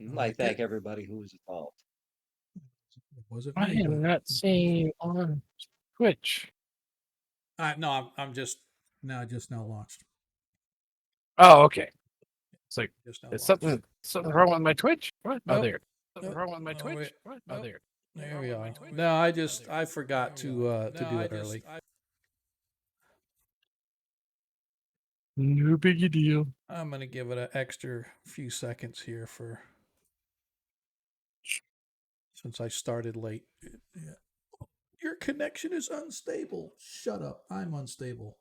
I'd I like to like thank it. everybody who was involved. It wasn't I me, am but not seeing you on Twitch. no, I'm just now launched. Oh, okay. It's like, Just now is launched. something wrong with my Twitch? What? Oh, Nope. there. Something Nope. wrong with my Oh wait. Twitch? What? Oh, Nope. there. There we are. No, I forgot to do it early. No biggie deal. I'm gonna give it an extra few seconds here since I started late. Yeah. Your connection is unstable. Shut up. I'm unstable.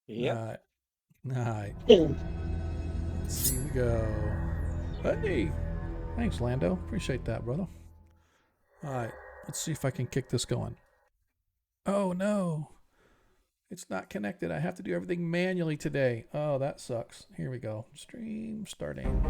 Yep. All right. Let's see. We go. Hey. Thanks, Lando. Appreciate that, brother. All right. Let's see if I can kick this going. Oh, no. It's not connected. I have to do everything manually today. Oh, that sucks. Here we go. Stream starting.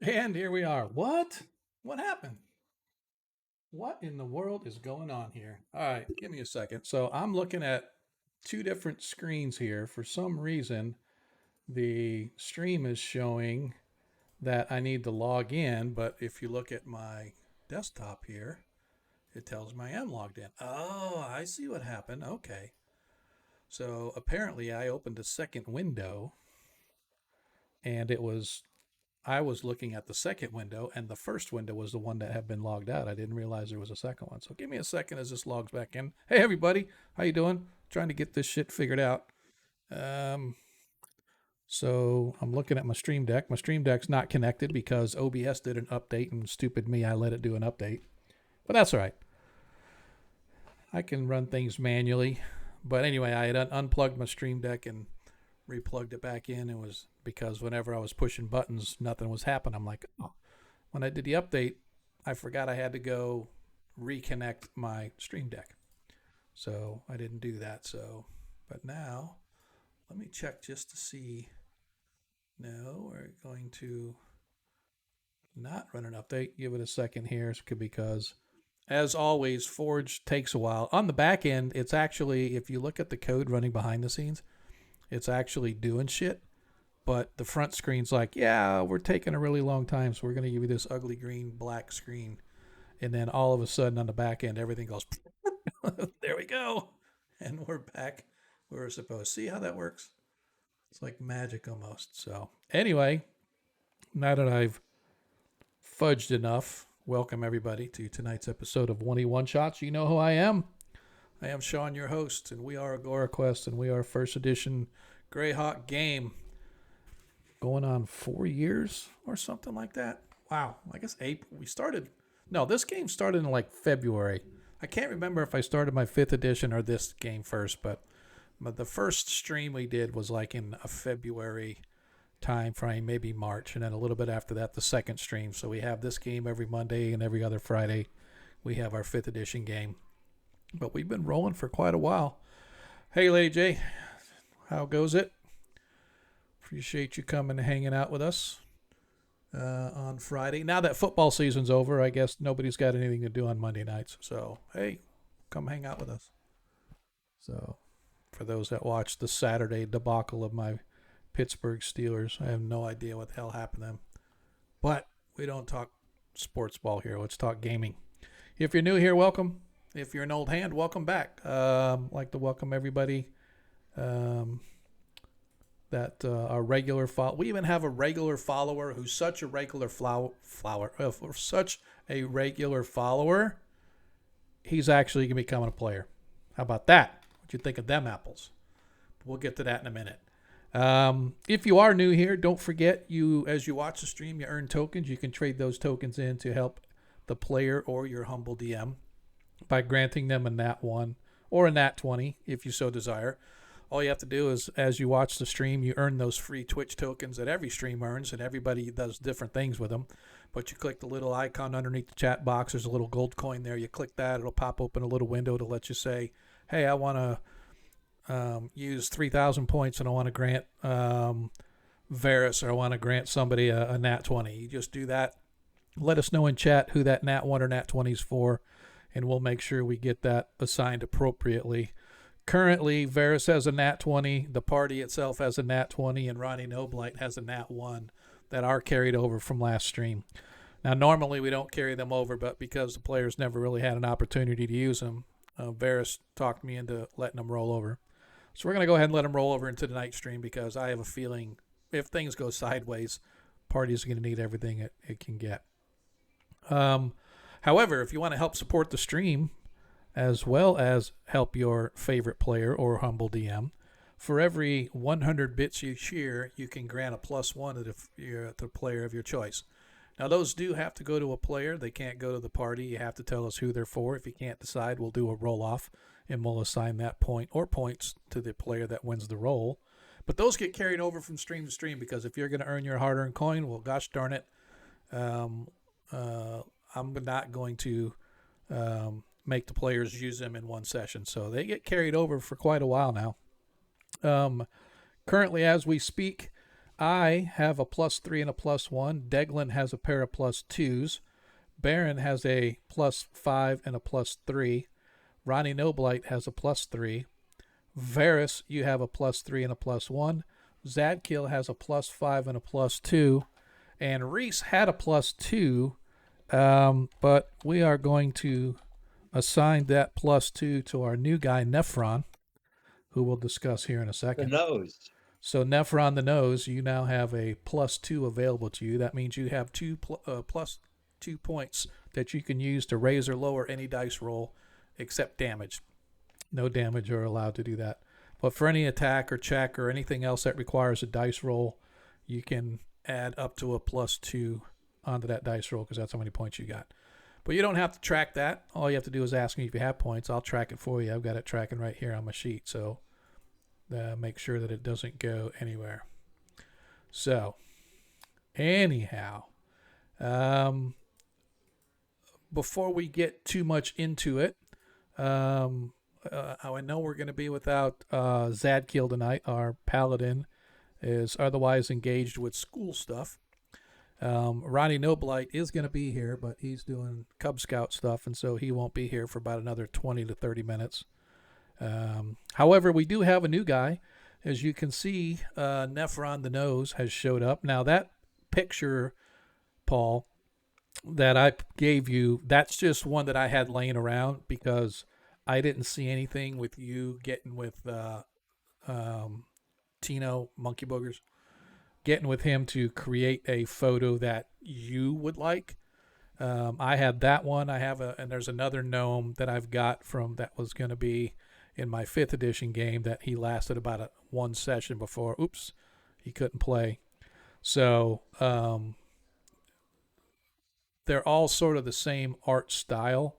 And here we are. What? What happened? What in the world is going on here? All right, give me a second. So I'm looking at two different screens here. For some reason, the stream is showing that I need to log in, but if you look at my desktop here, it tells me I am logged in. Oh, I see what happened. Okay. So apparently I opened a second window and I was looking at the second window, and the first window was the one that had been logged out. I didn't realize there was a second one. So give me a second as this logs back in. Hey, everybody, how you doing? Trying to get this shit figured out. Um, so I'm looking at my Stream Deck. My Stream Deck's not connected because OBS did an update, and stupid me, I let it do an update. But that's all right. I can run things manually. But anyway, I had unplugged my Stream Deck and replugged it back in. It was because whenever I was pushing buttons, nothing was happening. I'm like, oh. When I did the update, I forgot I had to go reconnect my Stream Deck. So I didn't do that. But now let me check just to see. No, we're going to not run an update. Give it a second here because, as always, Forge takes a while. On the back end, it's actually, if you look at the code running behind the scenes, it's actually doing shit. But the front screen's like, yeah, we're taking a really long time, so we're going to give you this ugly green black screen. And then all of a sudden on the back end, everything goes, there we go. And we're back where we're supposed. See how that works? It's like magic almost. So, anyway, now that I've fudged enough, welcome everybody to tonight's episode of 21 Shots. You know who I am. I am Sean, your host, and we are Agora Quest, and we are first edition Greyhawk game. Going on 4 years or something like that. Wow, I guess April. We started. No, this game started in like February. I can't remember if I started my 5th edition or this game first, but the first stream we did was like in a February time frame, maybe March, and then a little bit after that, the second stream. So we have this game every Monday, and every other Friday we have our 5th edition game. But we've been rolling for quite a while. Hey, Lady J, how goes it? Appreciate you coming and hanging out with us on Friday. Now that football season's over, I guess nobody's got anything to do on Monday nights. So, hey, come hang out with us. So, for those that watched the Saturday debacle of my Pittsburgh Steelers, I have no idea what the hell happened to them. But we don't talk sports ball here. Let's talk gaming. If you're new here, welcome. If you're an old hand, welcome back. Like to welcome everybody that are regular we even have a regular follower who's such a regular such a regular follower, he's actually going to be becoming a player. How about that? What you think of them apples? We'll get to that in a minute. If you are new here, don't forget, as you watch the stream, you earn tokens. You can trade those tokens in to help the player or your humble DM by granting them a Nat 1 or a Nat 20 if you so desire. All you have to do is, as you watch the stream, you earn those free Twitch tokens that every stream earns, and everybody does different things with them. But you click the little icon underneath the chat box. There's a little gold coin there. You click that. It'll pop open a little window to let you say, hey, I want to use 3,000 points, and I want to grant Varus, or I want to grant somebody a Nat 20. You just do that. Let us know in chat who that Nat 1 or Nat 20 is for, and we'll make sure we get that assigned appropriately. Currently, Varus has a Nat 20, the party itself has a Nat 20, and Ronnie Noblight has a Nat 1 that are carried over from last stream. Now, normally we don't carry them over, but because the players never really had an opportunity to use them, Varus talked me into letting them roll over. So we're going to go ahead and let them roll over into the night stream, because I have a feeling if things go sideways, party's going to need everything it can get. However, if you want to help support the stream, as well as help your favorite player or humble DM, for every 100 bits you share, you can grant a +1 to the player of your choice. Now, those do have to go to a player. They can't go to the party. You have to tell us who they're for. If you can't decide, we'll do a roll-off, and we'll assign that point or points to the player that wins the roll. But those get carried over from stream to stream, because if you're going to earn your hard-earned coin, well, gosh darn it, I'm not going to make the players use them in one session. So they get carried over for quite a while now. Currently, as we speak, I have a +3 and a +1. Deglin has a pair of +2s. Baron has a +5 and a +3. Ronnie Noblight has a +3. Varus, you have a +3 and a +1. Zadkill has a +5 and a +2. And Reese had a +2, but we are going to assign that +2 to our new guy, Nephron, who we'll discuss here in a second. The nose. So Nephron the nose, you now have a +2 available to you. That means you have +2 points that you can use to raise or lower any dice roll except damage. No damage are allowed to do that. But for any attack or check or anything else that requires a dice roll, you can add up to a +2 onto that dice roll, because that's how many points you got. But you don't have to track that. All you have to do is ask me if you have points. I'll track it for you. I've got it tracking right here on my sheet. So make sure that it doesn't go anywhere. So anyhow, before we get too much into it, I know we're going to be without Zadkiel tonight. Our paladin is otherwise engaged with school stuff. Ronnie Noblight is going to be here, but he's doing Cub Scout stuff, and so he won't be here for about another 20 to 30 minutes. However, we do have a new guy. As you can see, Nephron the Nose has showed up. Now, that picture, Paul, that I gave you, that's just one that I had laying around because I didn't see anything with you getting with Tino Monkey Boogers, getting with him to create a photo that you would like. I had that one. And there's another gnome that I've got from that was going to be in my 5th edition game that he lasted about one session before. Oops, he couldn't play. So they're all sort of the same art style,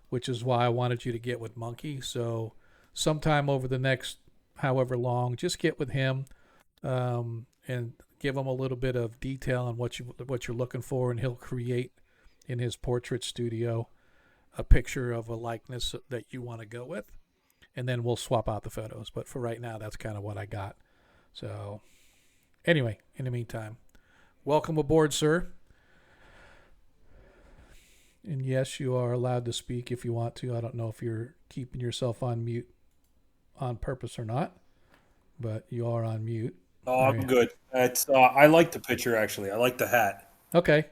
which is why I wanted you to get with Monkey. So sometime over the next however long, just get with him and give him a little bit of detail on what you're looking for, and he'll create in his portrait studio a picture of a likeness that you want to go with, and then we'll swap out the photos. But for right now, that's kind of what I got. So anyway, in the meantime, welcome aboard, sir. And yes, you are allowed to speak if you want to. I don't know if you're keeping yourself on mute on purpose or not, but you are on mute. Oh, I'm good. It's I like the picture actually. I like the hat. Okay.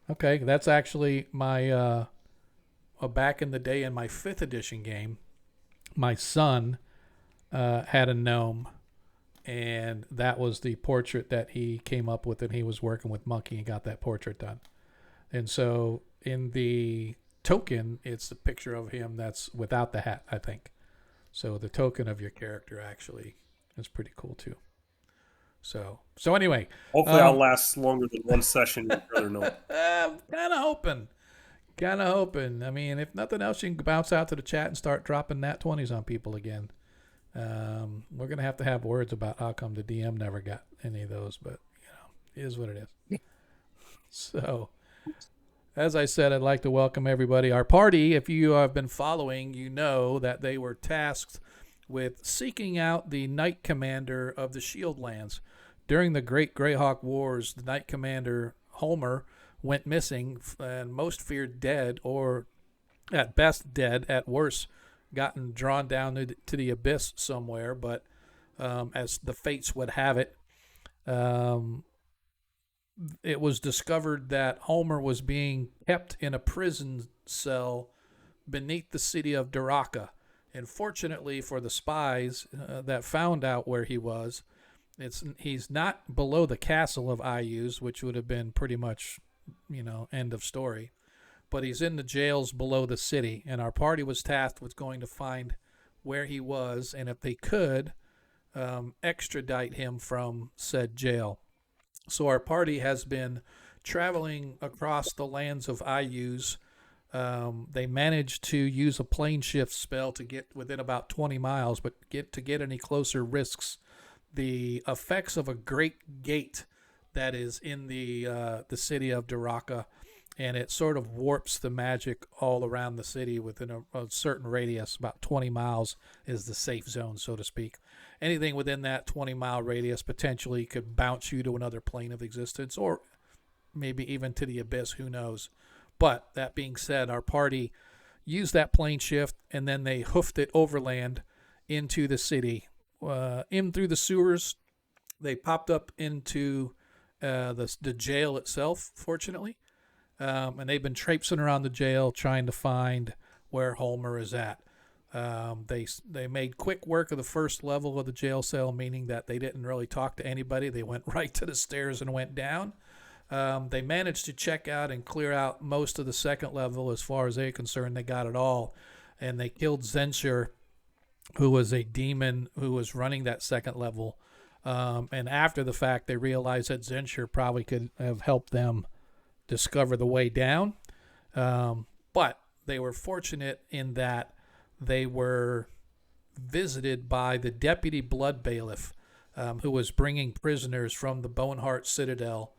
That's actually my back in the day in my 5th edition game. My son had a gnome, and that was the portrait that he came up with, and he was working with Monkey and got that portrait done. And so in the token, it's the picture of him that's without the hat, I think. So the token of your character actually is pretty cool too. So anyway, Hopefully, I'll last longer than one session. Brother, no. I'm kind of hoping. I mean, if nothing else, you can bounce out to the chat and start dropping nat 20s on people again. We're gonna have to have words about how come the DM never got any of those, but it is what it is. So, as I said, I'd like to welcome everybody. Our party, if you have been following, you know that they were tasked with seeking out the Knight Commander of the Shieldlands. During the Great Greyhawk Wars, the Knight Commander, Holmer, went missing and most feared dead, or at best dead, at worst gotten drawn down to the abyss somewhere. But as the fates would have it, it was discovered that Holmer was being kept in a prison cell beneath the city of Duraka. And fortunately for the spies that found out where he was, he's not below the castle of Ayus, which would have been pretty much, end of story. But he's in the jails below the city, and our party was tasked with going to find where he was, and if they could, extradite him from said jail. So our party has been traveling across the lands of Ayus. They managed to use a plane shift spell to get within about 20 miles, but to get any closer risks the effects of a great gate that is in the city of Duraka, and it sort of warps the magic all around the city within a certain radius. About 20 miles is the safe zone, so to speak. Anything within that 20-mile radius potentially could bounce you to another plane of existence, or maybe even to the abyss, who knows. But that being said, our party used that plane shift, and then they hoofed it overland into the city. In through the sewers, they popped up into the jail itself, fortunately. And they've been traipsing around the jail trying to find where Holmer is at. They made quick work of the first level of the jail cell, meaning that they didn't really talk to anybody. They went right to the stairs and went down. They managed to check out and clear out most of the second level. As far as they're concerned, they got it all. And they killed Zensher, who was a demon who was running that second level. And after the fact, they realized that Zensher probably could have helped them discover the way down. But they were fortunate in that they were visited by the deputy blood bailiff, who was bringing prisoners from the Boneheart Citadel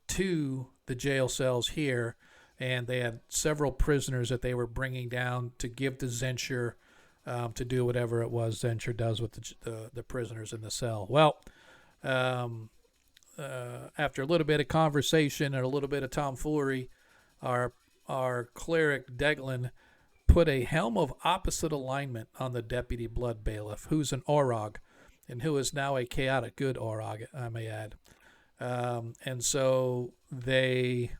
to the jail cells here, and they had several prisoners that they were bringing down to give to Zensher to do whatever it was Zencher does with the prisoners in the cell. Well, after a little bit of conversation and a little bit of tomfoolery, our cleric Deglin put a helm of opposite alignment on the deputy blood bailiff, who's an Orog, and who is now a chaotic good Orog, I may add. And so they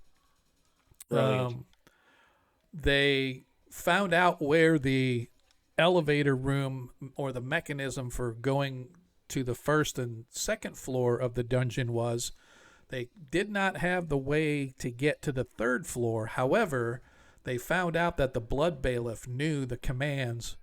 found out where the elevator room or the mechanism for going to the first and second floor of the dungeon was. They did not have the way to get to the third floor. However, they found out that the blood bailiff knew the commands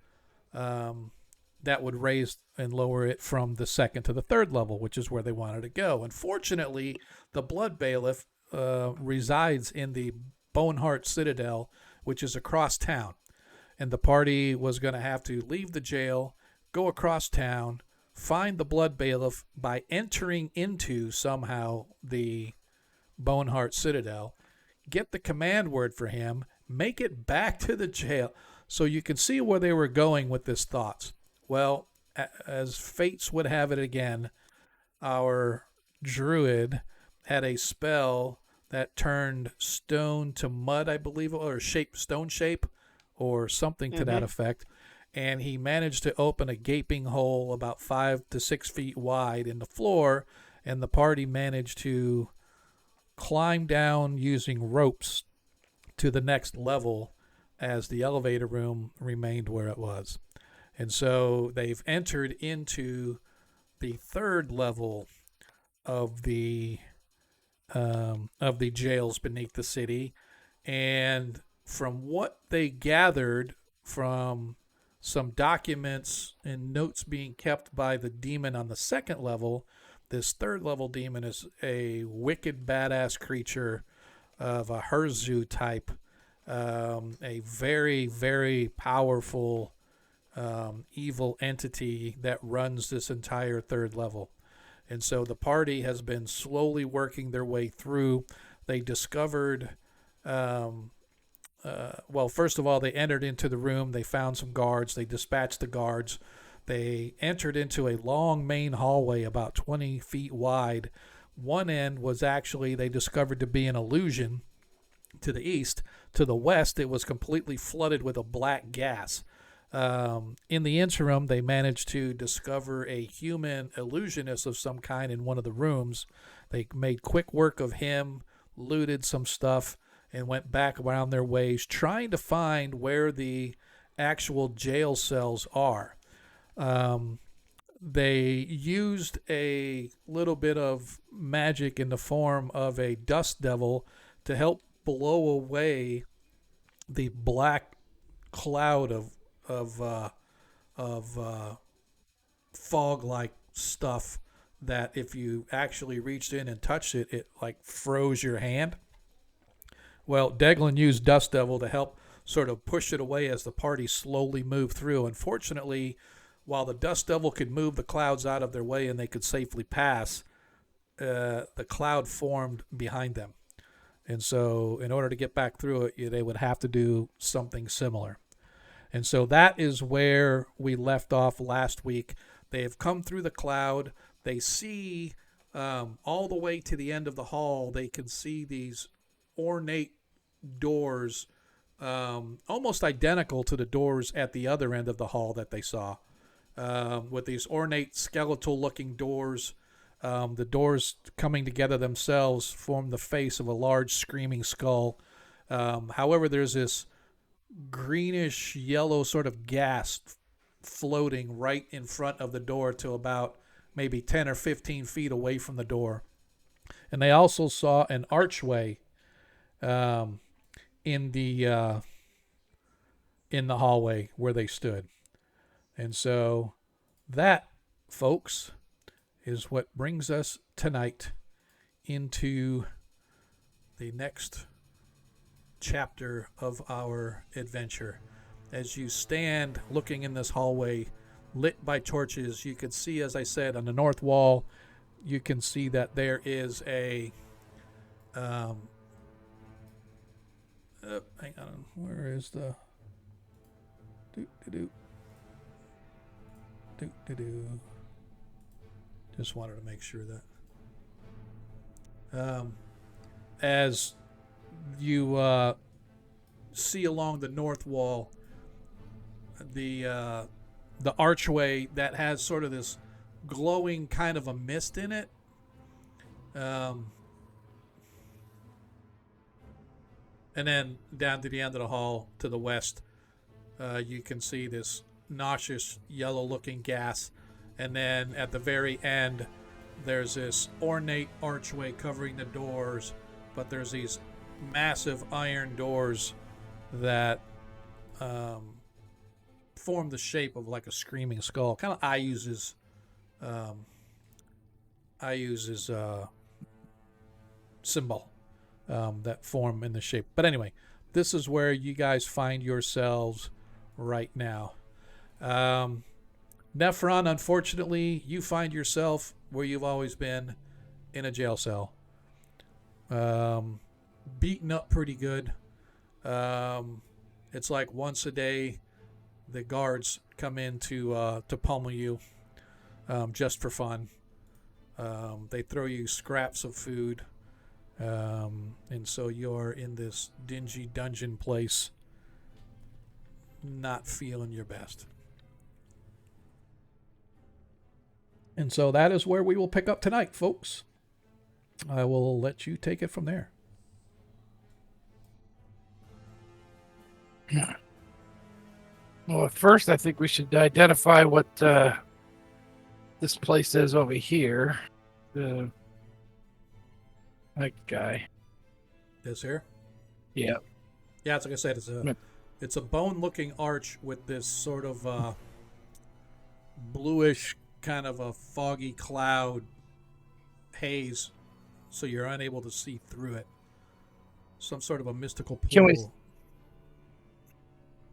that would raise and lower it from the second to the third level, which is where they wanted to go. Unfortunately, the blood bailiff resides in the Boneheart Citadel, which is across town. And the party was going to have to leave the jail, go across town, find the blood bailiff by entering into somehow the Boneheart Citadel, get the command word for him, make it back to the jail. So you can see where they were going with this thoughts. Well, as fates would have it again, our druid had a spell that turned stone to mud, I believe, or stone shape, or something to that effect. And he managed to open a gaping hole about 5 to 6 feet wide in the floor, and the party managed to climb down using ropes to the next level as the elevator room remained where it was. And so they've entered into the third level of the jails beneath the city, and from what they gathered from some documents and notes being kept by the demon on the second level, this third level demon is a wicked badass creature of a Huzzah type, a very, very powerful evil entity that runs this entire third level. And so the party has been slowly working their way through. They discovered, first of all, they entered into the room. They found some guards. They dispatched the guards. They entered into a long main hallway about 20 feet wide. One end was actually, they discovered to be an illusion to the east. To the west, it was completely flooded with a black gas. In the interim, they managed to discover a human illusionist of some kind in one of the rooms. They made quick work of him, looted some stuff, and went back around their ways, trying to find where the actual jail cells are. They used a little bit of magic in the form of a dust devil to help blow away the black cloud of fog-like stuff that if you actually reached in and touched it, it like froze your hand. Well, Deglin used Dust Devil to help sort of push it away as the party slowly moved through. Unfortunately, while the Dust Devil could move the clouds out of their way and they could safely pass, the cloud formed behind them. And so in order to get back through it, they would have to do something similar. And so that is where we left off last week. They have come through the cloud. They see all the way to the end of the hall. They can see these ornate doors, almost identical to the doors at the other end of the hall that they saw, with these ornate skeletal-looking doors. The doors coming together themselves form the face of a large screaming skull. However, there's this greenish yellow sort of gas floating right in front of the door to about maybe 10 or 15 feet away from the door. And they also saw an archway in the hallway where they stood. And so that, folks, is what brings us tonight into the next chapter of our adventure. As you stand looking in this hallway lit by torches, you can see, as I said, on the north wall, you can see that there is a hang on, where is the Just wanted to make sure that. As you see along the north wall, the archway that has sort of this glowing kind of a mist in it. And then down to the end of the hall to the west, you can see this nauseous yellow-looking gas. And then at the very end, there's this ornate archway covering the doors, but there's these massive iron doors that form the shape of like a screaming skull. Kind of I uses symbol that form in the shape. But anyway, this is where you guys find yourselves right now. Nephron, unfortunately, you find yourself where you've always been, in a jail cell. Beaten up pretty good. It's like once a day the guards come in to pummel you just for fun. They throw you scraps of food. And so you're in this dingy dungeon place, not feeling your best. And so that is where we will pick up tonight, folks. I will let you take it from there. Well, at first, I think we should identify what this place is over here. That guy. This here? Yeah. Yeah, it's like I said, it's a bone-looking arch with this sort of bluish kind of a foggy cloud haze, so you're unable to see through it. Some sort of a mystical pool.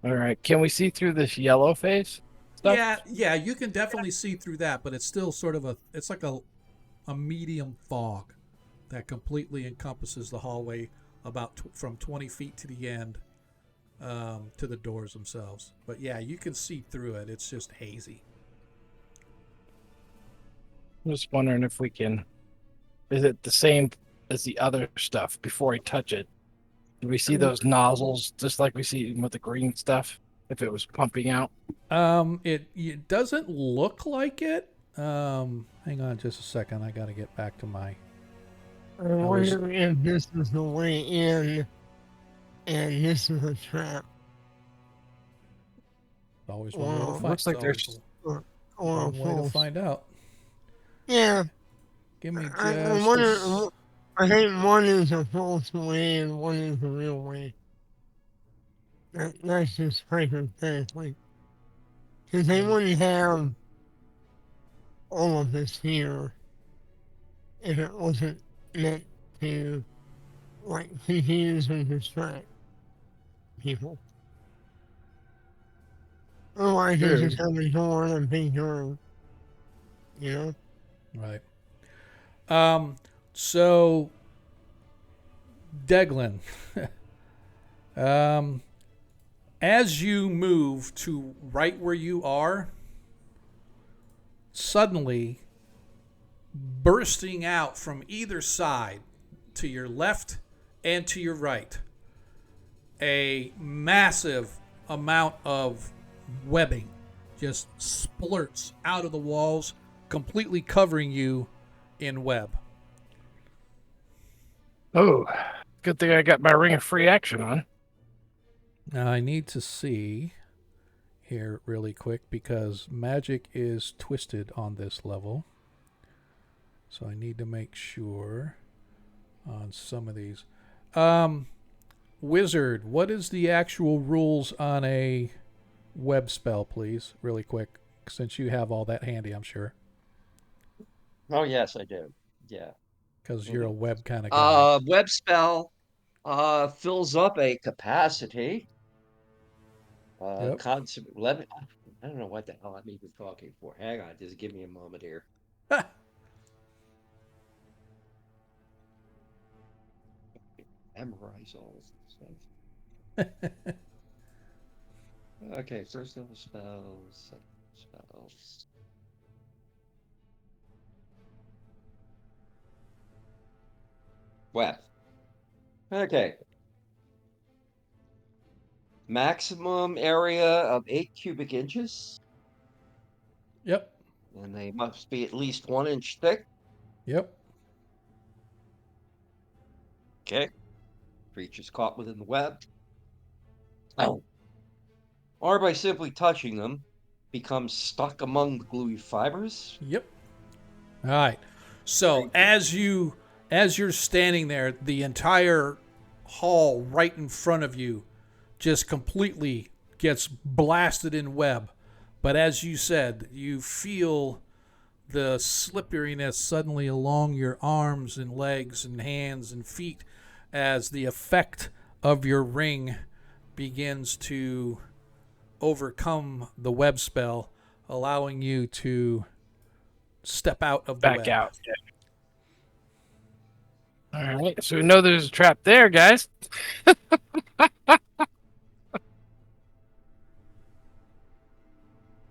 All right. Can we see through this yellow face stuff? Yeah, you can definitely see through that, but it's still sort of it's like a medium fog that completely encompasses the hallway about from 20 feet to the end, to the doors themselves. But yeah, you can see through it. It's just hazy. I'm just wondering if we can. Is it the same as the other stuff before I touch it? Do we see those nozzles just like we see with the green stuff? If it was pumping out? It doesn't look like it. Hang on just a second. I got to get back to my. I wonder if this is the way in and this is a trap. Always one way to find. Looks like there's one way to find out. Yeah. Give me just. I think one is a false way and one is a real way. That's just hypothetically. Because they wouldn't have all of this here if it wasn't meant to, like, confuse and distract people. Otherwise, they just have a door and a big door, you know? Right. So, Deglin, as you move to right where you are, suddenly, bursting out from either side, to your left and to your right, a massive amount of webbing just splurts out of the walls, completely covering you in web. Oh, good thing I got my ring of free action on. Now I need to see here really quick because magic is twisted on this level. So I need to make sure on some of these. Wizard, what is the actual rules on a web spell, please? Really quick, since you have all that handy, I'm sure. Oh, yes, I do. Yeah. Because you're a web kind of guy. Web spell fills up a capacity. Yep. I don't know what the hell I'm even talking for. Hang on, just give me a moment here. Memorize all this stuff. Okay, first level spells, second spells. web. Okay. Maximum area of 8 cubic inches, Yep. and they must be at least 1 inch thick. Yep. Okay. Creatures caught within the web. Oh. Or by simply touching them, become stuck among the gluey fibers. Yep. All right. So as you're standing there, the entire hall right in front of you just completely gets blasted in web. But as you said, you feel the slipperiness suddenly along your arms and legs and hands and feet as the effect of your ring begins to overcome the web spell, allowing you to step out of the Back web. out. All right, so we know there's a trap there, guys.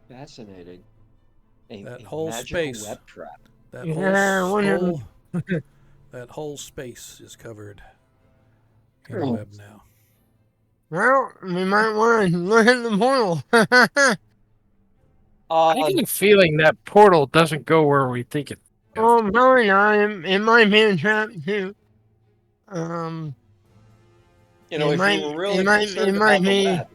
Fascinating. That A whole magical space. web trap. That Yeah, that whole space is covered in web now. Well, we might want to look at the portal. I get a feeling that portal doesn't go where we think it. Oh, probably not. It might be a trap too. You know, it if might, you were really it might, concerned it might about the be. webs,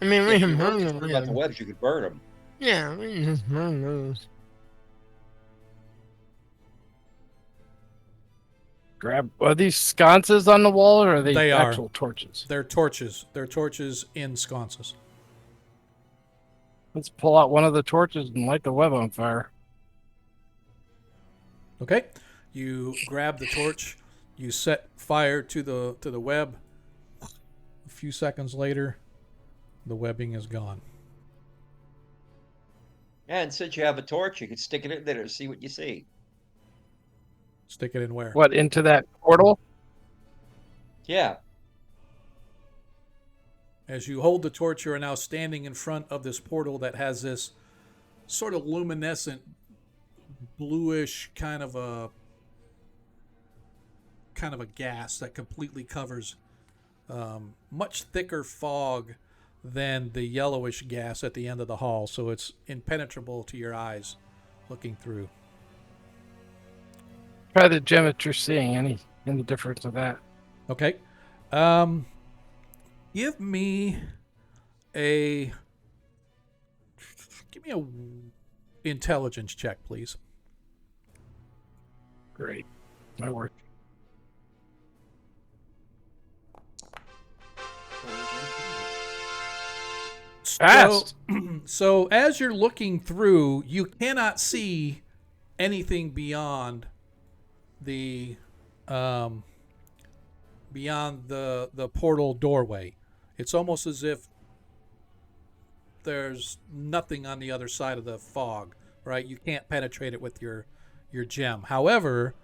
I mean, we if can you were burn concerned about the them. webs, you could burn them. Yeah, we can just burn those. Grab. Are these sconces on the wall, or are they, They are. actual torches? They're torches. They're torches in sconces. Let's pull out one of the torches and light the web on fire. Okay. You grab the torch. You set fire to the web. A few seconds later, the webbing is gone. And since you have a torch, you could stick it in there to see what you see. Stick it in where? What, into that portal? Yeah. As you hold the torch, you are now standing in front of this portal that has this sort of luminescent, bluish kind of a gas that completely covers much thicker fog than the yellowish gas at the end of the hall, so it's impenetrable to your eyes looking through. Try the gem that you're seeing. Any difference of that? Okay. Give me a intelligence check, please. Great. My work. Fast. So as you're looking through, you cannot see anything beyond the portal doorway. It's almost as if there's nothing on the other side of the fog, right? You can't penetrate it with your gem. However,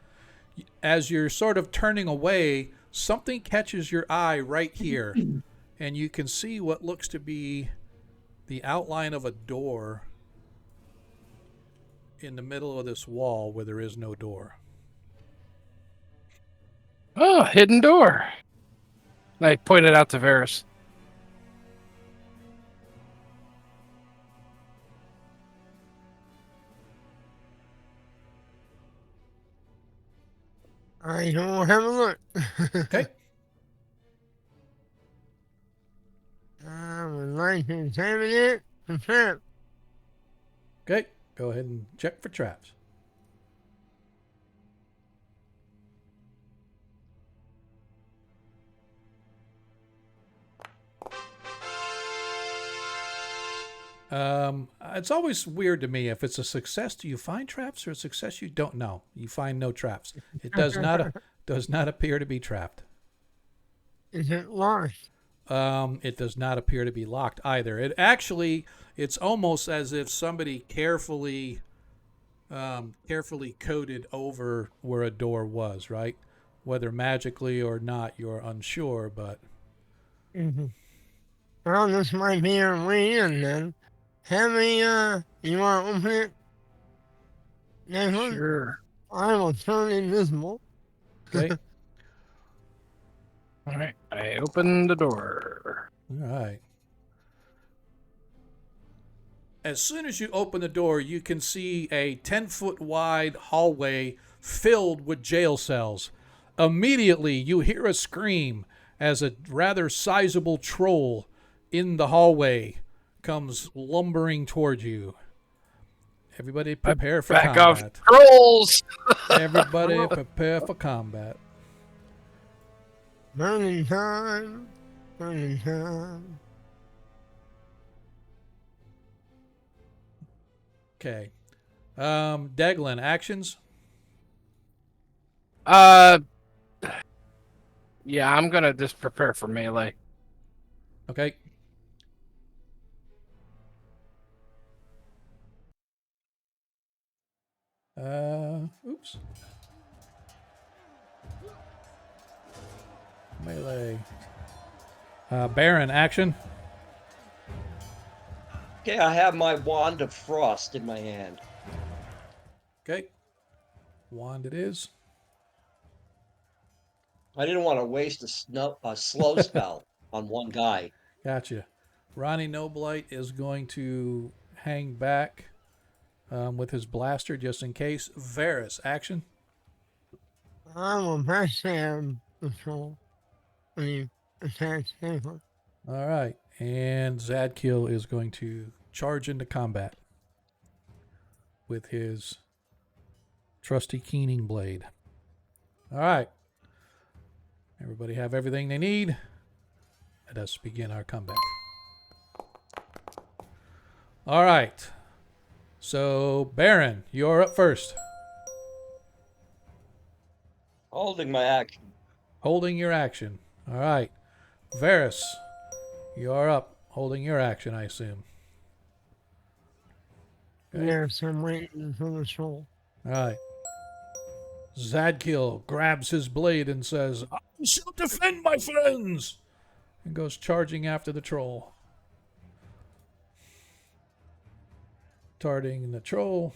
as you're sort of turning away, something catches your eye right here, and you can see what looks to be the outline of a door in the middle of this wall where there is no door. Oh, hidden door. And I pointed out to Varys. I don't have a look. Okay. I would like to examine it for trap. Okay. Go ahead and check for traps. It's always weird to me if it's a success. Do you find traps, or a success you don't know? You find no traps. It does not appear to be trapped. Is it locked? It does not appear to be locked either. It's almost as if somebody carefully coded over where a door was, right? Whether magically or not, you're unsure, but. Mm-hmm. Well, this might be our way in then. Have me, you want to open it? Nathan? Sure. I will turn invisible. Okay. All right, I open the door. All right. As soon as you open the door, you can see a 10-foot wide hallway filled with jail cells. Immediately, you hear a scream as a rather sizable troll in the hallway comes lumbering toward you. Everybody prepare for Back combat. off, trolls! Everybody prepare for combat. Burning time. Burning time. Okay. Deglin, actions? Yeah, I'm gonna just prepare for melee. Okay. Oops. Melee. Baron, action. Okay, I have my wand of frost in my hand. Okay. Wand it is. I didn't want to waste a slow spell on one guy. Gotcha. Ronnie Noblight is going to hang back with his blaster just in case. Varys, action. I will backstab the troll. When he attacks Hancock. All right. And Zadkiel is going to charge into combat with his trusty keening blade. All right. Everybody have everything they need. Let us begin our combat. All right. So, Baron, you're up first. Holding my action. Holding your action. All right. Varys, you're up. Holding your action, I assume. Okay. Yes, I'm waiting for the troll. All right. Zadkiel grabs his blade and says, I shall defend my friends! And goes charging after the troll. Targeting the troll.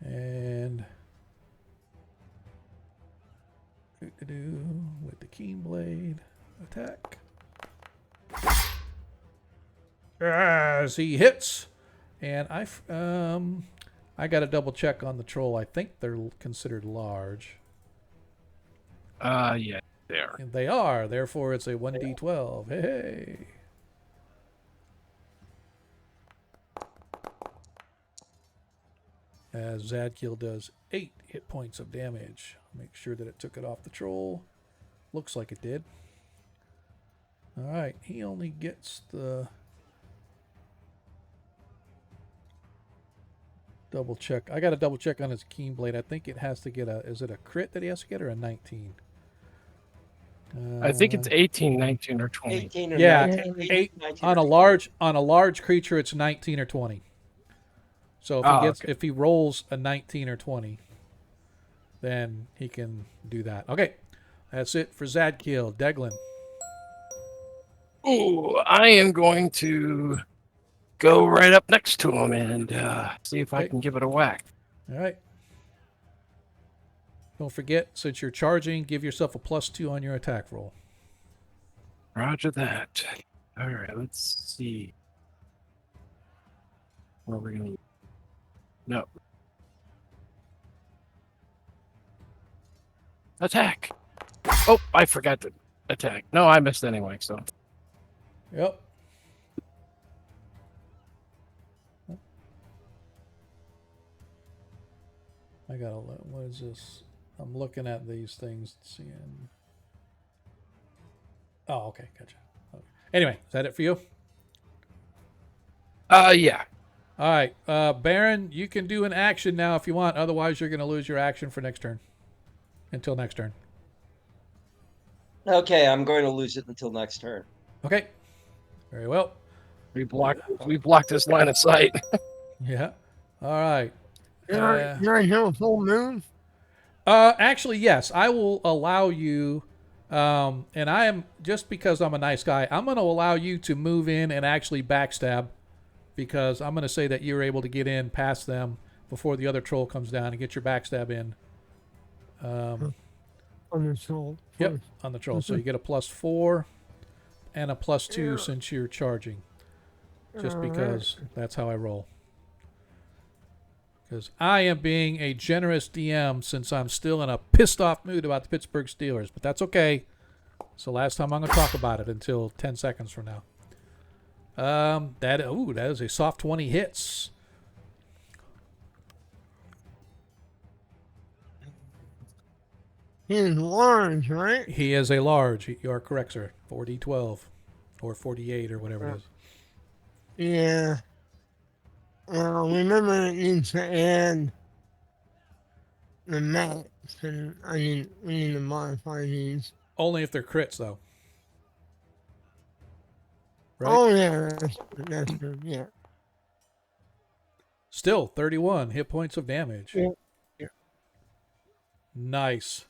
And with the keen blade attack. As he hits. And I got to double check on the troll. I think they're considered large. Yeah, there. And they are. Therefore, it's a 1d12. Hey. As Zadkiel does 8 hit points of damage. Make sure that it took it off the troll. Looks like it did. All right. He only gets the... Double check. I got to double check on his keen blade. I think it has to get a... Is it a crit that he has to get or a 19? I think it's 18, 19, or 20. 18 or Yeah, 19, 8 19 on or a large creature. It's 19 or 20. So if he rolls a 19 or 20, then he can do that. Okay, that's it for Zadkiel. Deglin. Ooh, I am going to go right up next to him and see if I can give it a whack. All right. Don't forget, since you're charging, give yourself a +2 on your attack roll. Roger that. All right, let's see. Where are we going to... No. Attack! Oh, I forgot to attack. No, I missed anyway, so... Yep. I gotta look. What is this? I'm looking at these things, seeing. Oh, okay, gotcha. Okay. Anyway, is that it for you? Yeah. All right, Baron, you can do an action now if you want. Otherwise, you're gonna lose your action for next turn. Until next turn. Okay, I'm going to lose it until next turn. Okay. Very well. We blocked this line of sight. Yeah. All right. You're a full move? Actually, yes. I will allow you, and I am, just because I'm a nice guy, I'm going to allow you to move in and actually backstab, because I'm going to say that you're able to get in past them before the other troll comes down and get your backstab in. On the troll. Yep, on the troll. So you get a +4 and a +2 Yeah. since you're charging. Just because that's how I roll. Because I am being a generous DM since I'm still in a pissed off mood about the Pittsburgh Steelers. But that's okay. It's the last time I'm going to talk about it until 10 seconds from now. That is a soft 20 hits. He's large, right? He is a large. You are correct, sir. 4d12 or 48 or whatever it is. Yeah. Remember it needs to add the max, and we need to modify these. Only if they're crits, though. Right? Oh yeah, that's good. Yeah. Still 31 hit points of damage. Yeah. Nice.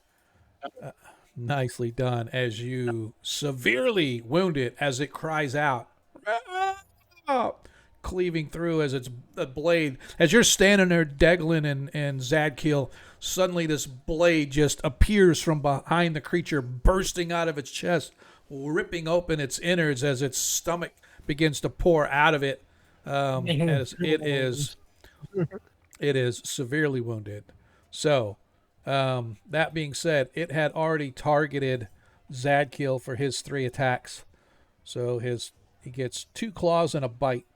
Nicely done as you severely wound it as it cries out. Cleaving through as its the blade. As you're standing there, Deglin and Zadkiel, suddenly this blade just appears from behind the creature, bursting out of its chest, ripping open its innards as its stomach begins to pour out of it. As it is severely wounded. So, that being said, it had already targeted Zadkiel for his 3 attacks. So he gets 2 claws and a bite.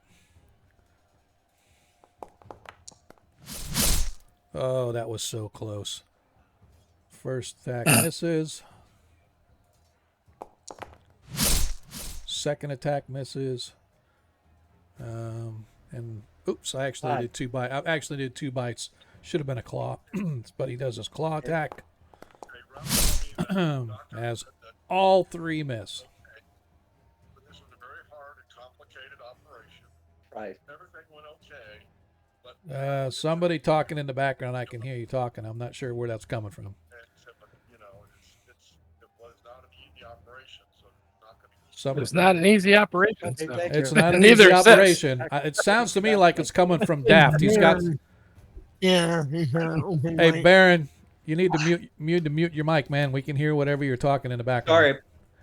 Oh, that was so close. First attack misses. Second attack misses. And oops, I actually did 2 bites. I actually did 2 bites. Should have been a claw, but he does his claw attack. As all 3 miss. But this was a very hard and complicated operation. Right. Everything went okay. Somebody talking in the background. I can hear you talking. I'm not sure where that's coming from. It was not an easy operation, so not going to be It's not an easy operation. Okay, so. thank It's you. not an Neither easy is this. operation. It sounds to me like it's coming from Daft. He's got. Yeah, he's got an open Hey, mic. Baron, you need to mute your mic, man. We can hear whatever you're talking in the background. Sorry.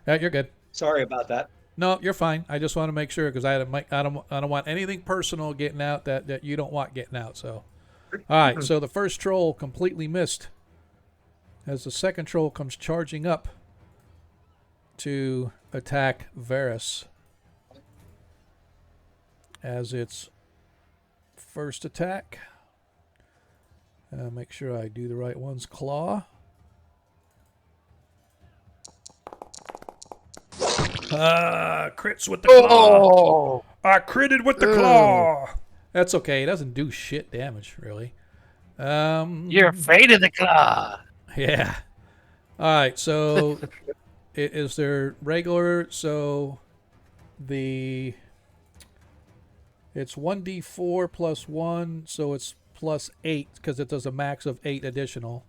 Yeah, you're good. Sorry about that. No, you're fine. I just want to make sure because I don't want anything personal getting out that you don't want getting out. So, all right. So the first troll completely missed. As the second troll comes charging up to attack Varus. As its first attack. Make sure I do the right ones. Claw. Crits with the claw. I critted with the claw. That's okay. It doesn't do shit damage, really. You're afraid of the claw. Yeah. All right. So, it is their regular. So, it's 1d4 plus 1. So it's plus 8 because it does a max of 8 additional.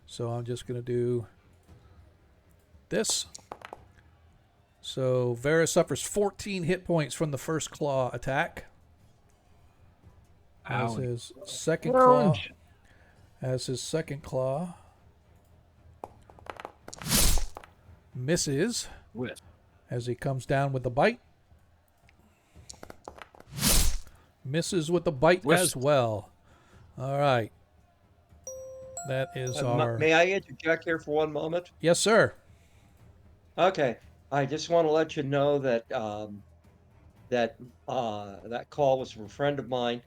So I'm just going to do this. So Varus suffers 14 hit points from the first claw attack. As his second claw. As his second claw misses as he comes down with the bite. Misses with the bite as well. All right. That is our... May I interject here for one moment? Yes, sir. Okay. I just want to let you know that that call was from a friend of mine,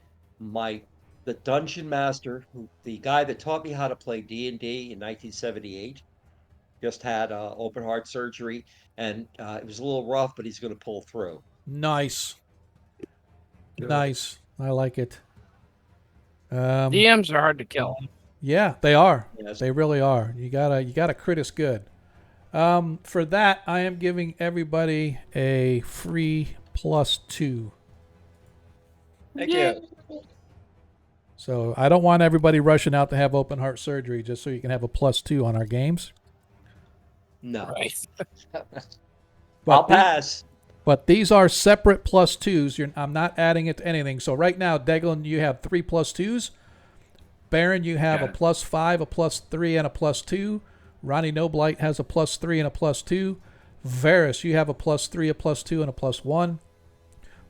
the dungeon master, the guy that taught me how to play D&D in 1978. Just had open heart surgery, and it was a little rough, but he's going to pull through. Nice. Nice. I like it. DMs are hard to kill. Yeah, they are. Yes. They really are. You gotta crit us good. For that, I am giving everybody a free +2. Thank you. So I don't want everybody rushing out to have open heart surgery just so you can have a +2 on our games. No. Right. I'll pass. But these are separate +2s. I'm not adding it to anything. So right now, Deglin, you have 3 +2s. Baron, you have a +5, a +3, and a +2. Ronnie Noblight has a +3 and a +2. Varus, you have a +3, a +2, and a +1.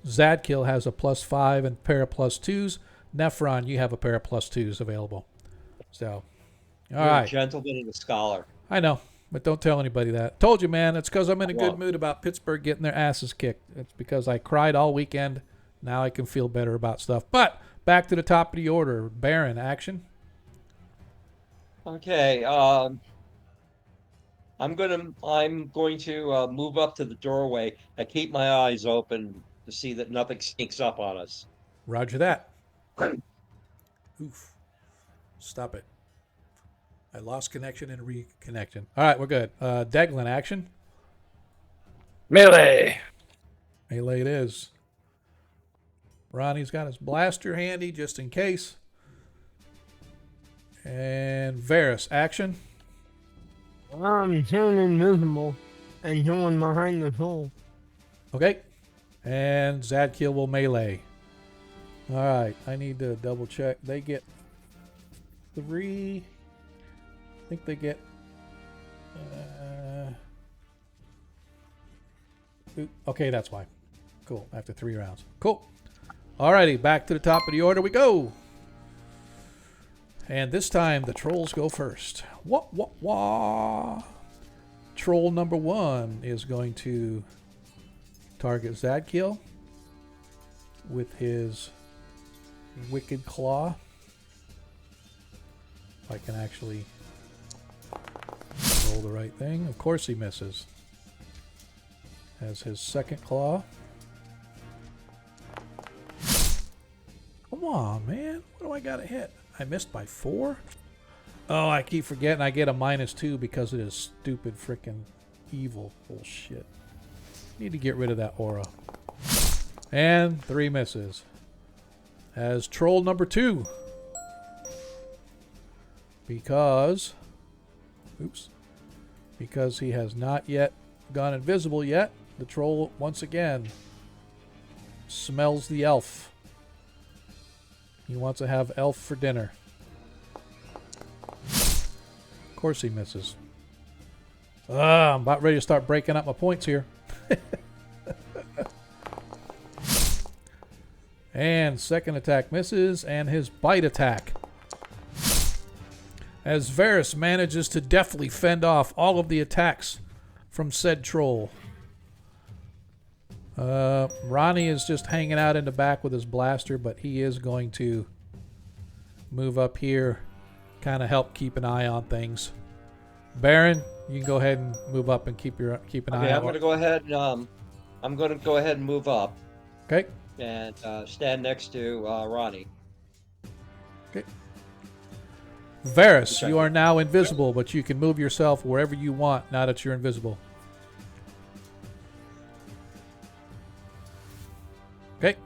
Zadkill has a +5 and a pair of +2s. Nephron, you have a pair of +2s available. So, You're all a right. gentleman and a scholar. I know, but don't tell anybody that. Told you, man. It's because I'm in a good Well- mood about Pittsburgh getting their asses kicked. It's because I cried all weekend. Now I can feel better about stuff. But back to the top of the order. Baron, action. Okay. I'm going to move up to the doorway and keep my eyes open to see that nothing sneaks up on us. Roger that. Oof. Stop it. I lost connection and reconnection. All right, we're good. Deglin, action. Melee. Melee it is. Ronnie's got his blaster handy just in case. And Varus, action. I'm turning invisible and going behind the pole. Okay. And Zadkill will melee. All right. I need to double check. They get 3. I think they get... okay, that's why. Cool. After 3 rounds. Cool. Alrighty. Back to the top of the order we go. And this time the trolls go first. Wah. Troll number 1 is going to target Zadkill with his Wicked Claw. If I can actually roll the right thing. Of course he misses. As his second claw. Come on, man. What do I got to hit? I missed by 4? Oh, I keep forgetting I get a -2 because of this stupid freaking evil bullshit. Need to get rid of that aura. And 3 misses. As troll number 2. Because he has not yet gone invisible yet, the troll once again smells the elf. He wants to have elf for dinner. Of course he misses. I'm about ready to start breaking up my points here. And second attack misses, and his bite attack. As Varus manages to deftly fend off all of the attacks from said troll. Ronnie is just hanging out in the back with his blaster, but he is going to move up here, kind of help keep an eye on things. Baron, you can go ahead and move up and keep an eye Okay, on. I'm going to go ahead and move up Okay. and stand next to Ronnie. Okay. Varus, Okay. you are now invisible, but you can move yourself wherever you want now that you're invisible. Okay.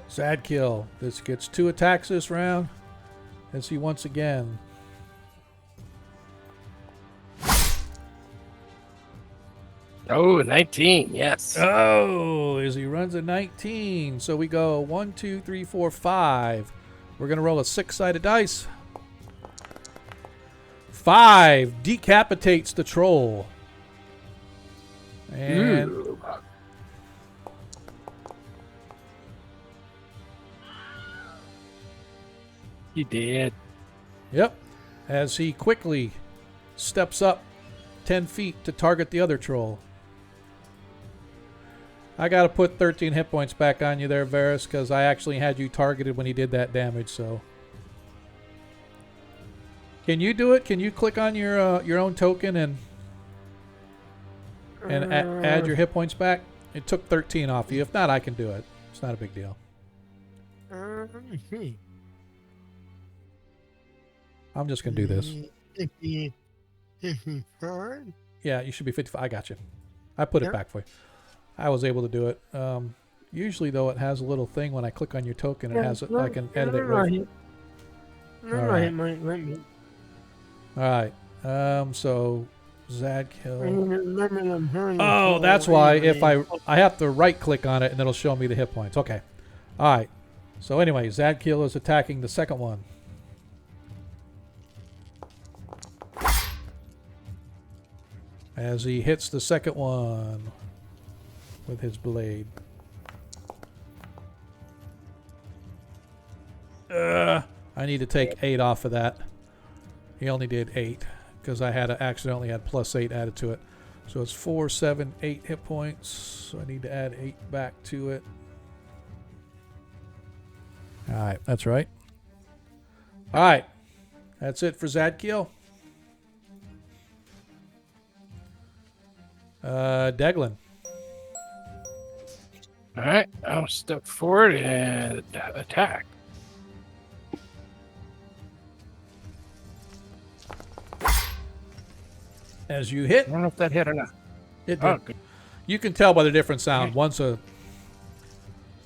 Zadkill. This gets 2 attacks this round. As he once again. Oh, 19. Yes. Oh, as he runs a 19. So we go 1, 2, 3, 4, 5. We're going to roll a 6-sided dice. 5 decapitates the troll. And Ooh. You did. yep, as he quickly steps up 10 feet to target the other troll. I got to put 13 hit points back on you there, Varus, because I actually had you targeted when he did that damage, so. Can you do it? Can you click on your own token and add your hit points back? It took 13 off you. If not, I can do it. It's not a big deal. Let me see. I'm just going to do this. 55? Yeah, you should be 55. I got you. I put it Yep. back for you. I was able to do it. Usually, though, it has a little thing when I click on your token. It has it. I can edit it right. Right. Might let me. All right. So Zadkill. Remember the burn. Oh, that's why if I have to right click on it and it'll show me the hit points. Okay. All right. So anyway, Zadkill is attacking the second one. as he hits the second one with his blade. I need to take 8 off of that. He only did 8 because I had accidentally had +8 added to it. So it's 4, 7, 8 hit points. So I need to add 8 back to it. All right, that's right. All right, that's it for Zadkiel. Deglin. All right, I'll step forward and attack. As you hit, I don't know if that hit or not. it did. Oh, good. You can tell by the different sound. One's a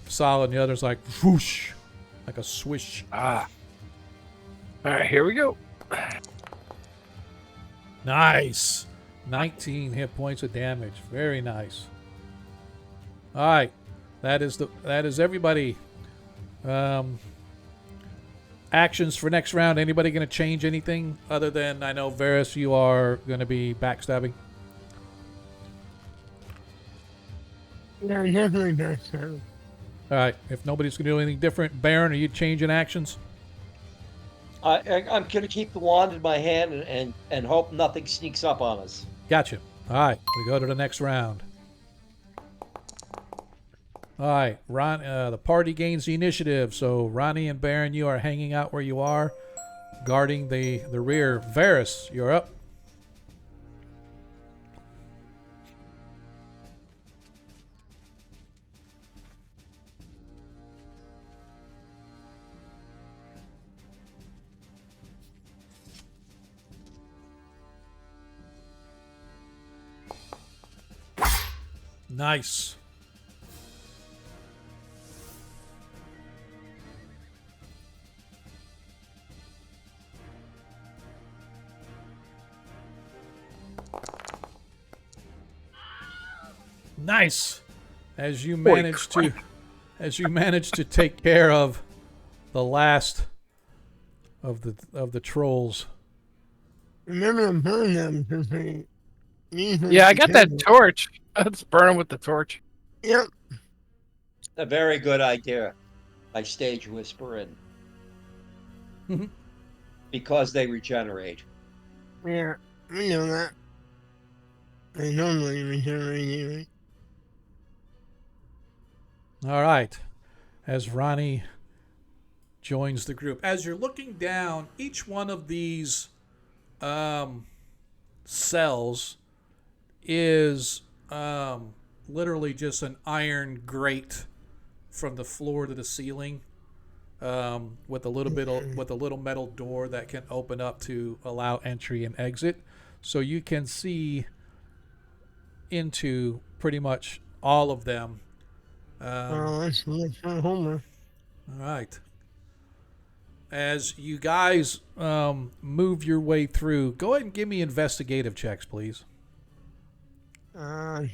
solid, and the other's like whoosh, like a swish. Ah. All right, here we go. Nice. 19 hit points of damage. Very nice. All right, that is everybody. Actions for next round. Anybody going to change anything other than I know Varus, you are going to be backstabbing. Yeah, definitely not so. All right, if nobody's going to do anything different, Baron, are you changing actions? I'm going to keep the wand in my hand and hope nothing sneaks up on us. Gotcha. All right, we go to the next round. All right, the party gains the initiative. So Ronnie and Baron, you are hanging out where you are, guarding the rear. Varus, you're up. Nice. Nice. As you manage to take care of the last of the trolls. Remember to burn them because they. Yeah, I got that torch. Let's burn them with the torch. Yep. A very good idea. I stage whisper in. Mhm. Because they regenerate. Yeah, we know that. They normally regenerate anyway. All right. As Ronnie joins the group. As you're looking down, each one of these cells is literally just an iron grate from the floor to the ceiling, with a little metal door that can open up to allow entry and exit. So you can see into pretty much all of them. Let's look for Holmer. All right. As you guys move your way through, go ahead and give me investigative checks, please.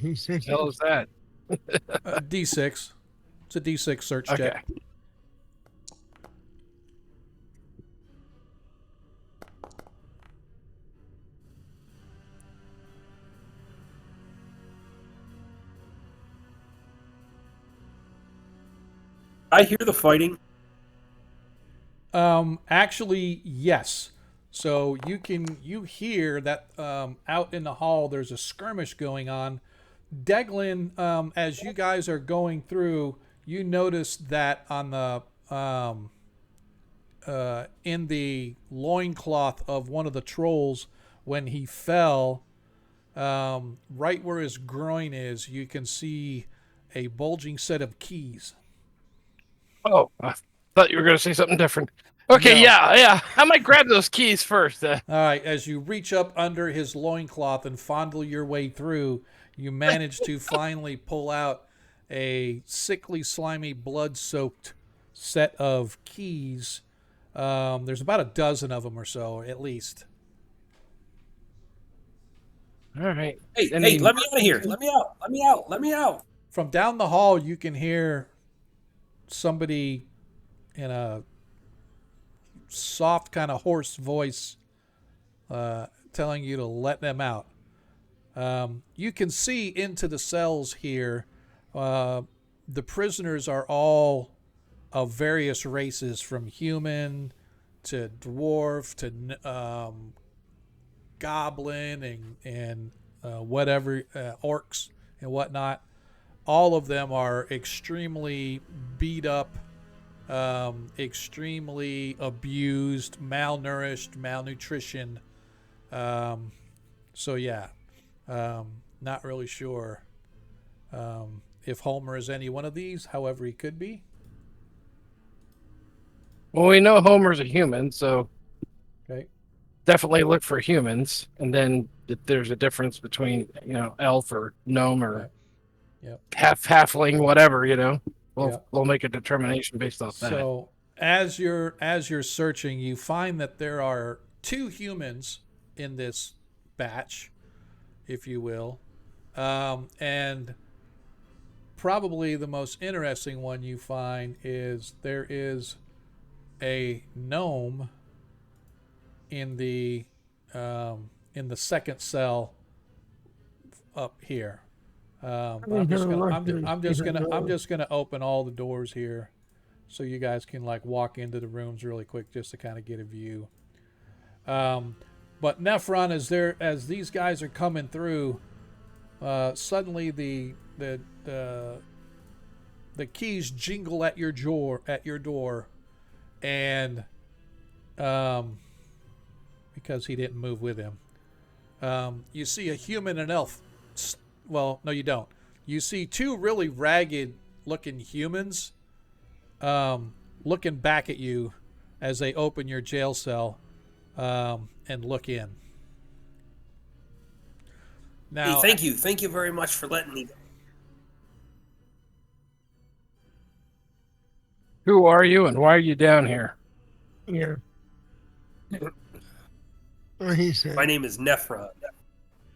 He's 6. Hell is that? D6. It's a D6 search Okay. check. I hear the fighting. Actually, yes. So you hear that out in the hall there's a skirmish going on. Deglin, as you guys are going through, you notice that on the in the loincloth of one of the trolls when he fell, right where his groin is, you can see a bulging set of keys. Oh, I thought you were going to say something different. Okay, No. yeah. I might grab those keys first. All right, as you reach up under his loincloth and fondle your way through, you manage to finally pull out a sickly, slimy, blood-soaked set of keys. There's about a dozen of them or so, at least. All right. Hey, And hey, then- let me out of here. Let me out. Let me out. Let me out. From down the hall, you can hear somebody in a soft kind of hoarse voice telling you to let them out. You can see into the cells here. The prisoners are all of various races, from human to dwarf to goblin and whatever, orcs and whatnot. All of them are extremely beat up, extremely abused, malnourished, malnutrition. So yeah, not really sure if Holmer is any one of these. However, he could be. Well, we know Homer's a human, so Okay. definitely look for humans. And then if there's a difference between, elf or gnome or Okay. Yep. halfling, whatever, we'll Yep. we'll make a determination based off that. So as you're searching, you find that there are 2 humans in this batch, if you will, and probably the most interesting one you find is there is a gnome in the second cell up here. I'm just gonna open all the doors here, so you guys can like walk into the rooms really quick just to kind of get a view. But Nephron, as these guys are coming through, suddenly the keys jingle at your door, and because he didn't move with him, you see a human and elf. Well, no, you don't. You see 2 really ragged-looking humans looking back at you as they open your jail cell and look in. Now, Hey, thank you very much for letting me. Who are you and why are you down here? Yeah. What he said. My name is Nephron.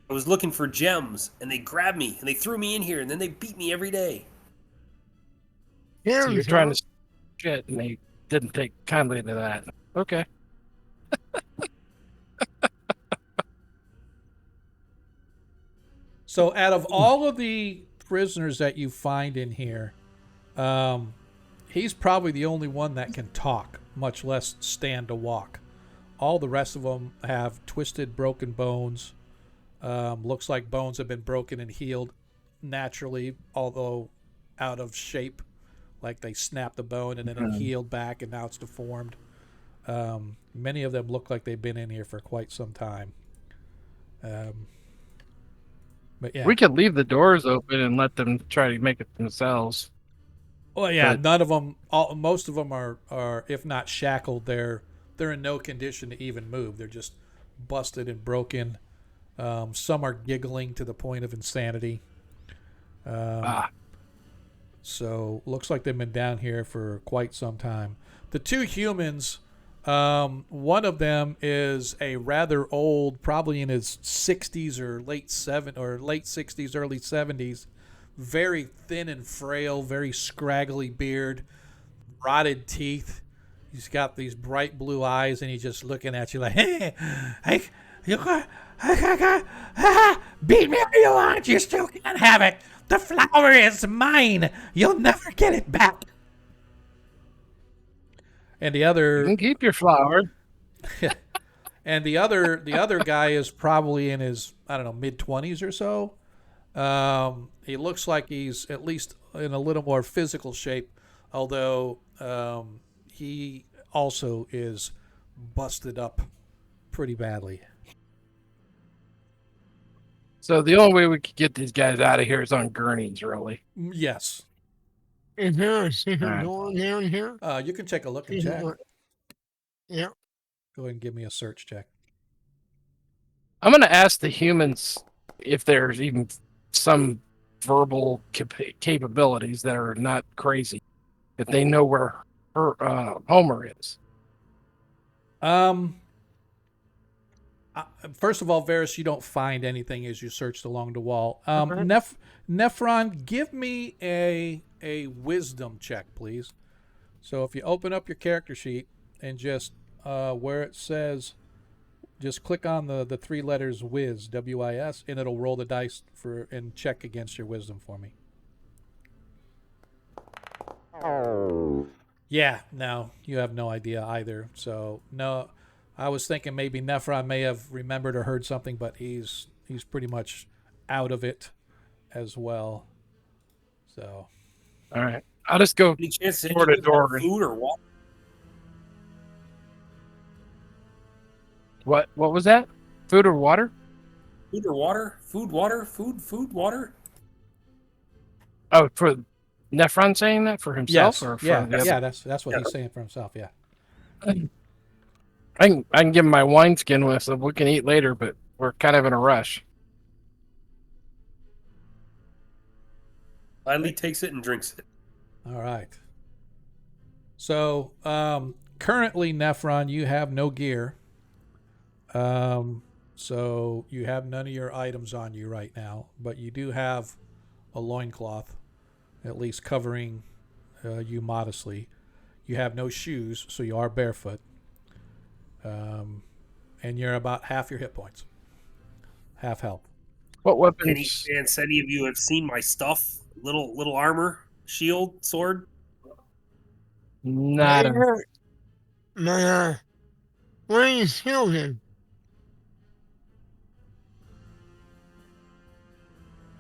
I was looking for gems, and they grabbed me, and they threw me in here, and then they beat me every day. Yeah, So you're trying to shit, and they didn't take kindly to that. Okay. so out of all of the prisoners that you find in here, he's probably the only one that can talk, much less stand to walk. All the rest of them have twisted, broken bones. Looks like bones have been broken and healed naturally, although out of shape. Like they snapped the bone and then it healed back and now it's deformed. Many of them look like they've been in here for quite some time. But yeah. We could leave the doors open and let them try to make it themselves. Well, yeah, but none of them. Most of them are, if not shackled, they're in no condition to even move. They're just busted and broken. Some are giggling to the point of insanity. So looks like they've been down here for quite some time. The 2 humans, one of them is a rather old, probably in his 60s or late 60s, early 70s. Very thin and frail, very scraggly beard, rotted teeth. He's got these bright blue eyes, and he's just looking at you like, hey, you got, beat me all you want, you still can't have it. The flower is mine. You'll never get it back. And the you other, can keep your flower. and the other guy is probably in his, I don't know, mid-20s or so. He looks like he's at least in a little more physical shape, although he also is busted up pretty badly. So the only way we could get these guys out of here is on gurneys, really. Yes. Is there a secret Alright. door down here? You can take a look and check. Yeah. Go ahead and give me a search check. I'm going to ask the humans if there's even some verbal capabilities that are not crazy, if they know where Homer is. First of all, Varys, you don't find anything as you searched along the wall. Okay. Nephron, give me a wisdom check, please. So if you open up your character sheet and just where it says just click on the three letters Wiz, W-I-S, and it'll roll the dice and check against your wisdom for me. Yeah, no, you have no idea either. So no, I was thinking maybe Nephron may have remembered or heard something, but he's pretty much out of it as well. So All right. I'll just go Any chance that door to you guys have door. food or water? What was that? Food or water? Food or water? Food, water, food, water? Oh, for Nephron saying that for himself yes, or for yeah, the other? yeah, that's what he's saying for himself. Yeah. I can give him my wineskin with, so we can eat later, but we're kind of in a rush. Gladly takes it and drinks it. All right. So currently, Nephron, you have no gear. So you have none of your items on you right now, but you do have a loincloth, at least covering you modestly. You have no shoes, so you are barefoot. And you're about half your hit points. Half health. What Any weapons? chance any of you have seen my stuff? Little armor, shield, sword? Not a... Where are you shielded?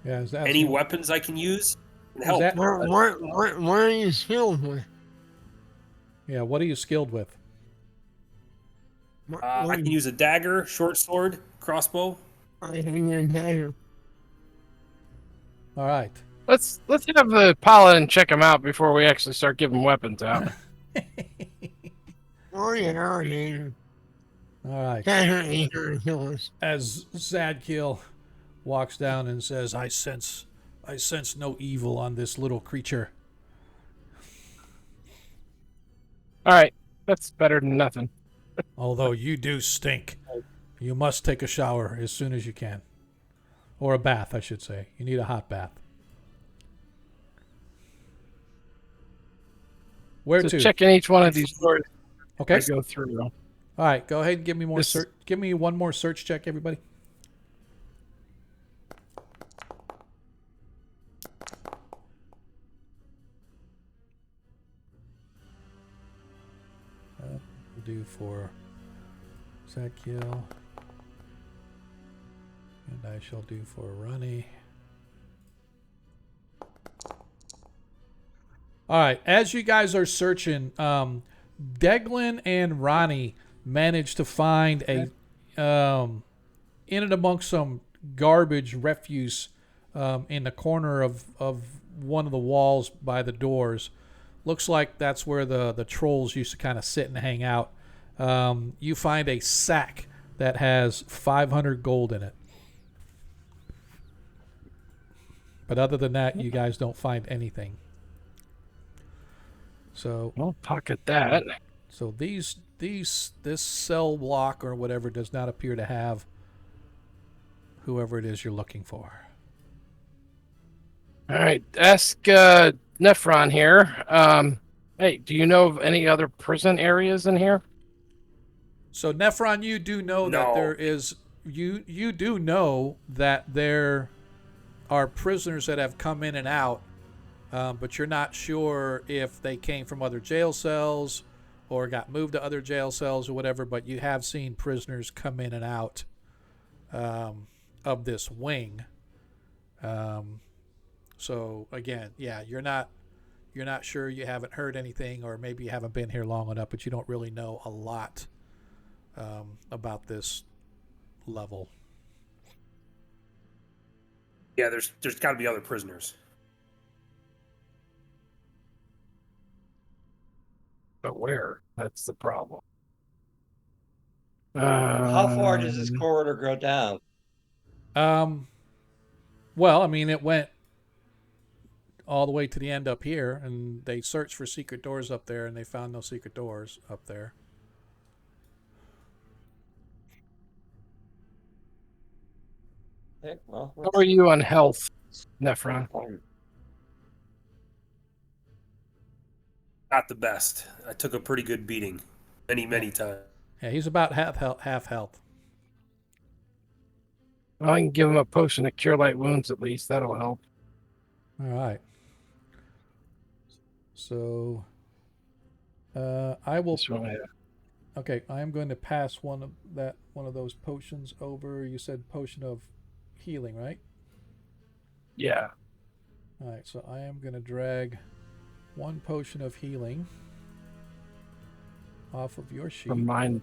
Yeah, is that Any weapons I can use? Help. that- Where are you skilled with? Yeah, what are you skilled with? I can use a dagger, short sword, crossbow. I can use a dagger. All right. Let's have the paladin check him out before we actually start giving weapons out. Oh yeah, dude. All right. Dagger eater killers. As Zadkiel walks down and says, I sense no evil on this little creature. All right, that's better than nothing. Although you do stink. You must take a shower as soon as you can. Or a bath, I should say. You need a hot bath. Where Just to? checking each one of these doors Okay. I go through. All right, go ahead and give me more This- search. Give me one more search check, everybody. We'll do for Zadkiel. And I shall do for Ronnie. All right, as you guys are searching, Deglin and Ronnie managed to find a in and amongst some garbage refuse in the corner of one of the walls by the doors. Looks like that's where the trolls used to kind of sit and hang out. You find a sack that has 500 gold in it. But other than that, you guys don't find anything. So I'll pocket that. So this cell block or whatever does not appear to have whoever it is you're looking for. All right, ask Nephron here. Hey, do you know of any other prison areas in here? So Nephron, you do know that No. there is you do know that there are prisoners that have come in and out, but you're not sure if they came from other jail cells or got moved to other jail cells or whatever. But you have seen prisoners come in and out of this wing. So again, yeah, you're not sure. You haven't heard anything, or maybe you haven't been here long enough, but you don't really know a lot about this level. Yeah, there's got to be other prisoners. But where? That's the problem. How far does this corridor go down? Well, I mean, it went all the way to the end up here, and they searched for secret doors up there, and they found no secret doors up there. Okay, well, How are you on health, Nephron? Not the best. I took a pretty good beating many times. Yeah, he's about half health. Well, I can give him a potion to cure light wounds at least. That'll help. All right. So, I will. This one, yeah. Okay, I am going to pass one of those potions over. You said potion of healing, right? Yeah. All right, so I am going to drag one potion of healing off of your sheet. From mine.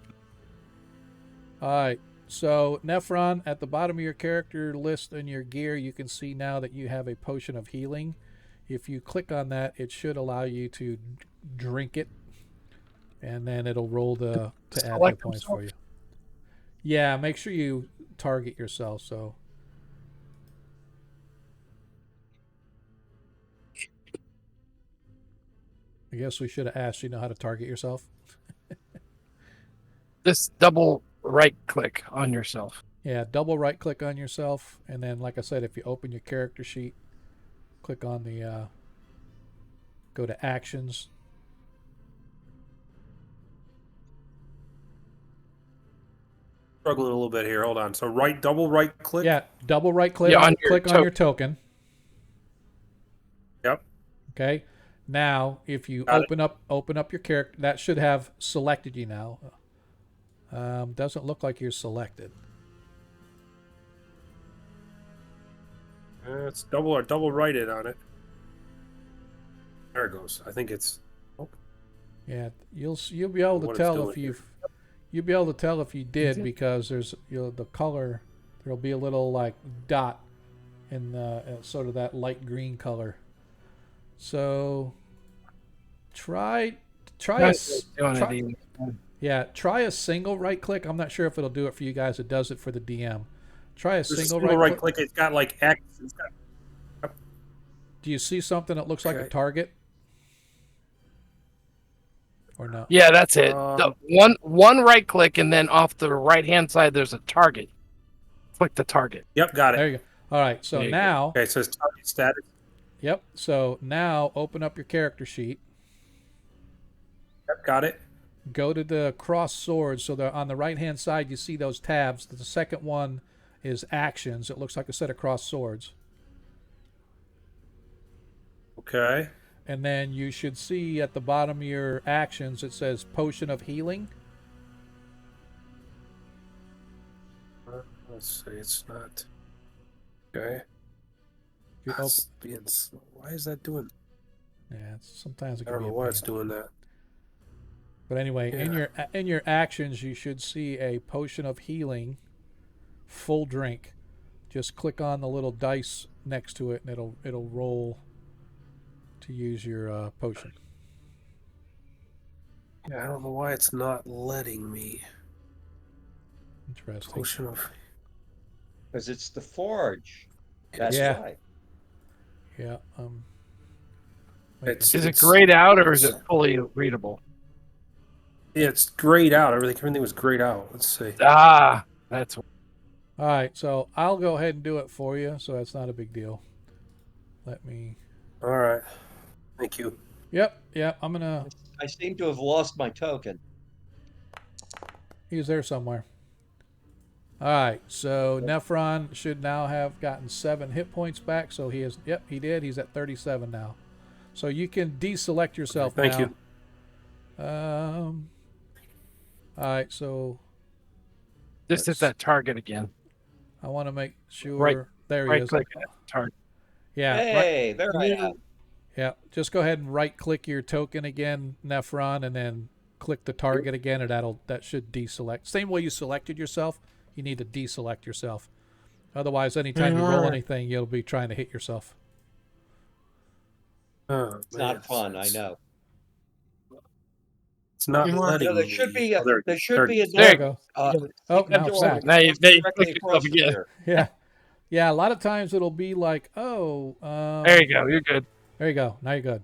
All right, so Nephron, at the bottom of your character list in your gear, you can see now that you have a potion of healing. If you click on that, it should allow you to drink it, and then it'll roll to add hit points for you. Yeah, make sure you target yourself. So. I guess we should have asked you know how to target yourself. Just double right click on yourself. Yeah, double right click on yourself, and then like I said, if you open your character sheet, click on the go to actions. Struggling a little bit here. Hold on. So double right click. Yeah, double right click. Yeah, click on your token. Yep. Okay. Now, if you Got open up your character, that should have selected you now. Doesn't look like you're selected. It's double righted on it. There it goes. I think it's. Yeah, you'll be able to What it's tell doing if here. you'll be able to tell if you did because there's the color. There'll be a little like dot in sort of that light green color. So try a single right click. I'm not sure if it'll do it for you guys. It does it for the DM. Try a single right click. It's got like X. Do you see something that looks like a target? Or no? Yeah, that's it. The one right click, and then off the right hand side, there's a target. Click the target. Yep, got it. There you go. All right. So now. Okay, it says target status. Yep. So now open up your character sheet. Yep, got it. Go to the cross swords. So on the right hand side, you see those tabs. The second one is actions. It looks like a set of cross swords. Okay. And then you should see at the bottom of your actions, it says potion of healing. Let's see, it's not. Okay. Why is that doing? Yeah, sometimes it I can don't be know a why pain. it's doing that. But anyway, Yeah. in your actions, you should see a potion of healing, full drink. Just click on the little dice next to it, and it'll roll to use your potion. Yeah, I don't know why it's not letting me. Interesting. Potion of. Because it's the forge. That's Yeah. why. Yeah. Is it grayed out or is it fully readable? Yeah, it's grayed out. Everything was grayed out. Let's see. Ah, that's. All right, so I'll go ahead and do it for you, so that's not a big deal. Let me. All right. Thank you. Yep. I'm gonna. I seem to have lost my token. He's there somewhere. All right, so Nephron should now have gotten 7 hit points back. So he is. Yep, he did. He's at 37 now. So you can deselect yourself now. Thank you. All right, so Just hit that target again. I want to make sure. Right- there he Right is. click target. Yeah. Hey, there I am. Yeah. Just go ahead and right click your token again, Nephron, and then click the target again, and that should deselect. Same way you selected yourself, you need to deselect yourself. Otherwise, anytime you roll anything, you'll be trying to hit yourself. Oh, It's not fun, I know. It's not letting No, there me. should be a, there there should be a There you note. go. Oh, now it's back. Now you directly click across yourself from again. there. Yeah. Yeah, a lot of times it'll be like, There you go. You're good. there you go. Now you're good.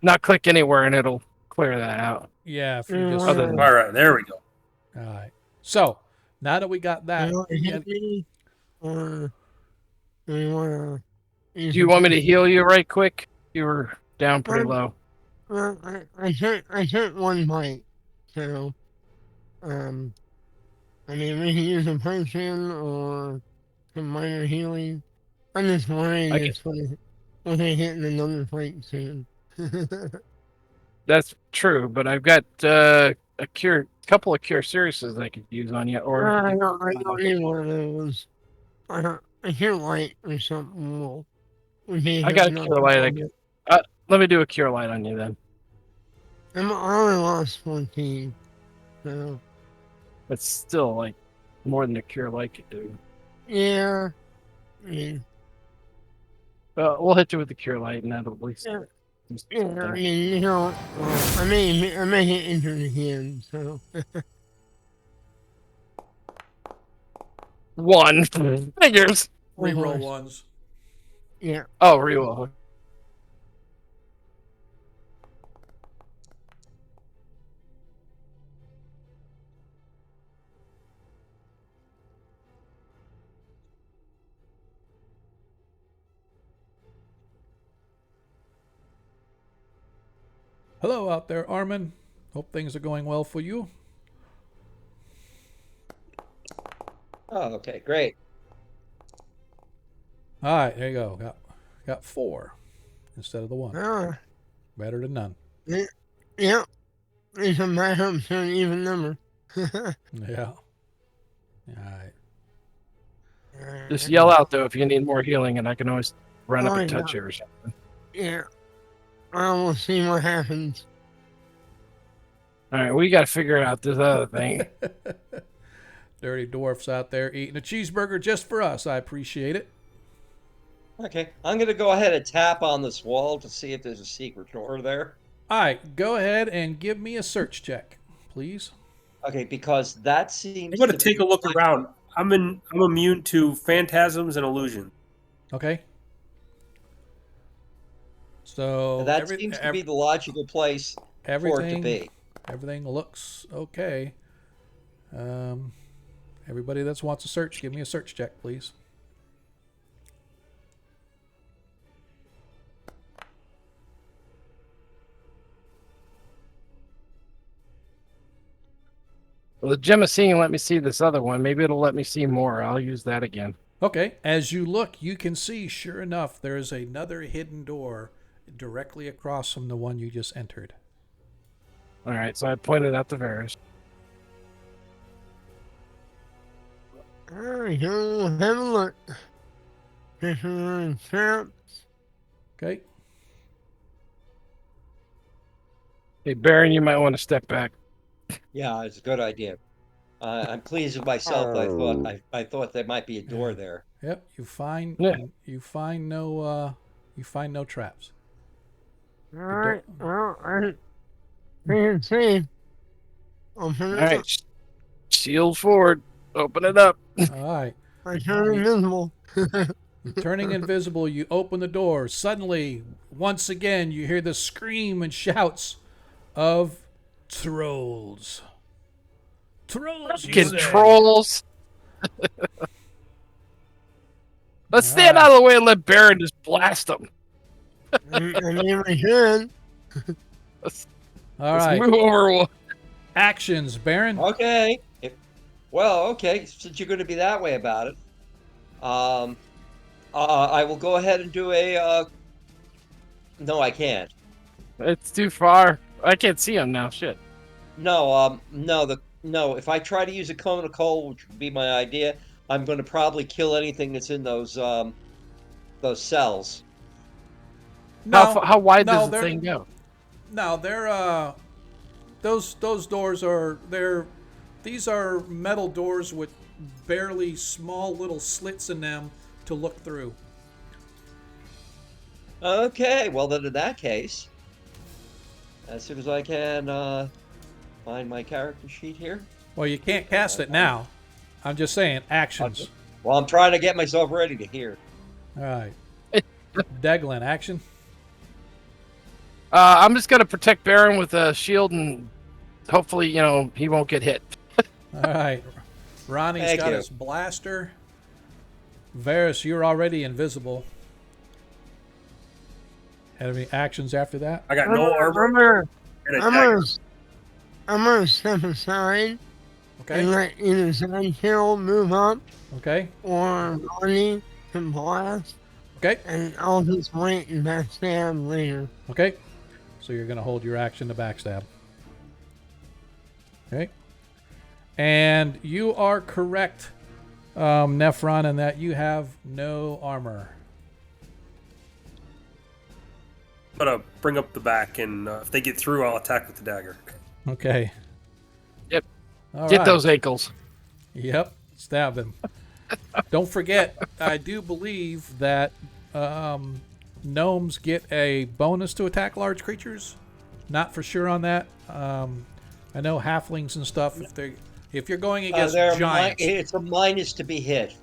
Not click anywhere and it'll clear that out. Yeah, if you just. Other than- All right, there we go. All right. So now that we got that, Or do you want Do you want me to heal you right quick? You were down pretty low. I hit one bite, so I mean, we can use a potion or some minor healing. I'm just worried I can. it's when they hit another fight soon. That's true, but I've got couple of cure seriouses I could use on you, or I don't need one of those. I hear light or something will be I got a enough cure to light. help it. Let me do a cure light on you then. I only lost 14. So, It's still like more than a cure light could do. yeah. I mean, We'll hit you with the cure light, and that'll at least. yeah. do Yeah, I something. mean, well, I may get injured again, so. One figures. Reroll ones. Yeah. Oh, reroll. Hello out there, Armin. Hope things are going well for you. Oh, okay, great. All right, there you go. Got 4 instead of the 1. Ah, Better than none. yeah. It's a matchup to an even number. Yeah. All right. Just yell out though if you need more healing, and I can always run up Oh, and touch yeah. you or something. Yeah. Well, we'll see what happens. All right, we got to figure out this other thing. Dirty dwarfs out there eating a cheeseburger just for us. I appreciate it. Okay, I'm gonna go ahead and tap on this wall to see if there's a secret door there. All right, go ahead and give me a search check, please. Okay, because that I'm seems going to to take a look around. I'm immune to phantasms and illusions. Okay. So that seems to be the logical place for it to everything be. everything looks okay. Everybody that wants a search, give me a search check, please. Well, the gem of seeing let me see this other one. Maybe it'll let me see more. I'll use that again. Okay, as you look, you can see, sure enough, there is another hidden door directly across from the one you just entered. All right, so I pointed out the Varus. Alright, we'll have a look. Different traps. Okay. Hey, Baron, you might want to step back. Yeah, it's a good idea. I'm pleased with myself. I thought there might be a door there. Yep. You find Yeah. you find no traps. Alright, well, I can see. Open All it right, up. shield forward. Open it up. All right. I turn invisible. Turning invisible, you open the door. Suddenly, once again, you hear the scream and shouts of trolls. Trolls, you say. Controls. Let's stand out of the way and let Baron just blast them. I mean, we can. Let's All move over. one. Actions, Baron. Okay. Okay, since you're going to be that way about it, I will go ahead and do a. No, I can't. It's too far. I can't see him now. Shit. No, no. If I try to use a cone of coal, which would be my idea, I'm going to probably kill anything that's in those cells. How wide no, does the they're- thing go? No, they're those doors are these are metal doors with barely small little slits in them to look through. Okay, well then in that case, as soon as I can find my character sheet here. Well, you can't cast it now. I'm just saying actions. Well, I'm trying to get myself ready to hear. All right. Deglin, action. I'm just gonna protect Baron with a shield, and hopefully, he won't get hit. All right. Ronnie's Thank got you. his blaster. Varus, you're already invisible. Have any actions after that? I got no armor. and a dagger. I'm gonna step aside Okay. and let either Sandhill move up Okay. or Ronnie can blast, Okay. and I'll just wait and backstab later. Okay. So you're going to hold your action to backstab. Okay. And you are correct, Nephron, in that you have no armor. I'm gonna bring up the back, and if they get through, I'll attack with the dagger. Okay. Yep. All Get right. those ankles. Yep. Stab them. Don't forget, I do believe that gnomes get a bonus to attack large creatures. Not for sure on that. I know halflings and stuff. If you're going against giants, it's a minus to be hit.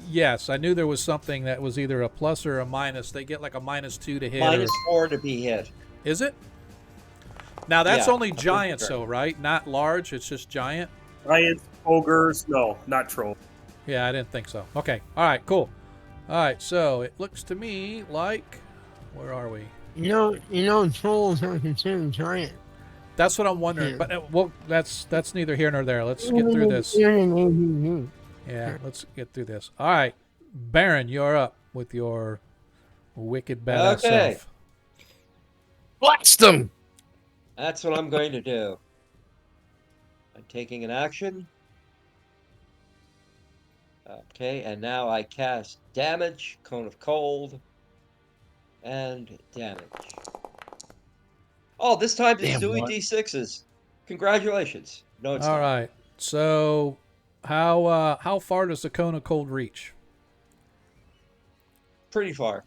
yes, I knew there was something that was either a plus or a minus. They get like a -2 to hit. -4 to be hit. Is it? Now that's Yeah, only I'm pretty giants, sure. though, right? Not large. It's just giant. Giants, ogres, no, not troll. Yeah, I didn't think so. Okay. All right. Cool. All right. So it looks to me like, where are we? You know, trolls are considered giant. That's what I'm wondering. Yeah. But well, that's neither here nor there. Let's get through this. Yeah, let's get through this. All right, Baron, you're up with your wicked badass Okay. self. Blast them! That's what I'm going to do. I'm taking an action. Okay, and now I cast damage, Cone of Cold, and damage. Oh, this time it's Damn, doing what? D6s. Congratulations. No, it's All not. right. So, how far does the cone of cold reach? Pretty far.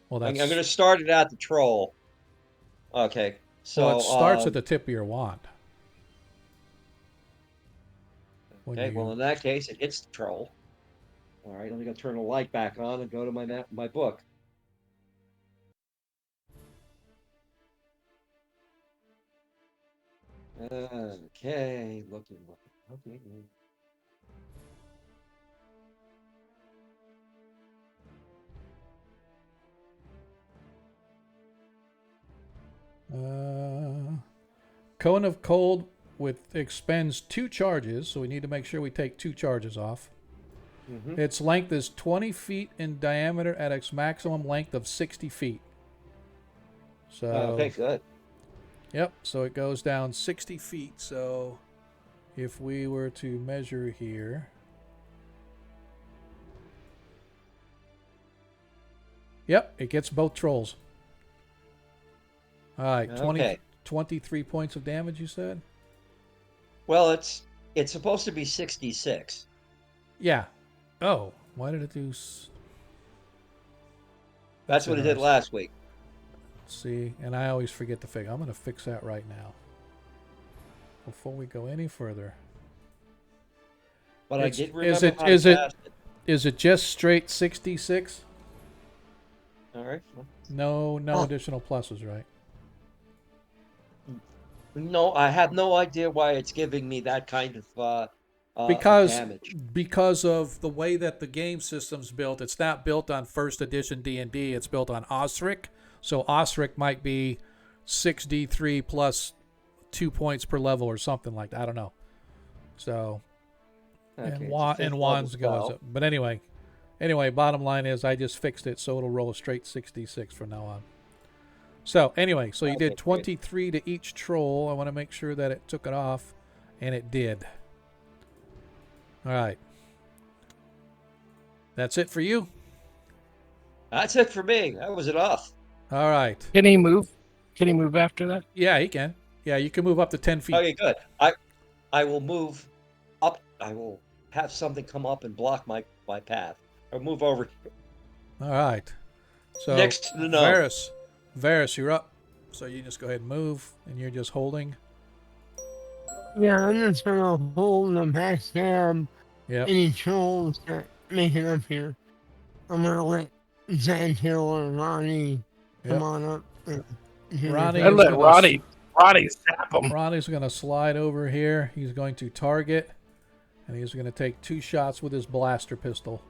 Well, I'm that's going to start it at the troll. Okay, so well, it starts at the tip of your wand. When okay. you- Well, in that case, it hits the troll. All right, I'm going to turn the light back on and go to my book. Okay, looking. Okay. Cone of cold with expends 2 charges, so we need to make sure we take 2 charges off. Mm-hmm. Its length is 20 feet in diameter at its maximum length of 60 feet. So, Okay, good. yep, so it goes down 60 feet. So if we were to measure here. Yep, it gets both trolls. All right, 23 points of damage, you said? Well, it's supposed to be 66. Yeah. Oh, why did it do... That's what it did last week. See, and I always forget to fix. I'm going to fix that right now. Before we go any further. But It's- I did remember is it- how to is it- cast it. Is it just straight 66? All right. No Oh. additional pluses, right? No, I have no idea why it's giving me that kind of Because damage. of the way that the game system's built, it's not built on first edition D&D. It's built on Osric. So Osric might be 6d3 plus 2 points per level or something like that. I don't know. So Okay, it's a and fifth wands level goes spell. up. But anyway, bottom line is I just fixed it so it'll roll a straight 66 from now on. So anyway, so you Okay, did 23 to each troll. I want to make sure that it took it off, and it did. All right. That's it for you? That's it for me. That was enough. All right. Can he move? Can he move after that? Yeah, he can. Yeah, you can move up to 10 feet. Okay, good. I will move up. I will have something come up and block my path. Or move over All right. So next to the gnome. Varys, you're up. So you just go ahead and move, and you're just holding. Yeah, I'm just gonna hold the backstab Yep. any trolls that make it up here. I'm gonna let Xantil or Ronnie Yep. come on up. And do their Ronnie thing. I'd let gonna Ronnie zap him. Ronnie's going to slide over here. He's going to target, and he's going to take 2 shots with his blaster pistol.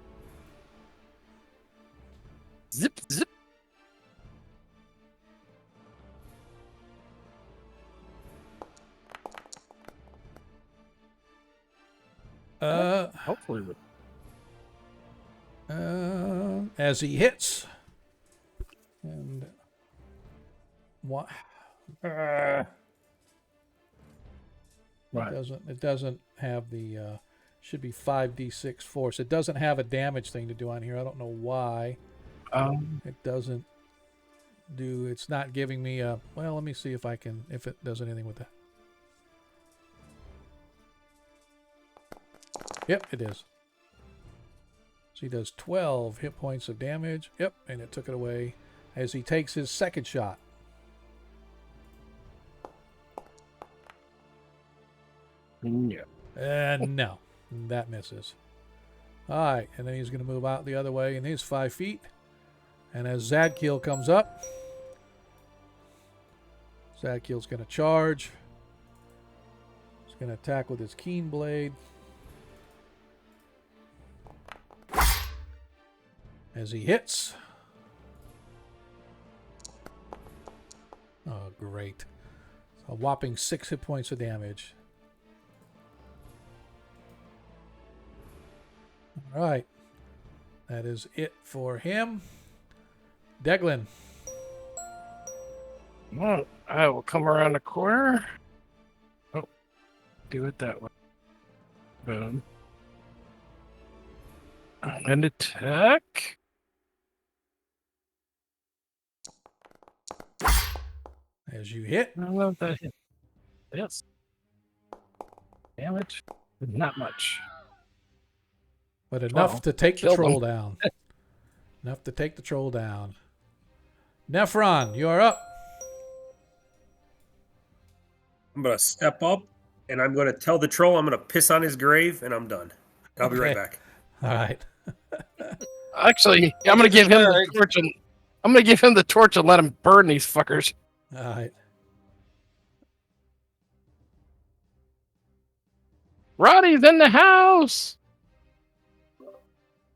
Zip, zip. Hopefully. As he hits, and what? Right. It doesn't have the should be 5d6 force. It doesn't have a damage thing to do on here. I don't know why. It doesn't do. It's not giving me a. Well, let me see if it does anything with that. Yep, it is. So he does 12 hit points of damage. Yep, and it took it away as he takes his second shot. Yeah. No, that misses. All right, and then he's going to move out the other way in his 5 feet. And as Zadkiel comes up, Zadkiel's going to charge. He's going to attack with his keen blade. As he hits. Oh, great. A whopping 6 hit points of damage. All right. That is it for him. Deglin. Well, I will come around the corner. Oh, do it that way. Boom. And attack. As you hit. I love that hit. Yes. Damage. Not much. But enough to take the Killed troll him. down. Enough to take the troll down. Nephron, you're up. I'm going to step up, and I'm going to tell the troll I'm going to piss on his grave, and I'm done. I'll be right Okay. back. All right. Actually, I'm gonna give him the torch and let him burn these fuckers. All right. Ronnie's in the house.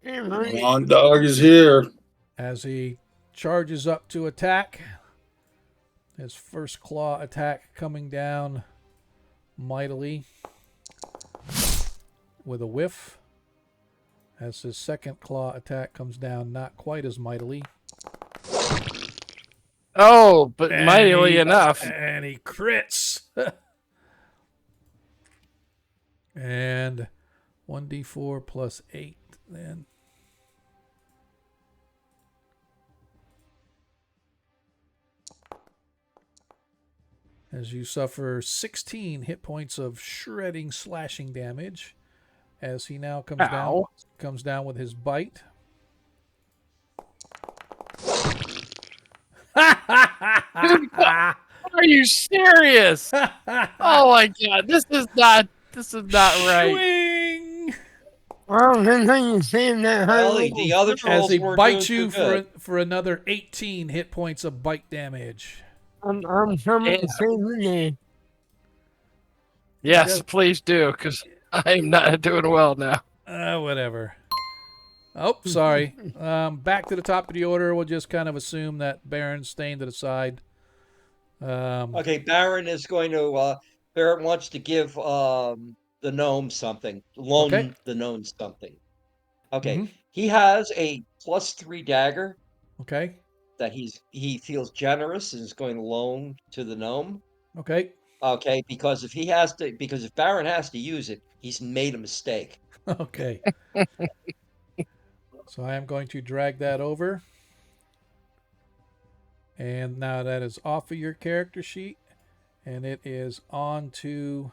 Hey, Ronnie. Long dog is here. As he charges up to attack, his first claw attack coming down mightily with a whiff. As his second claw attack comes down not quite as mightily. Oh, but mightily enough. And he crits. And 1d4 plus 8 then. As you suffer 16 hit points of shredding, slashing damage, as he now comes down with his bite. Are you serious? Oh my god, this is not right. Swing! Well, good thing you saved that high Well, level the other spell. As trolls he weren't bites doing you too good. for another 18 hit points of bite damage. I'm coming to save the day. Yes, Yes. please do, because I'm not doing well now. Whatever. Oh, sorry. Back to the top of the order. We'll just kind of assume that Baron's staying to the side. Okay, Baron is going to. Baron wants to give the gnome something. Loan Okay. the gnome something. Okay, Mhm. he has a +3 dagger Okay. that he feels generous and is going to loan to the gnome. Okay. Okay, because if Baron has to use it, he's made a mistake. Okay. So I am going to drag that over. And now that is off of your character sheet. And it is on to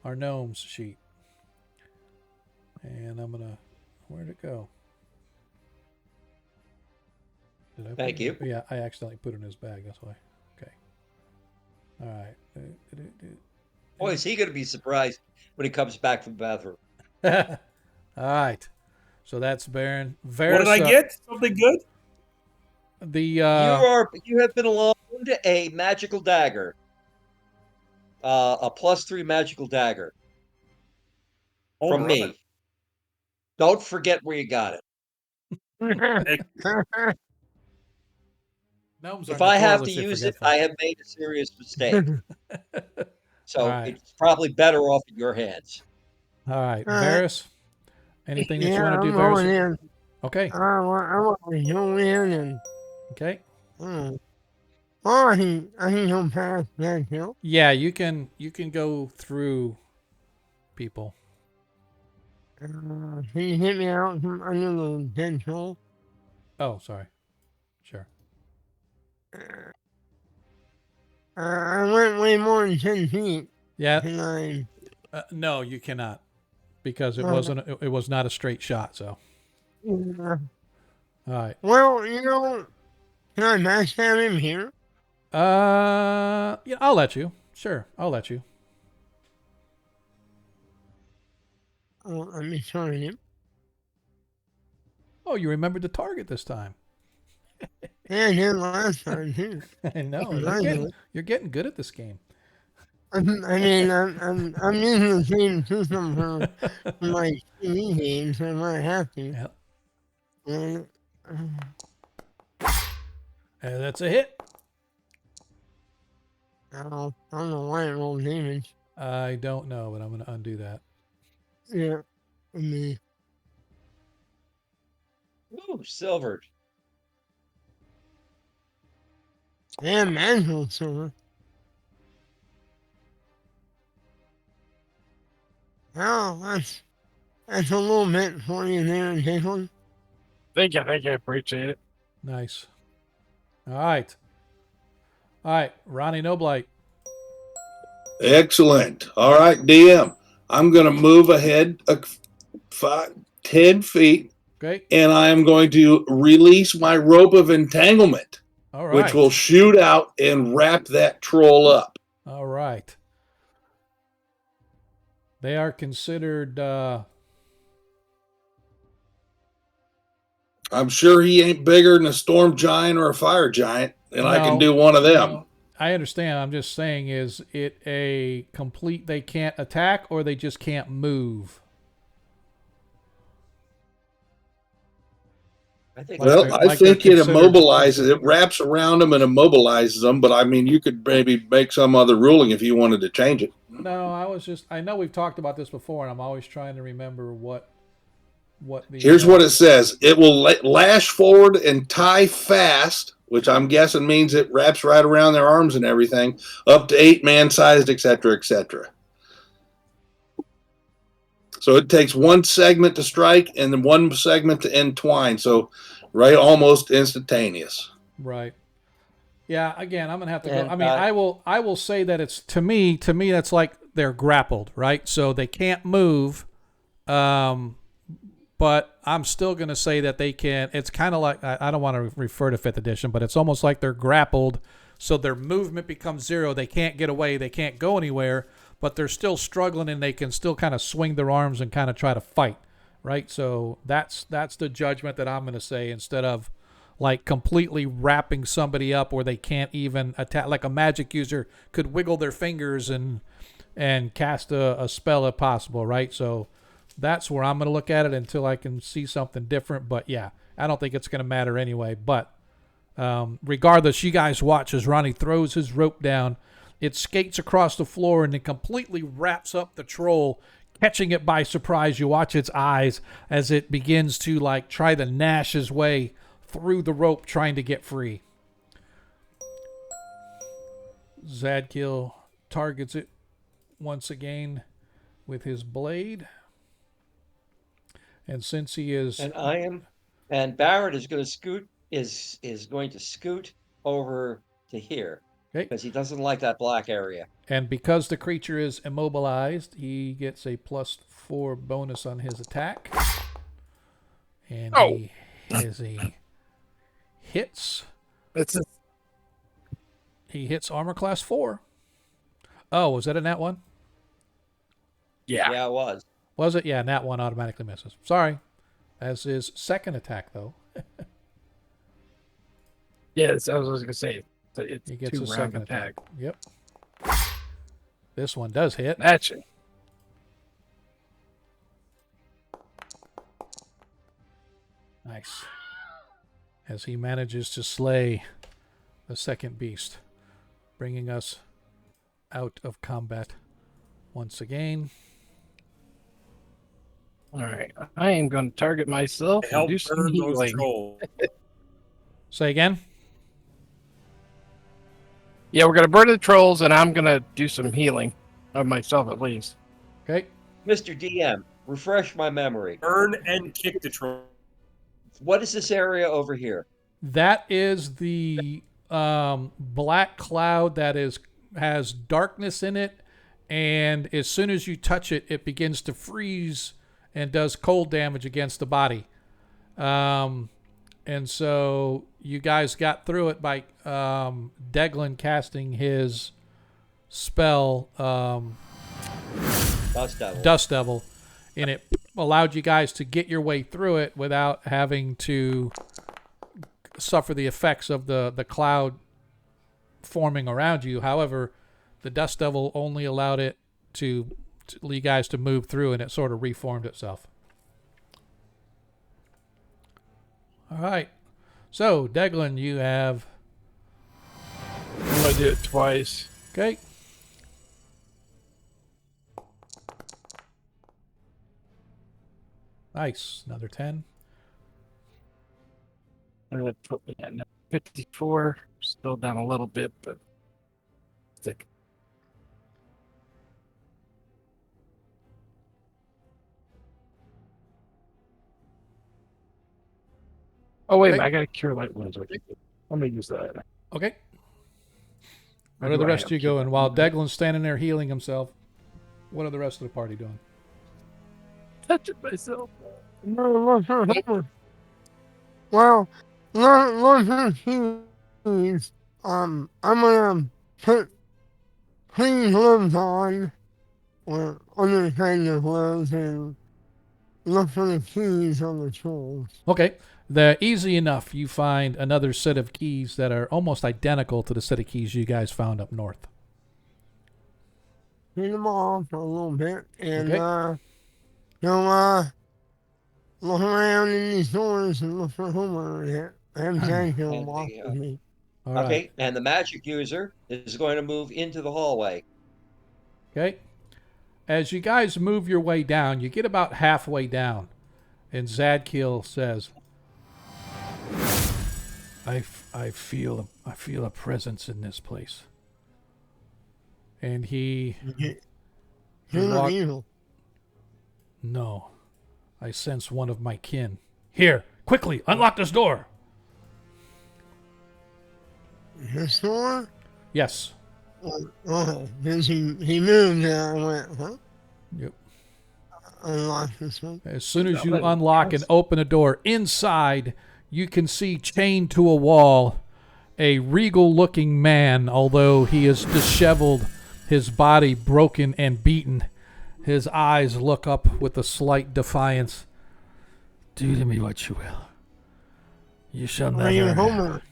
our gnomes sheet. And I'm going to... Where'd it go? Did I put Thank it- you. Yeah, I accidentally put it in his bag. That's why. Okay. All right. Boy, is he going to be surprised when he comes back from the bathroom. All right. So that's Baron. What did I get? Something good? The You have been loaned a magical dagger. A +3 magical dagger from All me. right. Don't forget where you got it. gnomes If are I have to notoriously use it, forgetful. I have made a serious mistake. So All right. it's probably better off in your hands. All right, Alright. Varys. Anything that you Yeah, want to I'm do, going Varys? in. Okay. I want to go in and. Okay. Oh, I can go past that hill. Yeah, you can go through people. Can you hit me out from under the dead hole? Oh, sorry. Sure. I went way more than 10 feet. Yeah. And No, you cannot because it uh, wasn't. It was not a straight shot. So. yeah. All right. Well, can I backstab him here? Yeah, I'll let you. Sure, I'll let you. Oh, let me try him. Oh, you remembered the target this time. Yeah, I did last time too. I know. Congratulations. You're getting good at this game. I mean, I'm using the same system for my TV games, so I might have to. Yep. And, That's a hit. I don't know why it rolled damage. I don't know, but I'm going to undo that. Yeah, I mean, Ooh, silvered. and magical silver. Oh, that's a little bit for you there, Jason. Thank you. I appreciate it. Nice. All right. Ronnie Noblight. Excellent. All right, DM. I'm going to move ahead 10 feet, Okay. and I am going to release my rope of entanglement, All right. which will shoot out and wrap that troll up. All right. They are considered. I'm sure he ain't bigger than a storm giant or a fire giant, and I can No. do one of them. I understand. I'm just saying, is it a complete they can't attack or they just can't move? I think. Well, Like I they're think it considered- immobilizes, it wraps around them and immobilizes them, but I mean, you could maybe make some other ruling if you wanted to change it. No, I know we've talked about this before, and I'm always trying to remember what the. Here's what it says. It will lash forward and tie fast, which I'm guessing means it wraps right around their arms and everything, up to 8 man-sized, etc., etc. So it takes one segment to strike and then one segment to entwine. So right, almost instantaneous. Right. Yeah. Again, I'm gonna have to go. And, I mean, I will say that it's to me that's like they're grappled, right? So they can't move. But I'm still going to say that they can. It's kind of like, I don't want to refer to 5th edition, but it's almost like they're grappled. So their movement becomes 0. They can't get away. They can't go anywhere, but they're still struggling and they can still kind of swing their arms and kind of try to fight. Right. So that's the judgment that I'm going to say, instead of like completely wrapping somebody up where they can't even attack. Like a magic user could wiggle their fingers and cast a spell if possible. Right. So that's where I'm going to look at it until I can see something different. But yeah, I don't think it's going to matter anyway. But regardless, you guys watch as Ronnie throws his rope down. It skates across the floor and it completely wraps up the troll, catching it by surprise. You watch its eyes as it begins to like try to gnash his way through the rope, trying to get free. Zadkiel targets it once again with his blade. And since he is, and Barrett is going to scoot going to scoot over to here because he doesn't like that black area. And because the creature is immobilized, he gets a +4 bonus on his attack. And he has hits. He hits armor class 4. Oh, was that a nat 1? Yeah, it was. Was it? Yeah, nat 1 automatically misses. Sorry. As his second attack, though. Yes, I was going to say. It's He gets a 2-round second attack. Yep. This one does hit. Matching. Nice. As he manages to slay the second beast, bringing us out of combat once again. All right. I am going to target myself To and help do some burn those healing. trolls. Say again. Yeah, we're going to burn the trolls, and I'm going to do some healing of myself at least. Okay. Mr. DM, refresh my memory. Burn and kick the troll. What is this area over here? That is the black cloud that has darkness in it, and as soon as you touch it, it begins to freeze and does cold damage against the body. And so you guys got through it by Deglin casting his spell, Dust Devil, and it allowed you guys to get your way through it without having to suffer the effects of the cloud forming around you. However, the Dust Devil only allowed it to you guys to move through, and it sort of reformed itself. All right. So, Deglin, you have... I'm going to do it twice. Okay. Nice. Another 10. I'm going to put me at 54. Still down a little bit, but stick. Oh, wait a minute. I got to cure light wounds. Let me use that. Okay. What are the rest of you going? While Deglin's standing there healing himself, what are the rest of the party doing? Touching myself. Well, Lord, please, I'm gonna put clean gloves on, or other kind of gloves, and look for the keys on the trolls. Okay. They're easy enough. You find another set of keys that are almost identical to the set of keys you guys found up north. Clean them off a little bit, and Okay. look around in these doors and look for Homer. I have Daniel And walk the, with me. All right. Okay, and the magic user is going to move into the hallway. Okay. As you guys move your way down, you get about halfway down, and Zadkiel says, I feel a presence in this place. And he You're not walked- evil. No, I sense one of my kin. Here, quickly, unlock this door. This door? Yes. Oh, because he moved and I went, huh? Yep. Unlock this one. As soon as you unlock and open a door, inside you can see chained to a wall a regal-looking man, although he is disheveled, his body broken and beaten. His eyes look up with a slight defiance. Do to me what you will. You shall Are you never... Homer?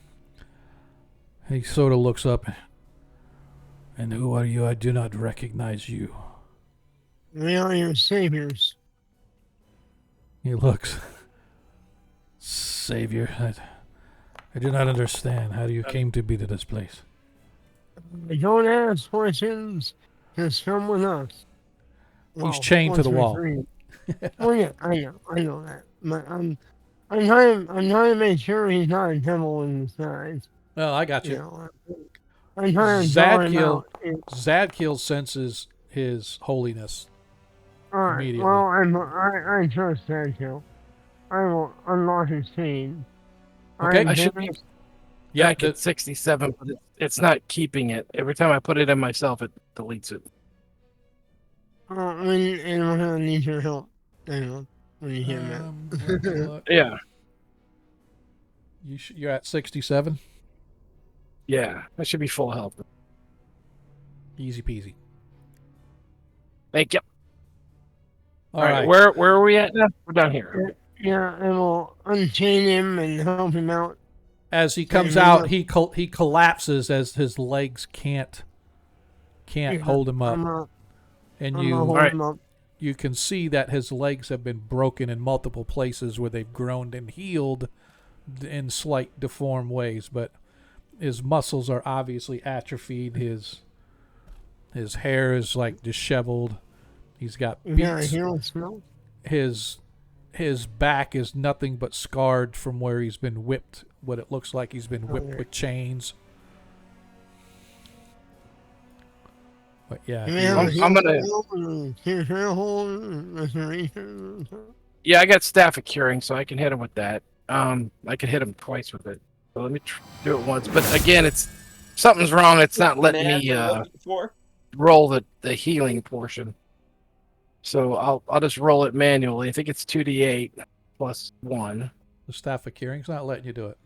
He sort of looks up. And who are you? I do not recognize you. We are your saviors. He looks. Savior, I do not understand how you came to be to this place. Don't ask questions. Just come with us. He's chained to the wall. Oh yeah, I know that. But I'm trying to make sure he's not a devil in disguise. Well, I got you. You know, I'm trying to draw him out. Zadkiel senses his holiness. All right. Immediately. Well, I trust Zadkiel. I will unlock his chain. Okay. I should be Yeah, back at 67, but it's not keeping it. Every time I put it in myself, it deletes it. And we're gonna need your help. When you hear that. Yeah. You're at 67? Yeah. I should be full health. Easy peasy. Thank you. All right. Where are we at now? We're down here. Yeah, and we'll unchain him and help him out. As he comes out, he collapses as his legs can't hold him up. And you can see that his legs have been broken in multiple places where they've grown and healed in slight deformed ways, but his muscles are obviously atrophied. His hair is like disheveled. He's got beats. his back is nothing but scarred from where he's been whipped. What it looks like he's been whipped with chains. But yeah, I'm gonna. Yeah, I got staff of curing, so I can hit him with that. I can hit him twice with it. So let me do it once. But again, it's something's wrong. It's not letting Man, me you're looking for? roll the healing portion. So I'll just roll it manually. I think it's 2d8 plus 1. the staff of curing's not letting you do it.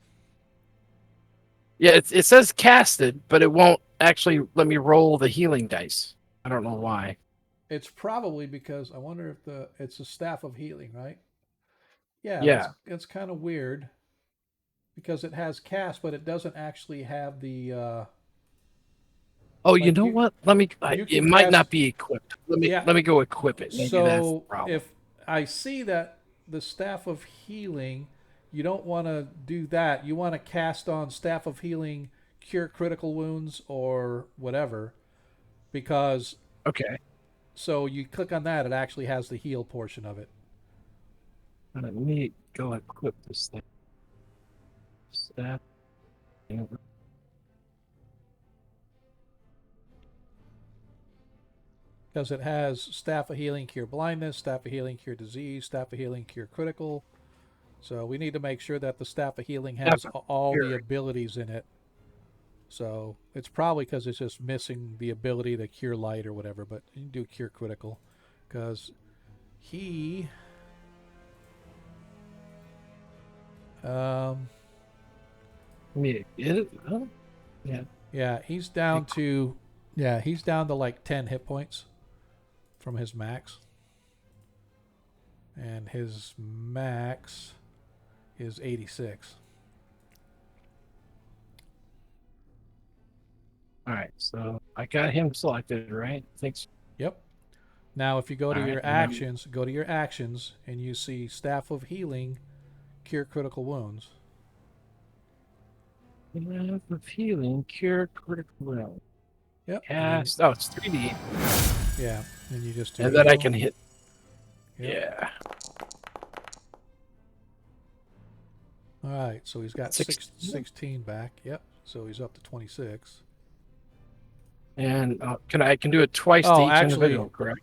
Yeah, it says casted, but it won't actually let me roll the healing dice. I don't know why. It's probably because I wonder if it's a staff of healing, right? Yeah, Yeah. it's kind of weird because it has cast, but it doesn't actually have the. Oh, you Like know you- what? Let me. you It can might cast- not be equipped. Let me go equip it. Maybe that's the So problem. if I see that the staff of healing, you don't want to do that. You want to cast on staff of healing, cure critical wounds or whatever, because Okay. so you click on that, it actually has the heal portion of it. Let me go equip this thing. Staff. Because it has staff of healing, cure blindness, staff of healing, cure disease, staff of healing, cure critical. So we need to make sure that the staff of healing has all the abilities in it. So it's probably because it's just missing the ability to cure light or whatever, but you can do cure critical because he Let me get it. Huh? Yeah. he's down to like 10 hit points from his max. And his max is 86. All right. So I got him selected, right? Thanks. Yep. Now, if you go to All your right, actions, and you see Staff of Healing, cure critical wounds. Staff of healing, cure critical wounds. Yep. Cast. Oh, it's 3D. Yeah, and you just do And then I heal. can hit. Yep. Yeah. All right, so he's got 16 back. Yep. So he's up to 26. And I can do it twice to each individual, correct?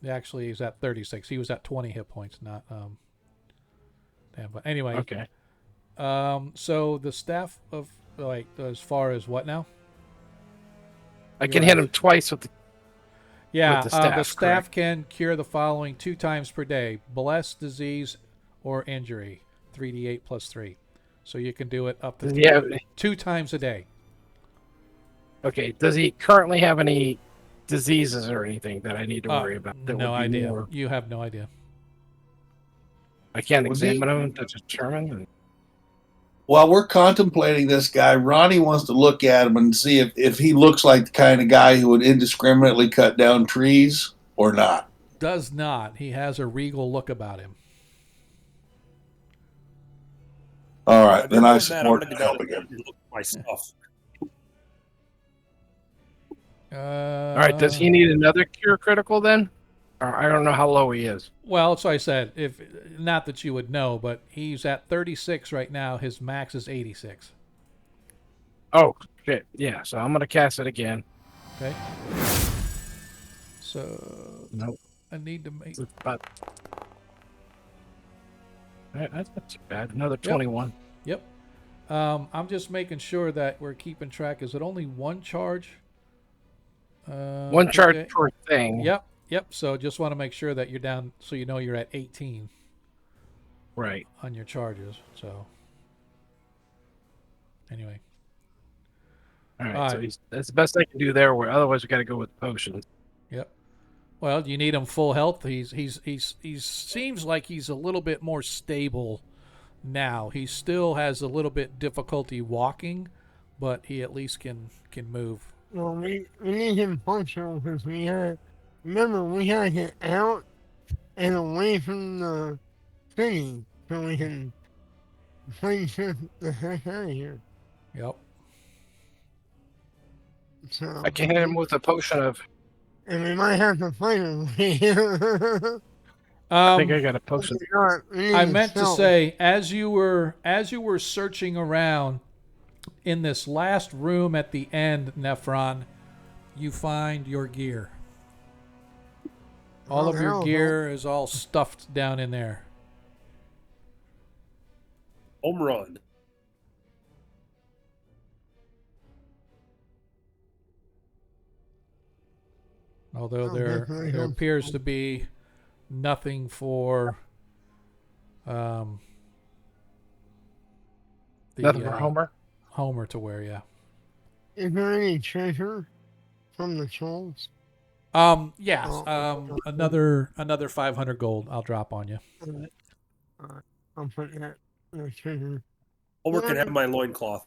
Actually, he's at 36. He was at 20 hit points, not damn. But anyway. Okay. So the staff of like as far as what now? I can hit him twice with the. Yeah, with the staff correct? can cure the following 2 times per day: bless, disease, or injury. 3d8 plus 3. So you can do it up to 2 times a day. Okay. Does he currently have any diseases or anything that I need to worry about? That No would be idea. more- You have no idea. I can't Was he- examine him to determine. While we're contemplating this guy, Ronnie wants to look at him and see if he looks like the kind of guy who would indiscriminately cut down trees or not. Does not. He has a regal look about him. All right, If then you're I doing that, I'm support gonna the go help ahead again. and look at my stuff. All right. Does he need another cure critical then? Or I don't know how low he is. Well, that's what I said. If not that you would know, but he's at 36 right now. His max is 86. Oh shit! Yeah. So I'm gonna cast it again. Okay. So Nope. I need to make. But that's not too bad. Another 21. Yep. I'm just making sure that we're keeping track. Is it only one charge? One charge okay. per thing. Yep. Yep. So just want to make sure that you're down, so you know you're at 18 Right. on your charges. So anyway. All right. All So right. that's the best I can do there. Where otherwise we got to go with potions. Yep. Well, you need him full health. He seems like he's a little bit more stable now. He still has a little bit difficulty walking, but he at least can move. Well, we need him functional because we had to get out and away from the city so we can play the heck out of here. Yep. So I can hit him with a potion of And we might have to fight him. I think I got a potion. I meant to say, as you were searching around in this last room at the end, Nephron, you find your gear. All of your gear is all stuffed down in there. Home run. Although there appears to be nothing for Nothing for Homer. Homer to wear, yeah. Is there any treasure from the souls? Yes. Another 500 gold I'll drop on you. I'll put that in the treasure. Homer can have my loincloth.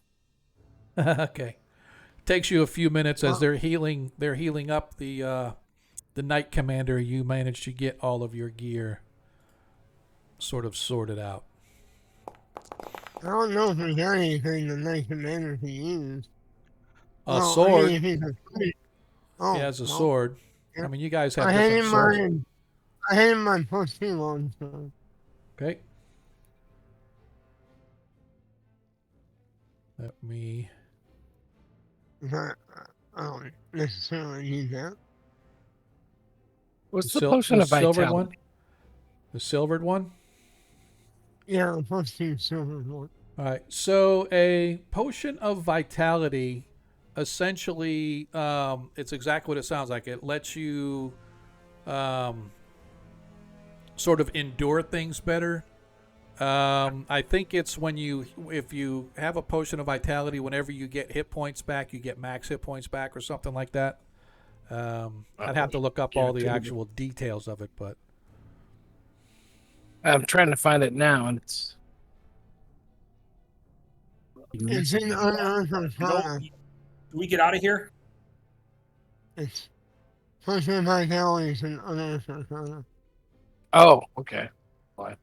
Okay. Takes you a few minutes as they're healing up the Knight Commander. You manage to get all of your gear sort of sorted out. I don't know if we got anything the Knight Commander can use. A sword. I mean, he has a sword. Yeah. I mean, you guys have I had different swords. I had him on +2 on, so. Okay. Let me. I don't necessarily need that. What's the potion of silvered vitality? one? The silvered one? Yeah, +2 silver one. All right. So a potion of vitality, essentially, it's exactly what it sounds like. It lets you sort of endure things better. I think it's if you have a potion of vitality, whenever you get hit points back, you get max hit points back or something like that. I'd have to look up all the actual details of it, but I'm trying to find it now, and it's in Unearthed Arcana. Can we get out of here? It's potion of vitality is in Unearthed Arcana. oh, okay. Fine.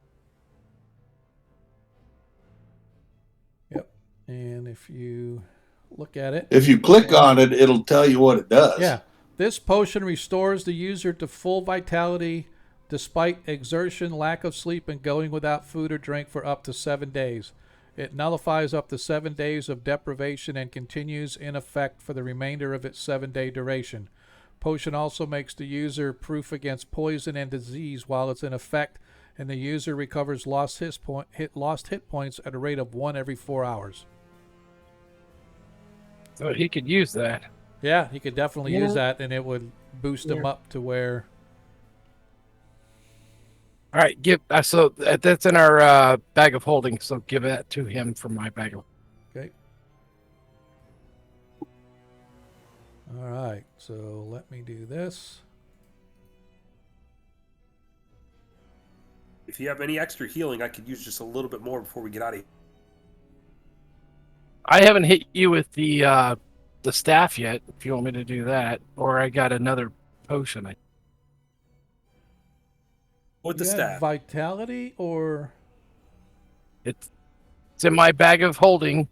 yep. And if you look at it, If you click on it, it'll tell you what it does. yeah, this potion restores the user to full vitality despite exertion, lack of sleep, and going without food or drink for up to 7 days. It nullifies up to 7 days of deprivation and continues in effect for the remainder of its 7-day duration. Potion also makes the user proof against poison and disease while it's in effect, and the user recovers lost hit points at a rate of 1 every 4 hours. So he could use that. Yeah, he could definitely use that, and it would boost him up to where. All right, so that's in our bag of holding. So give that to him from my bag of. Okay. All right, so let me do this. If you have any extra healing, I could use just a little bit more before we get out of here. I haven't hit you with the staff yet. If you want me to do that, or I got another potion. With the You have staff. vitality or It's in my bag of holding. It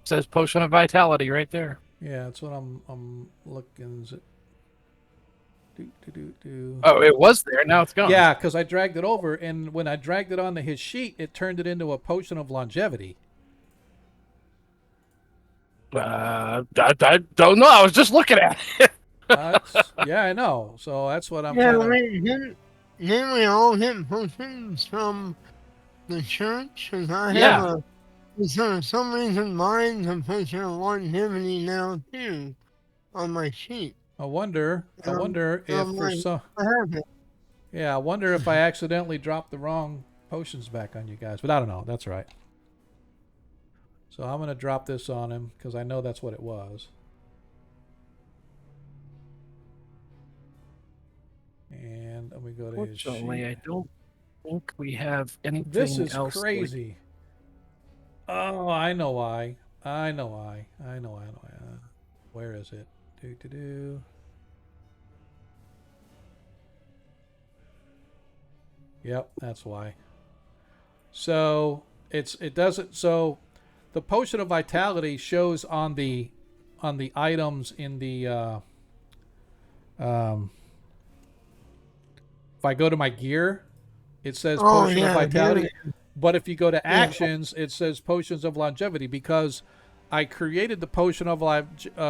says potion of vitality right there. yeah, that's what I'm looking. Is it? Oh, it was there. Now it's gone. Yeah, because I dragged it over, and when I dragged it onto his sheet, it turned it into a potion of longevity. I don't know. I was just looking at it. Yeah, I know. So that's what I'm. Yeah, kinda... didn't we all get potions from the church? Because I have for some reason mine's a potion of longevity now too on my sheet. I wonder if for some. I have it. Yeah, I wonder if I accidentally dropped the wrong potions back on you guys, but I don't know. That's right. So I'm gonna drop this on him because I know that's what it was. And let me go to his sheet. Fortunately, I don't think we have anything This is else. crazy. Oh, I know why. I know why. Where is it? Yep, that's why. So it doesn't. So the potion of vitality shows on the items in the If I go to my gear, it says Oh, potion of yeah, vitality. yeah. But if you go to Yeah. actions, it says potions of longevity because I created the potion of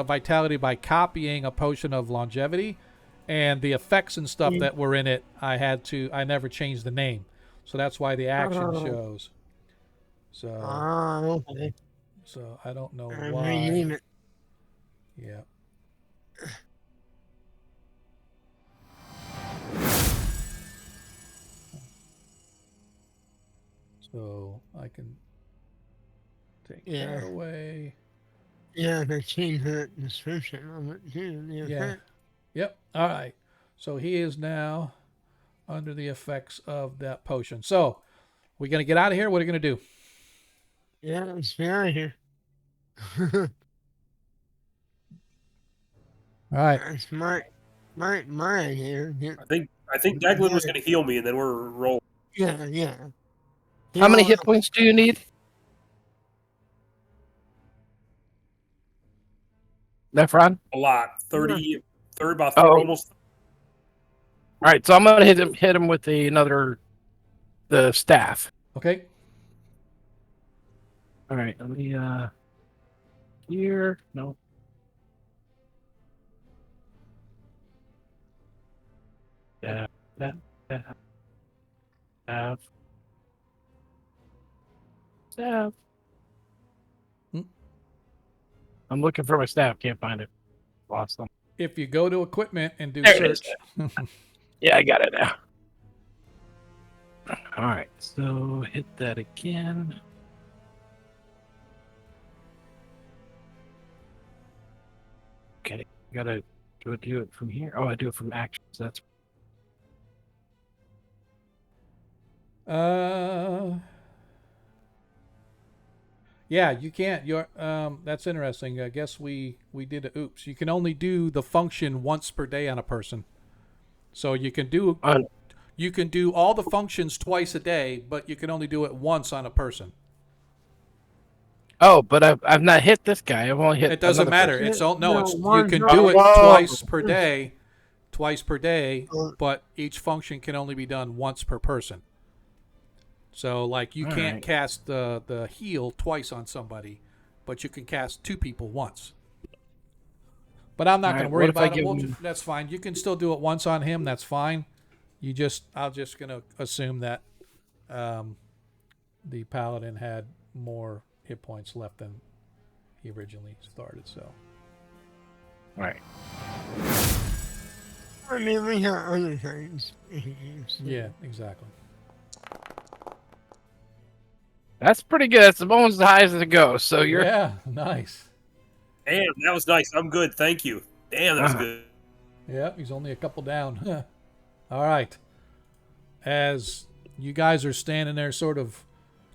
vitality by copying a potion of longevity, and the effects and stuff that were in it, I never changed the name. So that's why the action shows. So, Okay. so I don't know I why. rename it. Yeah. So I can take that away. Yeah, they changed the description of it too. The Yeah. effect. Yep. All right. So he is now under the effects of that potion. So we're going to get out of here. What are you going to do? Yeah, let's get out of here. All right. That's my idea. I think Declan was going to heal me, and then we're rolling. Yeah. How many hit points do you need? Nephron? A lot. 30, about Oh. almost. All right, so I'm gonna hit him with the staff. Okay. All right, let me here. No. Yeah. Staff. I'm looking for my staff. Can't find it. Lost them. If you go to equipment and do There it search. Yeah, I got it now. All right, so hit that again. Okay, gotta do it from here. Oh, I do it from actions. That's Yeah, you can't. That's interesting. I guess we did a oops. You can only do the function once per day on a person. So you can do all the functions twice a day, but you can only do it once on a person. Oh, but I've not hit this guy. I've only hit. It doesn't another matter. person. You can do it twice per day, but each function can only be done once per person. So, like, you can't cast the heal twice on somebody, but you can cast two people once. But I'm not going to worry about it. That's fine. You can still do it once on him. That's fine. I'm just going to assume that the paladin had more hit points left than he originally started. So, Right. I mean, we have other things. Yeah, exactly. That's pretty good. That's almost as high as it goes. So you're nice. Damn, that was nice. I'm good. Thank you. Damn, that was good. Yeah, he's only a couple down. All right. As you guys are standing there sort of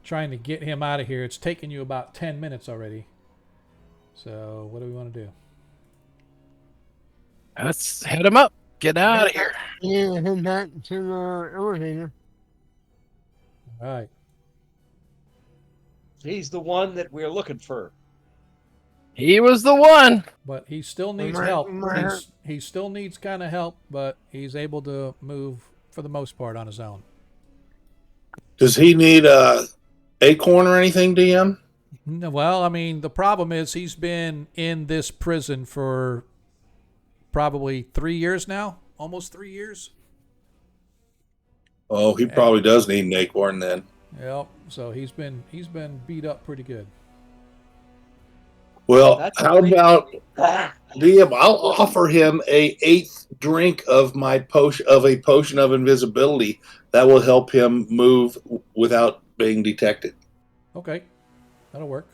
trying to get him out of here, it's taken you about 10 minutes already. So what do we want to do? Let's head him up. Get out of here. Yeah, head back to the elevator. All right. He's the one that we're looking for. He was the one. But he still needs help. He still needs kind of help, but he's able to move for the most part on his own. Does he need a acorn or anything, DM? No, well, I mean, the problem is he's been in this prison for probably 3 years now, almost 3 years. Oh, he probably does need an acorn then. Yep. So he's been beat up pretty good. Well, how about DM? I'll offer him a 8th drink of my potion of invisibility. That will help him move without being detected. Okay, that'll work.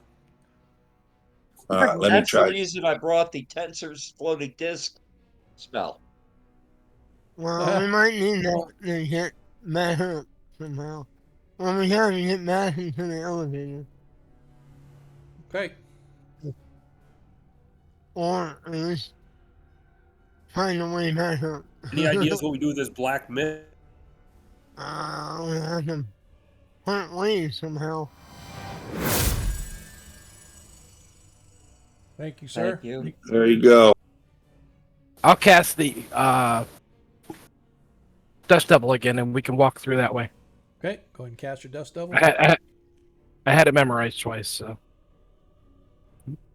Let me That's try. the reason I brought the Tensor's floating disc spell. Well, we might need that to get back up somehow. Well, we have to get back into the elevator. Okay. Or at least find a way back up. Any ideas what we do with this black mist? We have to part ways somehow. Thank you, sir. Thank you. There you go. I'll cast the Dust Devil again, and we can walk through that way. Okay, go ahead and cast your Dust Devil. I had it memorized twice, so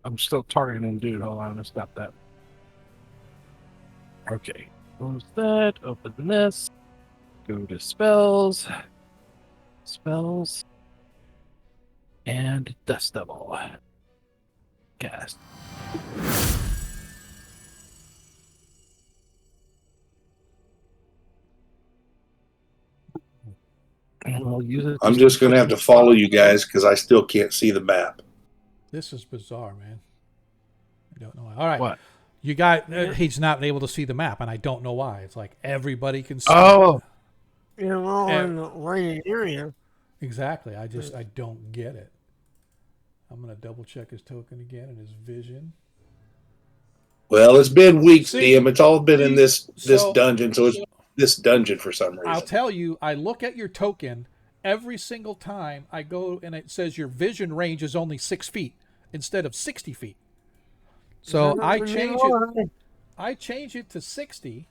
I'm still targeting dude. Hold on, I'm gonna stop that. Okay, close that. Open this. Go to spells, and Dust Devil. Cast. And we'll use it. I'm just going to have to follow you guys because I still can't see the map. This is bizarre, man. I don't know why. All right. What? You got, he's not able to see the map, and I don't know why. It's like everybody can see Oh. it. You're all in the lighted area. Exactly. I don't get it. I'm going to double check his token again and his vision. Well, it's been weeks, See, DM. It's all been in this so- dungeon, so it's this dungeon for some reason. I'll tell you, I look at your token every single time I go, and it says your vision range is only 6 feet instead of 60 feet. So I change it to 60,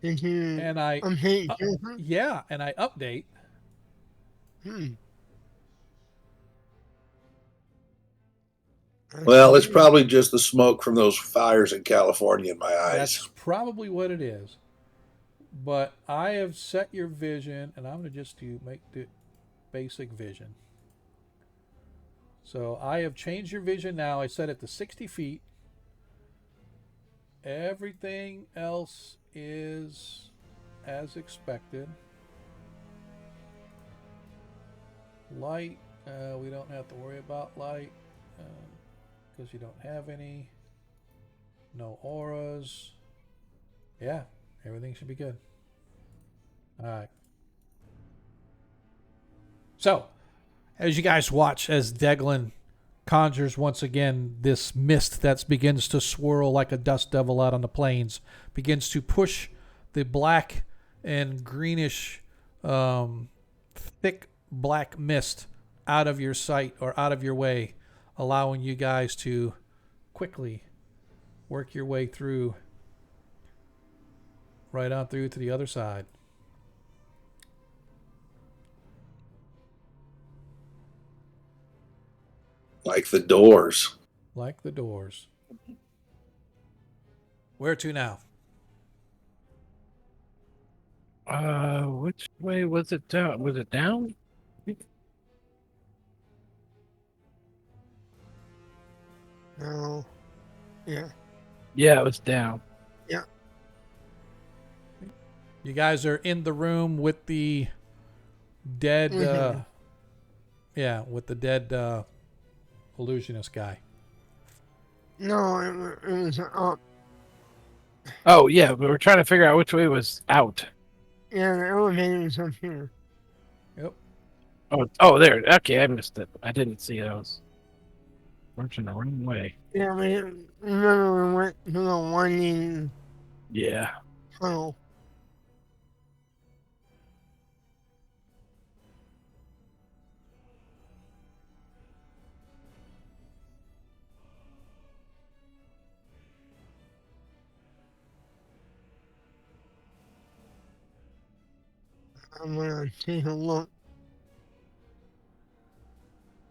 and I and I update. Well, it's probably just the smoke from those fires in California in my eyes. That's probably what it is. But I have set your vision, and I'm going to just make the basic vision. So I have changed your vision now. I set it to 60 feet. Everything else is as expected. Light, we don't have to worry about light because you don't have any. No auras. Yeah, everything should be good. All right. So, as you guys watch, as Deglin conjures once again this mist that begins to swirl like a dust devil out on the plains, begins to push the black and greenish, thick black mist out of your sight or out of your way, allowing you guys to quickly work your way through, right on through to the other side. Like the doors. Like the doors. Where to now? Which way was it down? Was it down? No. Yeah. Yeah, it was down. Yeah. You guys are in the room with the dead, with the dead illusionist guy. No, it was up. Oh, yeah, we were trying to figure out which way was out. Yeah, the elevator was up here. Yep. Oh, there. Okay, I missed it. I didn't see it. I was marching the wrong way. Yeah, remember we went to the winding Yeah. tunnel. I'm gonna take a look.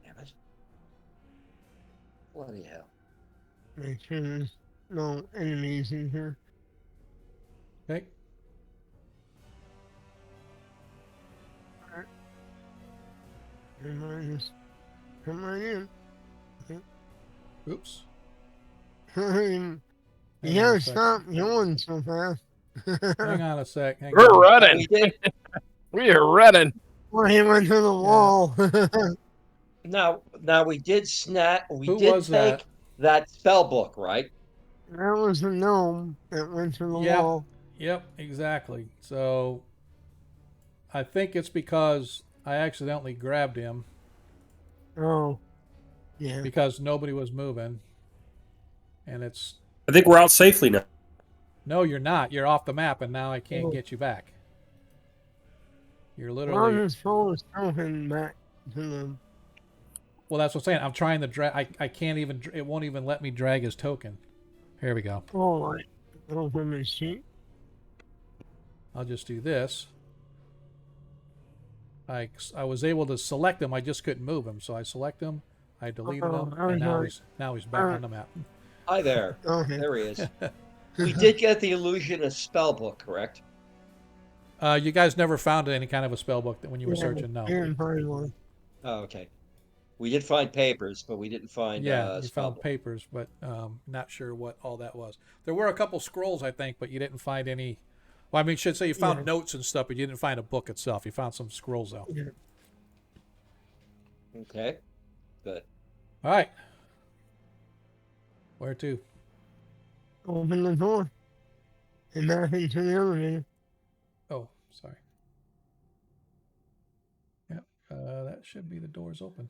Damn it. Bloody hell. Make sure there's no enemies in here. Okay. And I just come right in. Oops. You gotta stop going so fast. Hang on a sec. We're running. We did. We are running. Well, he went to the wall. Now we did snap. We Who did was take that spell book, right? That was the gnome that went to the Yep. wall. Yep, exactly. So I think it's because I accidentally grabbed him Oh, yeah. because nobody was moving. And it's, I think we're out safely now. no, you're not. You're off the map, and now I can't Oh. get you back. You're I'll literally, just throw his token back to them. well, that's what I'm saying. I'm trying to drag, I can't even, it won't even let me drag his token. Here we go. Oh, right. Open the sheet. I'll just do this. I was able to select him. I just couldn't move him. So I select him. I deleted him, and now he's back on the map. Hi there. Okay. There he is. We did get the illusion of spell book, correct? You guys never found any kind of a spell book that when you were searching? No. Didn't find one. Oh, okay. We did find papers, but we didn't find Yeah, you spell found book. papers, but not sure what all that was. There were a couple scrolls, I think, but you didn't find any. Well, I mean, I should say you found notes and stuff, but you didn't find a book itself. You found some scrolls, though. Yeah. Okay. Good. All right. Where to? Open the door. And back into the elevator. Oh, sorry. Yep, that should be the doors open.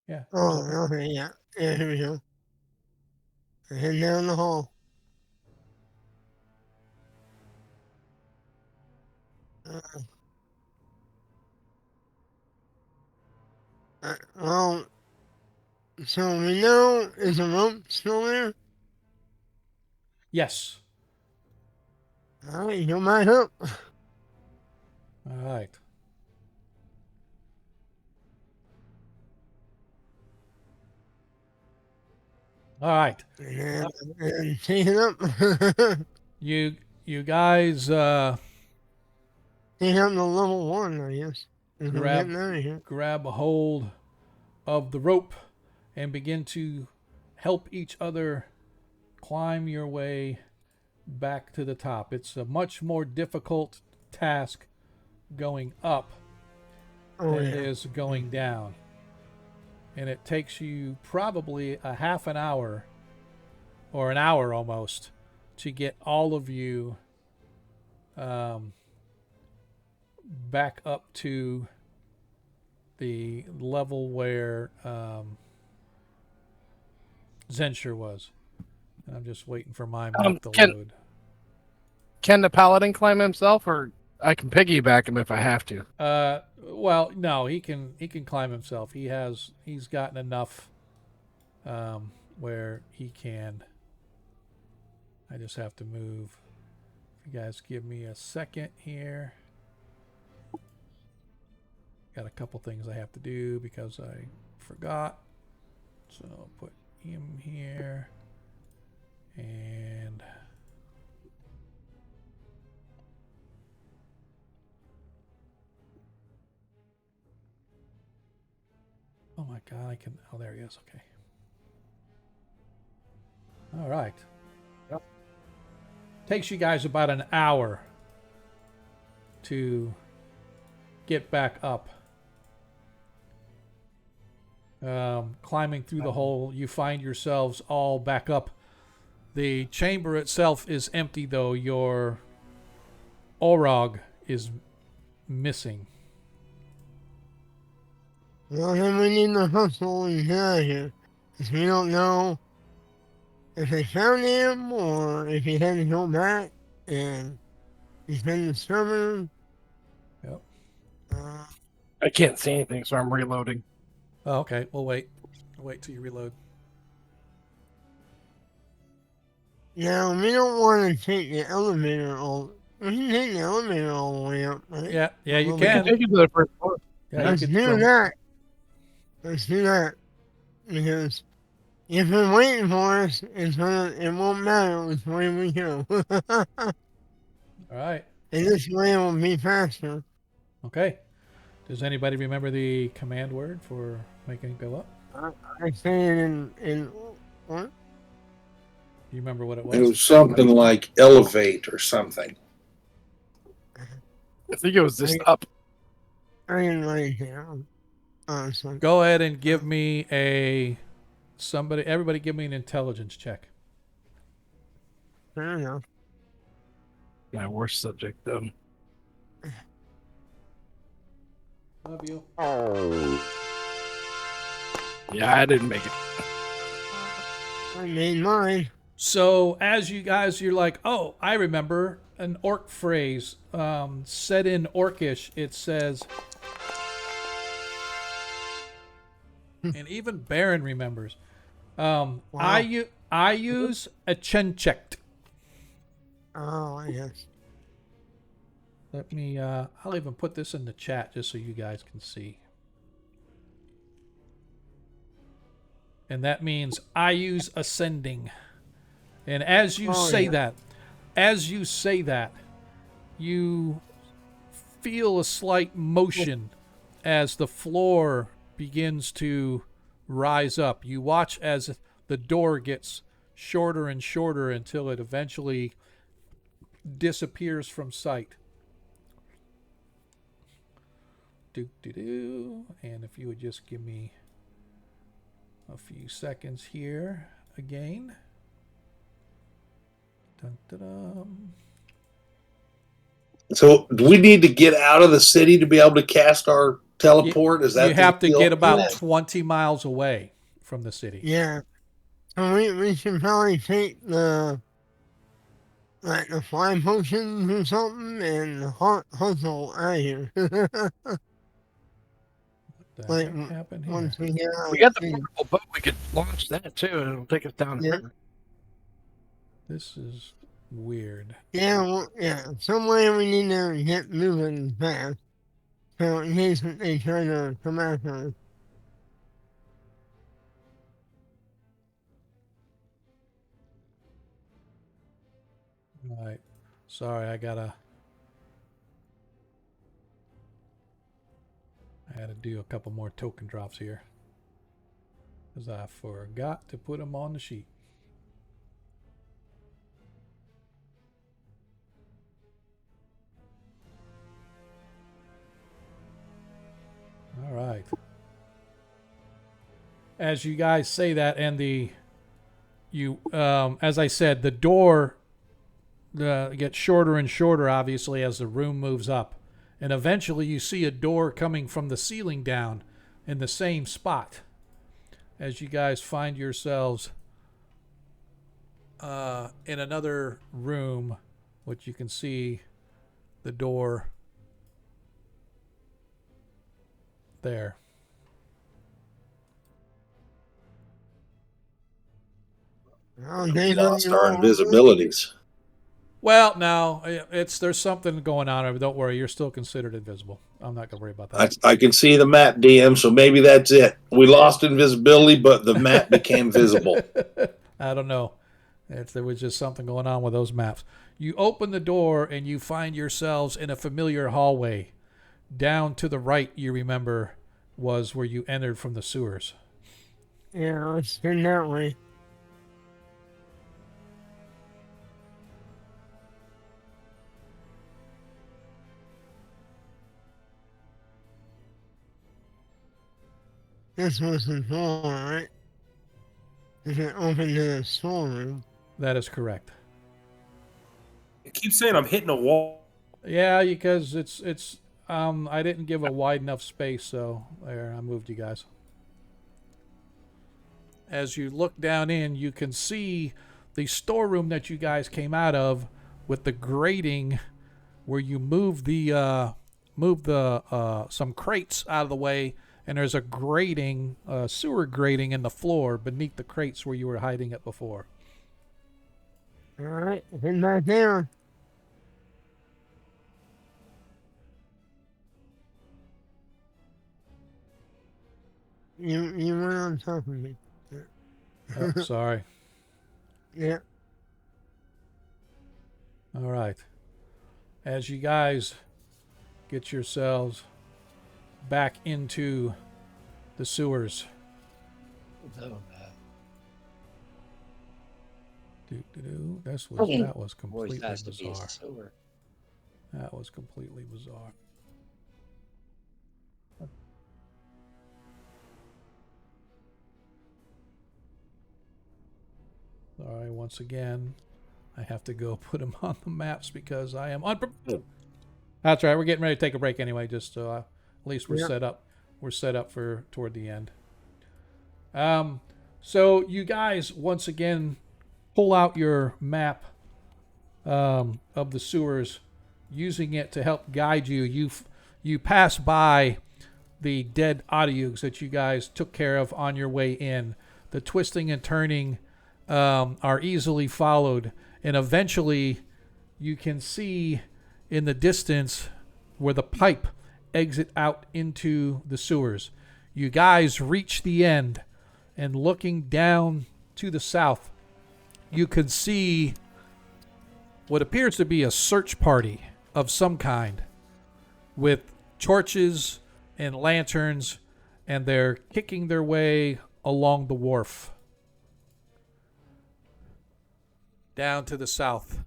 Yeah. doors Oh, open. okay, yeah. Yeah, here we go. And head down the hall. Well, so we know, is the rope still there? Yes. Alright, go back up. All right. All right. And take it up. You guys Take up the level 1, I guess. If we're Grab- getting out of here. grab a hold of the rope and begin to help each other climb your way back to the top. It's a much more difficult task going up Oh, than yeah. it is going down. And it takes you probably a half an hour or an hour almost to get all of you back up to the level where Zensher was. And I'm just waiting for my map to load. Can the paladin climb himself, or I can piggyback him if I have to? Well, no, he can climb himself. He's gotten enough where he can. I just have to move. If you guys give me a second here. Got a couple things I have to do because I forgot. So I'll put him here. And oh my god, I can. Oh, there he is. Okay. All right. Yep. Takes you guys about an hour to get back up. Climbing through the hole, you find yourselves all back up. The chamber itself is empty, though. Your Orog is missing. Well, then we need to hustle and get out of here. Because we don't know if they found him or if he had to go back and he's been disturbing. Yep. I can't see anything, so I'm reloading. Oh, okay. We'll wait. Wait till you reload. Now, we don't want to take the elevator all. We can take the elevator all the way up, right? Yeah, you Well, can. Take you to the first floor. Yeah, Let's you do could. that. Let's do that. Because if they're waiting for us, it won't matter which way we go. All right. And this way will be faster. Okay. Does anybody remember the command word for making it go up? I say it in what? Do you remember what it It was? was something like elevate or something. I think it was just up. I didn't write it down. Honestly. Go ahead and give me everybody give me an intelligence check. Fair enough. My worst subject, though. Love you. Yeah, I didn't make it. I made mine. So as you guys, you're like, oh, I remember an orc phrase said in Orcish. It says, and even Baron remembers. Wow. I use a chenchect. Oh, yes. Let me, I'll even put this in the chat just so you guys can see. And that means I use ascending. And as you say that, you feel a slight motion as the floor begins to rise up. You watch as the door gets shorter and shorter until it eventually disappears from sight. And if you would just give me a few seconds here again. Dun. So, do we need to get out of the city to be able to cast our teleport? Is that you have to deal? get about 20 miles away from the city. Yeah. So we should probably take the fly potions or something and hustle out of here. What the heck happened here? Once we get out We got of the sea. portable boat. We could launch that too, and it'll take us down the Yeah. river. This is weird. Yeah, well, yeah. Somewhere we need to get moving fast. So in case they try to come after us. All right. Sorry, I had to do a couple more token drops here. Because I forgot to put them on the sheet. All right. As you guys say that, and as I said, the door gets shorter and shorter, obviously, as the room moves up. And eventually you see a door coming from the ceiling down in the same spot. As you guys find yourselves in another room, which you can see the door there. We lost our invisibilities. Well, no, there's something going on. Don't worry, you're still considered invisible. I'm not going to worry about that. I can see the map, DM, so maybe that's it. We lost invisibility, but the map became visible. I don't know. There was just something going on with those maps. You open the door and you find yourselves in a familiar hallway. Down to the right, you remember, was where you entered from the sewers. Yeah, let's turn that way. This was the door, right? Is it open to the storeroom? That is correct. I keep saying I'm hitting a wall. Yeah, because it's I didn't give a wide enough space, so there, I moved you guys. As you look down in, you can see the storeroom that you guys came out of with the grating where you moved the some crates out of the way, and there's a grating, sewer grating in the floor beneath the crates where you were hiding it before. Alright, head back down. You went on top of me. Oh, sorry. Yeah. All right. As you guys get yourselves back into the sewers. That was completely Always has to be a bizarre. sewer. That was completely bizarre. Sorry, once again, I have to go put them on the maps because I am unprepared. That's right. We're getting ready to take a break anyway, just so at least we're set up. We're set up for toward the end. So you guys once again pull out your map of the sewers, using it to help guide you. You pass by the dead Audiugs that you guys took care of on your way in. The twisting and turning are easily followed, and eventually you can see in the distance where the pipe exit out into the sewers. You guys reach the end, and looking down to the south, you can see what appears to be a search party of some kind with torches and lanterns, and they're kicking their way along the wharf down to the south.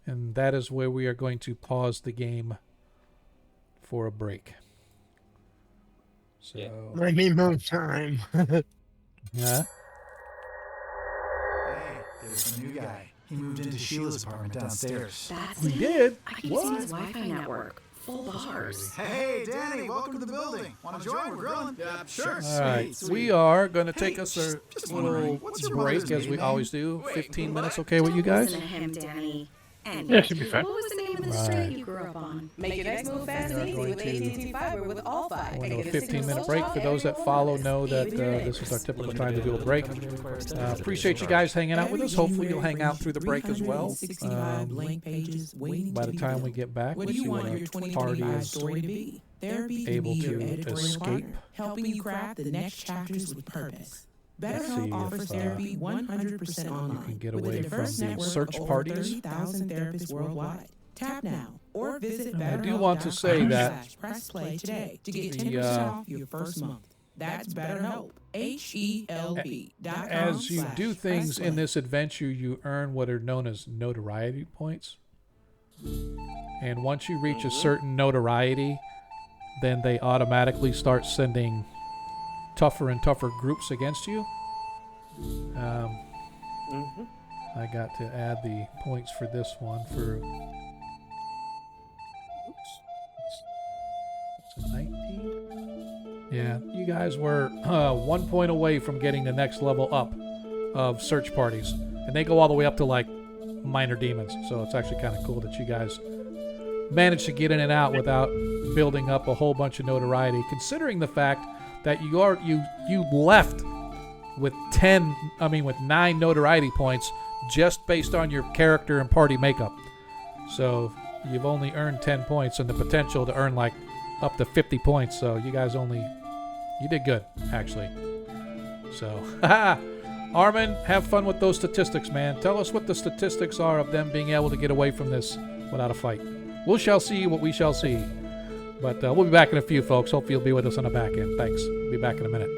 And that is where we are going to pause the game for a break. So, Might be no time. yeah. Hey, there's the new guy. He moved into Sheila's apartment downstairs. That's We it. did. I keep seeing his Wi-Fi network. Full bars. Hey, Danny, welcome to the building. Want to join? We're grilling. Yeah, sure. All right, Sweet. we are going to take Hey, us a just little wondering, what's your break, mother's as we maiden always name? do. Wait, 15 minutes, what? okay with you guys? Listen to him, Danny. And Yeah, should be fine. what was the name of the Right. street you grew up on? Make your next move fast and easy with AT&T Fiber with all five. We're And going to get a a 15-minute signal break. so For those that strong, follow everyone know knows that speed with your this is our neighbors. typical time to do a break. Appreciate you guys hanging out with us. Hopefully you'll hang out through the break as well. Blank pages waiting By to the be time we filled. get back, What we'll do you see want what your our party 2025 is story to be? Therapy can able be your to editorial escape. partner, helping you craft the next chapters with purpose. Let's see BetterHelp if, offers therapy 100% online. can get with away a diverse from the network search of over parties. 30,000 therapists worldwide. Tap now or visit I do want to say that press play today to get the, 10% off your first month. That's BetterHelp. HELP.com. as you do things /pressplay. in this adventure, you earn what are known as notoriety points. And once you reach a certain notoriety, then they automatically start sending tougher and tougher groups against you. I got to add the points for this one for. It's a 19. Yeah, you guys were 1 point away from getting the next level up of search parties, and they go all the way up to like minor demons. So it's actually kind of cool that you guys managed to get in and out without building up a whole bunch of notoriety, considering the fact that you left with 9 notoriety points just based on your character and party makeup. So you've only earned 10 points and the potential to earn like up to 50 points. So you guys you did good, actually. So, Armin, have fun with those statistics, man. Tell us what the statistics are of them being able to get away from this without a fight. We shall see what we shall see. But we'll be back in a few, folks. Hope you'll be with us on the back end. Thanks. Be back in a minute.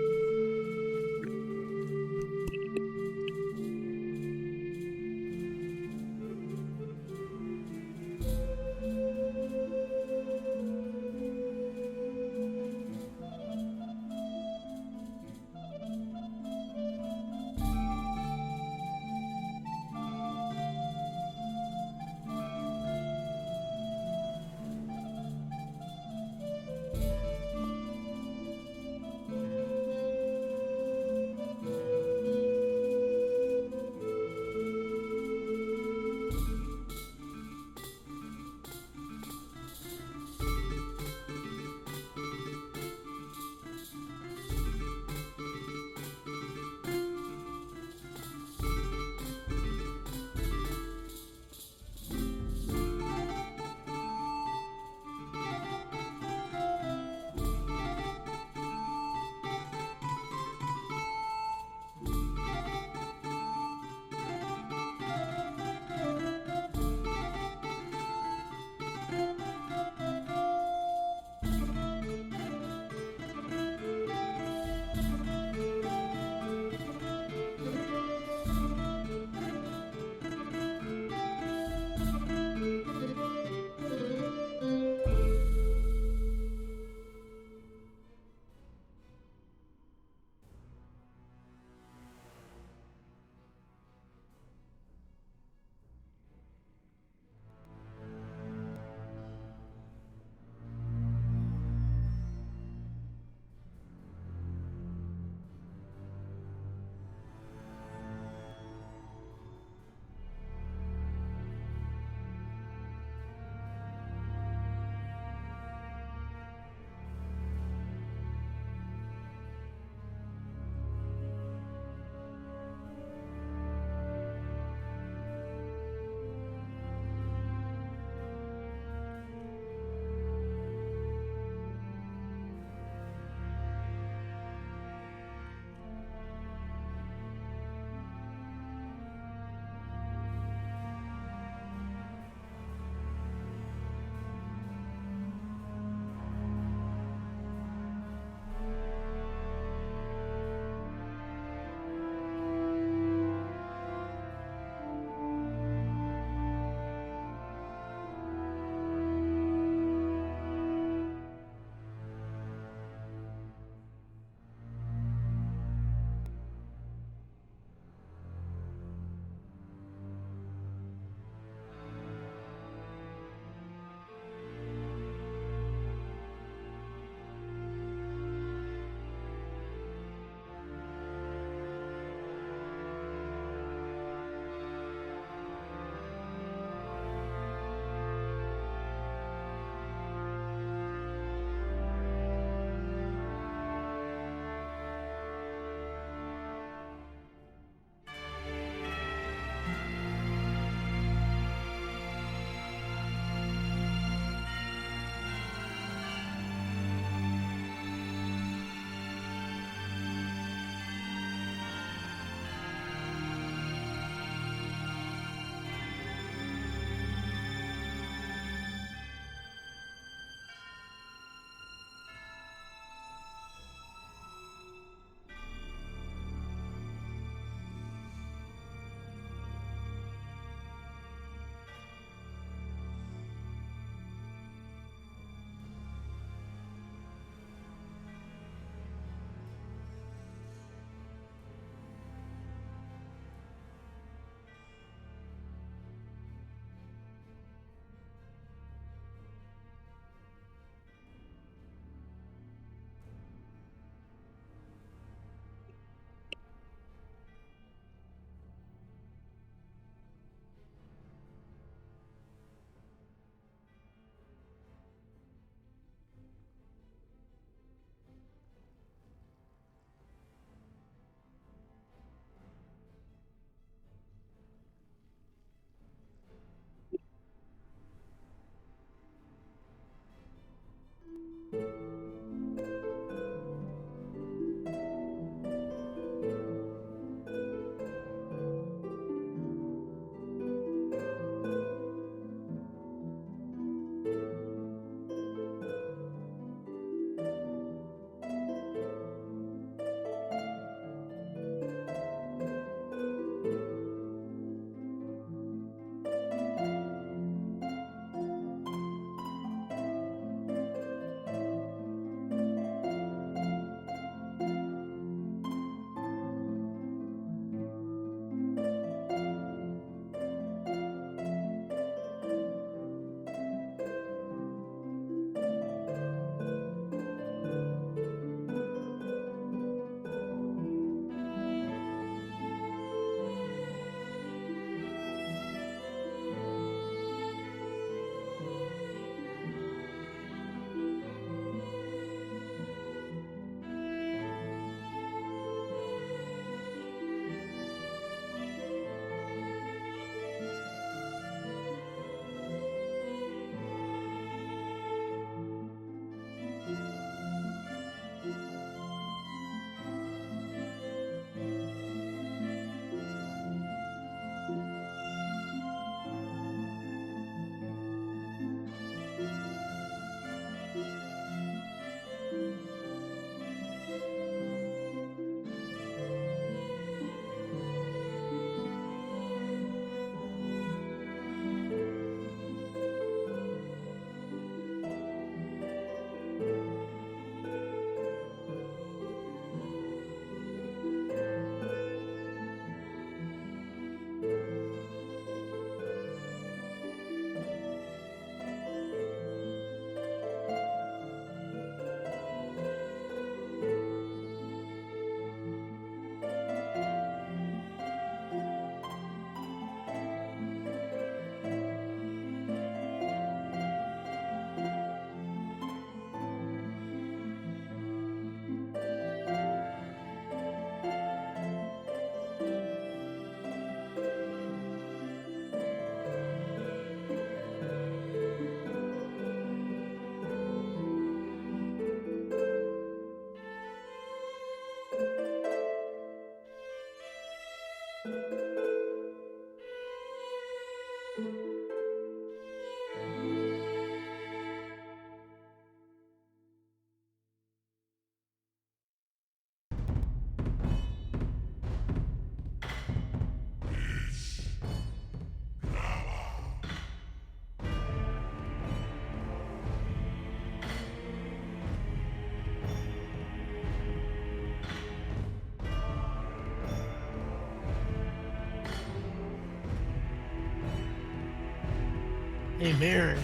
Hey, Mary.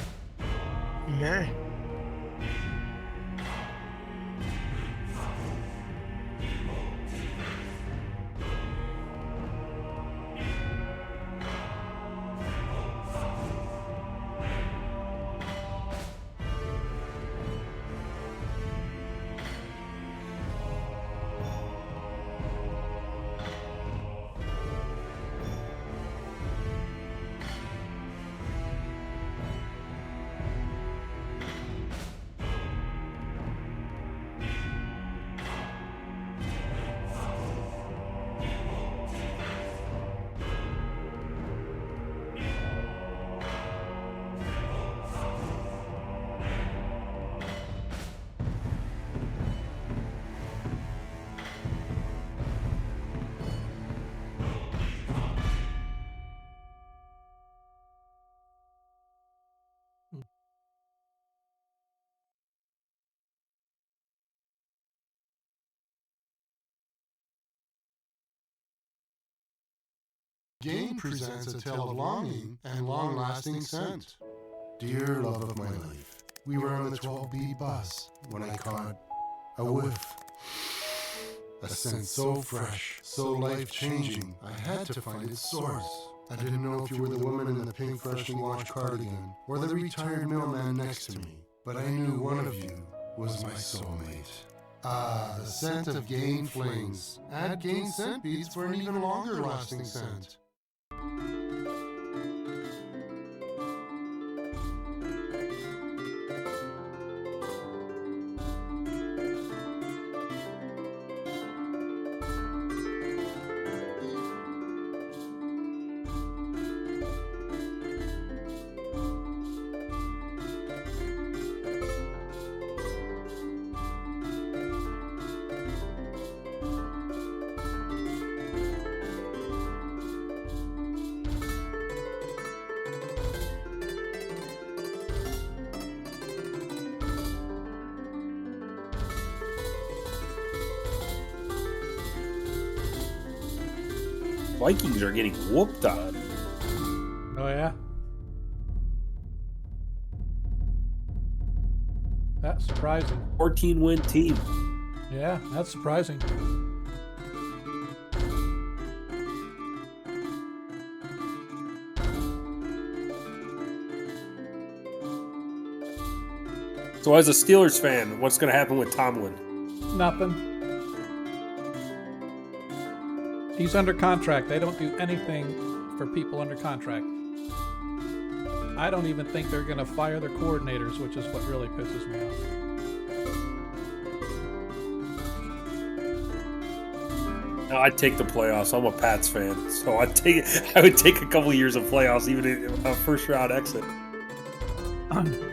Mary. Game presents a tale of longing and long-lasting scent. Dear love of my life, we were on the 12B bus when I caught a whiff. A scent so fresh, so life-changing, I had to find its source. I didn't know if you were the woman in the pink freshly washed cardigan or the retired mailman next to me, but I knew one of you was my soulmate. Ah, the scent of Gain Flings. Add Gain scent beads for an even longer lasting scent. Vikings are getting whooped on. Oh, yeah? That's surprising. 14-win team. Yeah, that's surprising. So as a Steelers fan, what's going to happen with Tomlin? Nothing. He's under contract. They don't do anything for people under contract. I don't even think they're going to fire their coordinators, which is what really pisses me off. No, I'd take the playoffs. I'm a Pats fan, so I would take a couple years of playoffs, even a first round exit.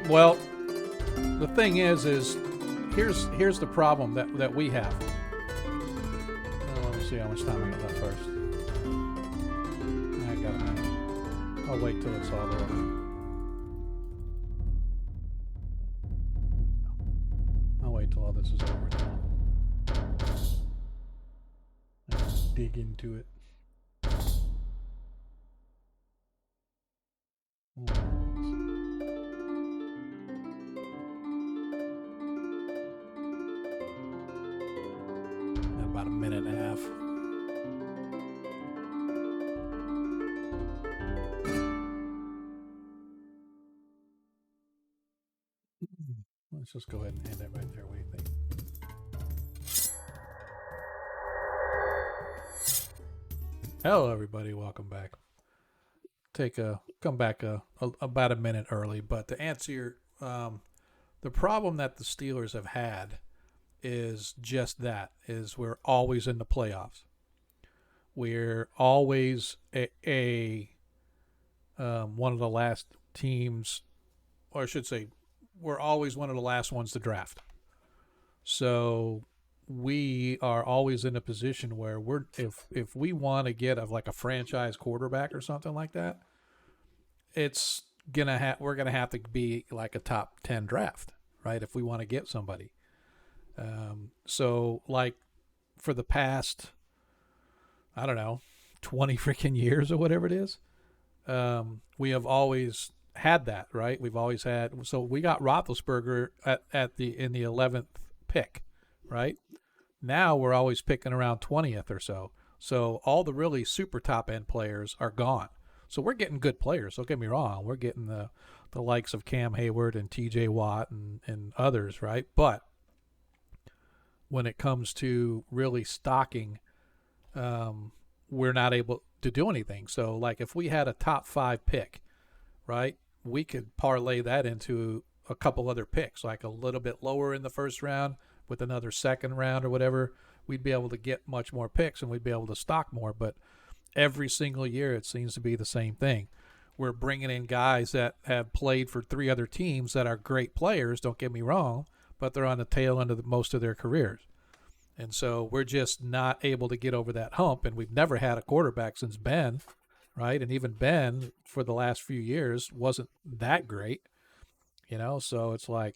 Well, the thing is here's the problem that we have. Let me see how much time I got left first. I got a minute. I'll wait till it's all over. I'll wait till all this is over. Dig into it. About a minute and a half. Let's just go ahead and end it right there. What do you think? Hello, everybody. Welcome back. Come back about a minute early, but to answer your the problem that the Steelers have had is just that, is we're always in the playoffs. We're always one of the last teams, or I should say, we're always one of the last ones to draft. So we are always in a position where if we want to get like a franchise quarterback or something like that, we're gonna have to be like a top 10 draft, right? If we want to get somebody. So like for the past, I don't know, 20 freaking years or whatever it is, we have always had that, right? We've always had. So we got Roethlisberger in the 11th pick, right? Now we're always picking around 20th or so. So all the really super top end players are gone. So we're getting good players. Don't get me wrong. We're getting the likes of Cam Hayward and T.J. Watt and others, right? But when it comes to really stocking, we're not able to do anything. So, like, if we had a top 5 pick, right, we could parlay that into a couple other picks, like a little bit lower in the first round with another second round or whatever. We'd be able to get much more picks and we'd be able to stock more. But every single year it seems to be the same thing. We're bringing in guys that have played for 3 other teams that are great players, don't get me wrong, but they're on the tail end of most of their careers. And so we're just not able to get over that hump, and we've never had a quarterback since Ben, right? And even Ben, for the last few years, wasn't that great, So it's like,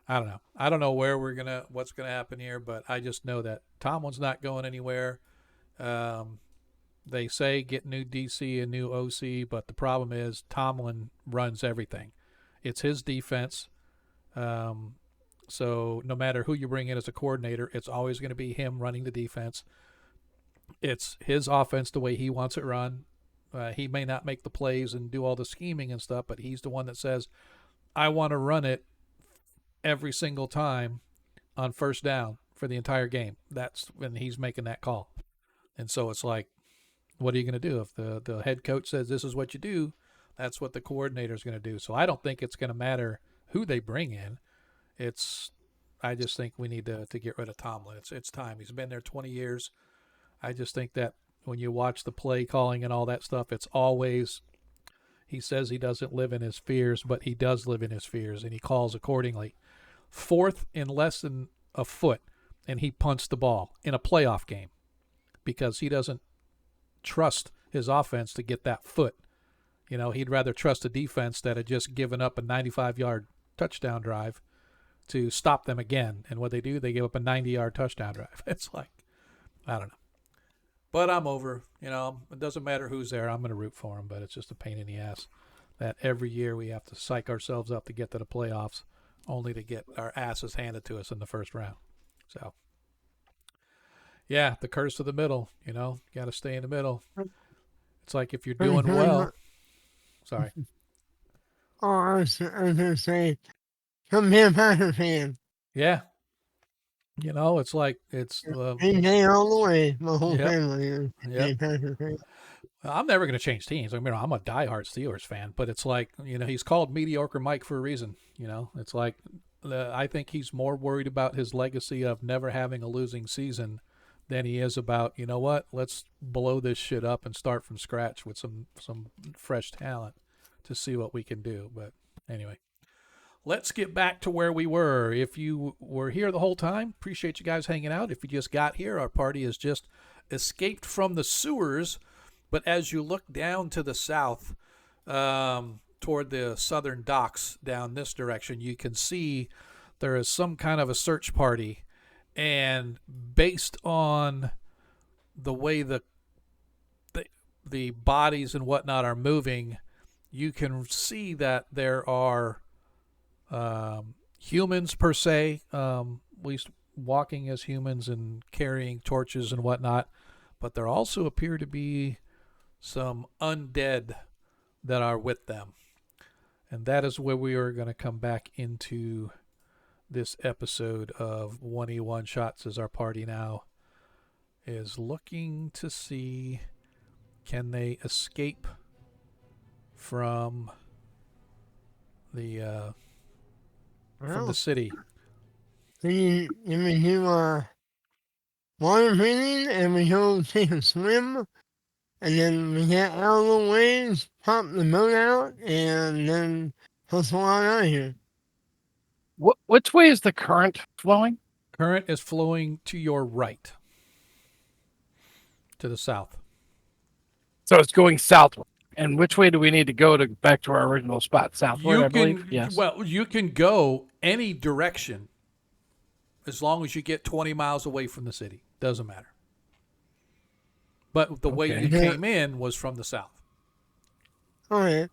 I don't know. I don't know what's gonna happen here, but I just know that Tomlin's not going anywhere. They say get new DC and new OC, but the problem is Tomlin runs everything. It's his defense. So no matter who you bring in as a coordinator, it's always going to be him running the defense. It's his offense the way he wants it run. He may not make the plays and do all the scheming and stuff, but he's the one that says, I want to run it every single time on first down for the entire game. That's when he's making that call. And so it's like, what are you going to do? If the head coach says this is what you do, that's what the coordinator is going to do. So I don't think it's going to matter who they bring in. I just think we need to get rid of Tomlin. It's time. He's been there 20 years. I just think that when you watch the play calling and all that stuff, it's always, he says he doesn't live in his fears, but he does live in his fears, and he calls accordingly. 4th and less than a foot, and he punts the ball in a playoff game because he doesn't trust his offense to get that foot. He'd rather trust a defense that had just given up a 95-yard touchdown drive to stop them again. And what they do, they give up a 90-yard touchdown drive. It's like, I don't know. But I'm over. It doesn't matter who's there. I'm going to root for him, but it's just a pain in the ass that every year we have to psych ourselves up to get to the playoffs only to get our asses handed to us in the first round. So, yeah, the curse of the middle, got to stay in the middle. It's like if you're doing well. Sorry. Oh, I was going to say, come here, Packer fan. Yeah. It's like it's AJ all the way. My whole family is Packer fan. I'm never going to change teams. I'm a diehard Steelers fan, but it's like, he's called Mediocre Mike for a reason. It's like I think he's more worried about his legacy of never having a losing season than he is about, let's blow this shit up and start from scratch with some fresh talent to see what we can do. But anyway. Let's get back to where we were. If you were here the whole time, appreciate you guys hanging out. If you just got here, our party has just escaped from the sewers. But as you look down to the south, toward the southern docks down this direction, you can see there is some kind of a search party. And based on the way the bodies and whatnot are moving, you can see that there are humans per se, at least walking as humans and carrying torches and whatnot, but there also appear to be some undead that are with them. And that is where we are going to come back into this episode of 1E1 Shots, as our party now is looking to see, can they escape from the city. So you mean you water breathing and we go take a swim and then we get out of the waves, pop the boat out, and then hustle on out of here. Which way is the current flowing? Current is flowing to your right. To the south. So it's going southward. And which way do we need to go to back to our original spot? Southward, I believe? Yes. Well, you can go any direction as long as you get 20 miles away from the city. Doesn't matter. But the way you came in was from the south. All right.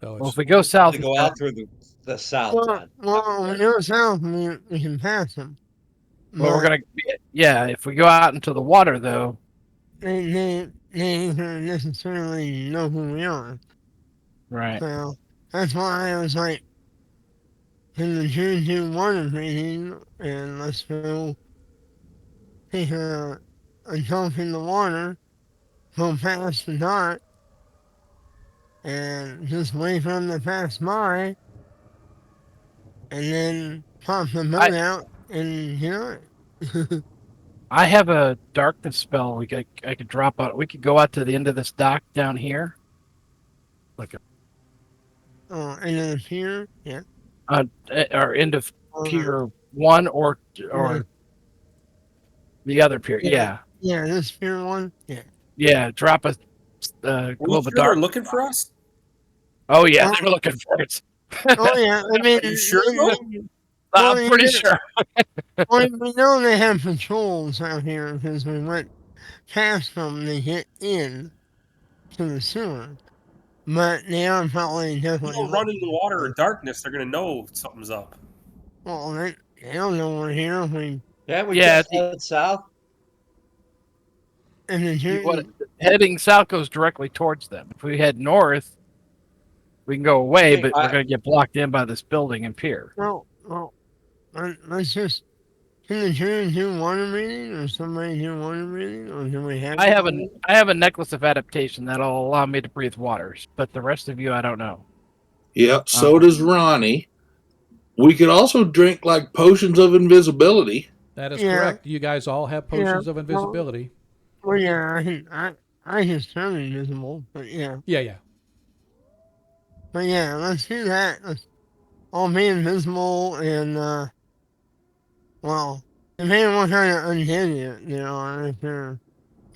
So Well, it's if we go south, To go out through the south Well, then. when we go south, we can pass them. well, we're But gonna. Yeah, if we go out into the water, though. they ain't gonna necessarily know who we are. Right. So that's why I was like, can the Jews do water breathing and let's go take a jump in the water, go past the dot, and just wait for them to pass by, and then pop the boat out and get on it. I have a darkness spell. I could drop out. We could go out to the end of this dock down here. Like End of the pier, yeah. or end of Or, pier 1 or the other pier. Yeah. Yeah, this pier one, yeah. Yeah. Drop a Were you globe of sure dark. they're looking for us? Oh yeah, Oh. they're looking for it. Oh yeah, I mean, Are you sure, though? I'm pretty sure. Well, we know they have patrols out here because we went past them to get in to the sewer. But they are probably You definitely. don't run in the water or darkness, they're gonna know something's up. Well, they don't know we're here. Can't we Yeah, just head south? And the Heading south goes directly towards them. If we head north, we can go away, Okay, but we're going to get blocked in by this building and pier. Well, let's just. Can the Jews do water breathing, or somebody do water breathing, or do we have? I have a necklace of adaptation that'll allow me to breathe waters, but the rest of you, I don't know. Yep, so does Ronnie. We could also drink like potions of invisibility. That is correct. You guys all have potions of invisibility. Well, yeah, I can turn invisible, but yeah. Yeah. But yeah, let's do that. Let's all be invisible and well, depending on what kind of undead they are, if they're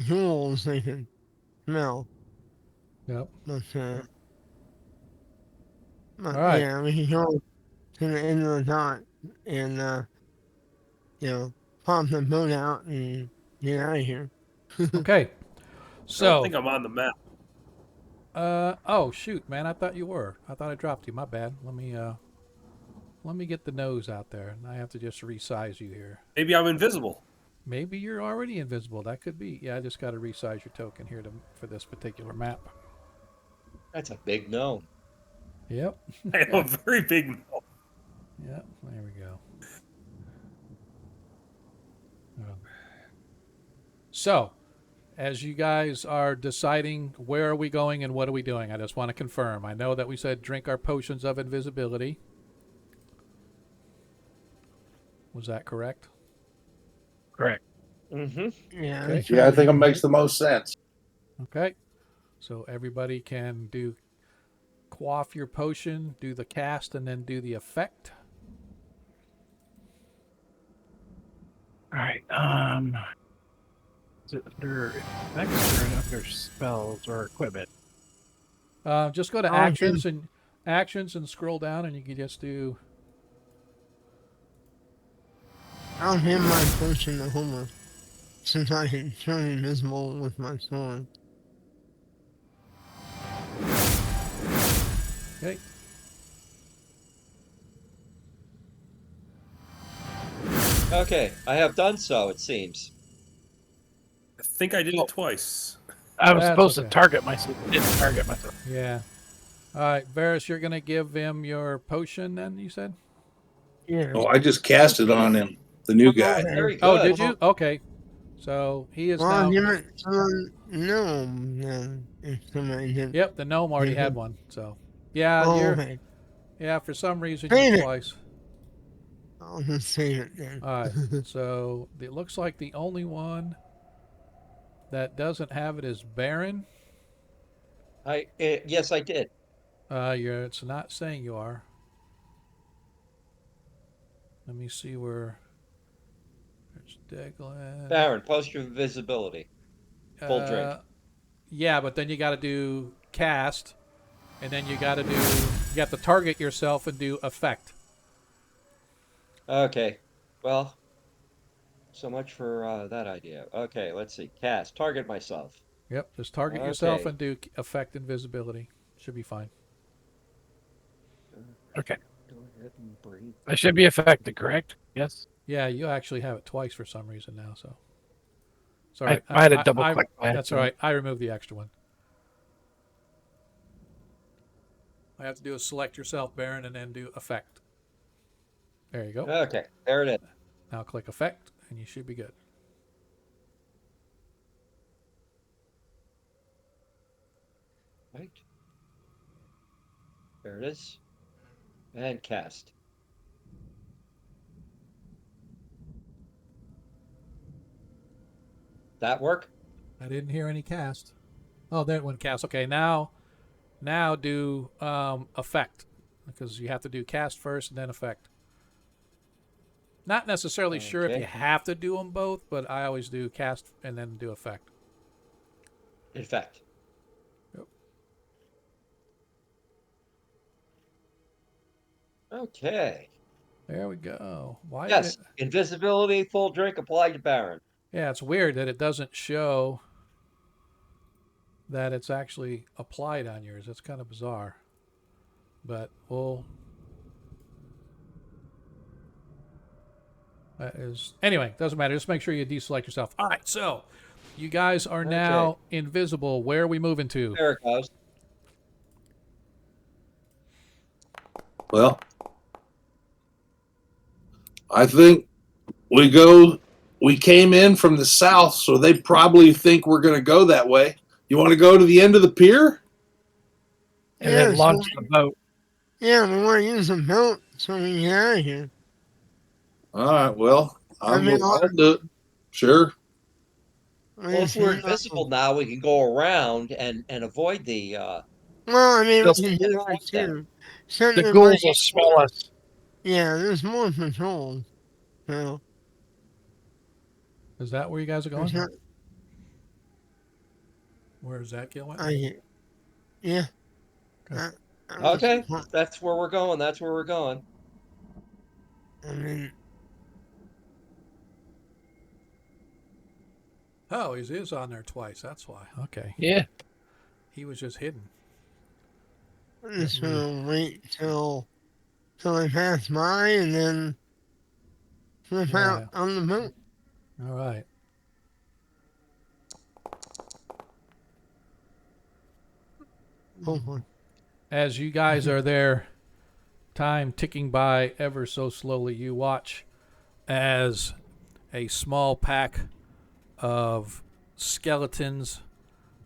ghouls, they can smell. Yep. But all right. Yeah, we can go to the end of the dot and pop the boat out and get out of here. Okay. I So don't think I'm on the map. oh shoot, man, I thought you were. I thought I dropped you. My bad. Let me get the nose out there. I have to just resize you here. Maybe I'm invisible. Maybe you're already invisible. That could be. Yeah, I just got to resize your token here for this particular map. That's a big no. Yep. I have a very big no. Yep. There we go. So, as you guys are deciding where are we going and what are we doing, I just want to confirm. I know that we said drink our potions of invisibility. Was that correct? Correct. Mm-hmm. Yeah. Okay. Yeah, I think it makes the most sense. Okay. So everybody can quaff your potion, do the cast, and then do the effect. All right. Is it under effects or under spells or equipment? Just go to actions and scroll down, and you can just do. I'll hand my potion to Homer, since I can turn invisible with my sword. Okay. Okay, I have done so, it seems. I think I did it twice. I was That's supposed okay. to target myself. Didn't target myself. Yeah. All right, Varys, you're going to give him your potion then, you said? Yeah. Oh, I just cast it on him, the new guy. Very good. Oh, did you? Okay. So he is Well, now. I'll give it to the gnome then, if somebody did. Yep, the gnome already had one. So, yeah, Okay. yeah. For some reason, Save you're it. twice. I'll just save it then. All right. So it looks like the only one that doesn't have it is Baron. Yes, I did. It's not saying you are. Let me see where. There's Declan. Baron, post your visibility. Full drink. Yeah, but then you got to do cast, and then you got to target yourself and do effect. Okay. Well, so much for that idea. Okay, let's see. Cast. Target myself. Yep, just target yourself and do effect invisibility. Should be fine. Okay. Go ahead and breathe. That should be affected, correct? Yes. Yeah, you actually have it twice for some reason now. So it's all right. I had a double click. That's all right. I removed the extra one. I have to do a select yourself, Baron, and then do effect. There you go. Okay, there it is. Now click effect, and you should be good. Right. There it is. And cast. That work? I didn't hear any cast. Oh, there went cast. Okay, now do effect, because you have to do cast first and then effect. Not necessarily sure if Okay. you have to do them both, but I always do cast and then do effect. Effect. Yep. Okay. There we go. Why? Yes, Did invisibility, full drink applied to Baron. yeah, it's weird that it doesn't show that it's actually applied on yours. It's kind of bizarre. But we'll. That is anyway. Doesn't matter. Just make sure you deselect yourself. All right. So, you guys are now invisible. Where are we moving to? There it goes. Well, I think we came in from the south, so they probably think we're going to go that way. You want to go to the end of the pier? And then launch the boat. Yeah, we want to use the boat so we can get out of here. All right, well, I'll do it. Sure. Well, if we're invisible now, we can go around and avoid the. Well, I mean, we They'll- can do that too. The ghouls will smell us. Yeah, there's more patrols. So, Is that where you guys are going? there's not- Where is that, Gil? yeah. Okay. Okay, that's where we're going. That's where we're going. I mean, Oh, he is on there twice. That's why. Okay. Yeah. He was just hidden. I'm just gonna wait till I pass by and then flip out on the boat. All right. Hopefully. As you guys are there, time ticking by ever so slowly, you watch as a small pack of skeletons,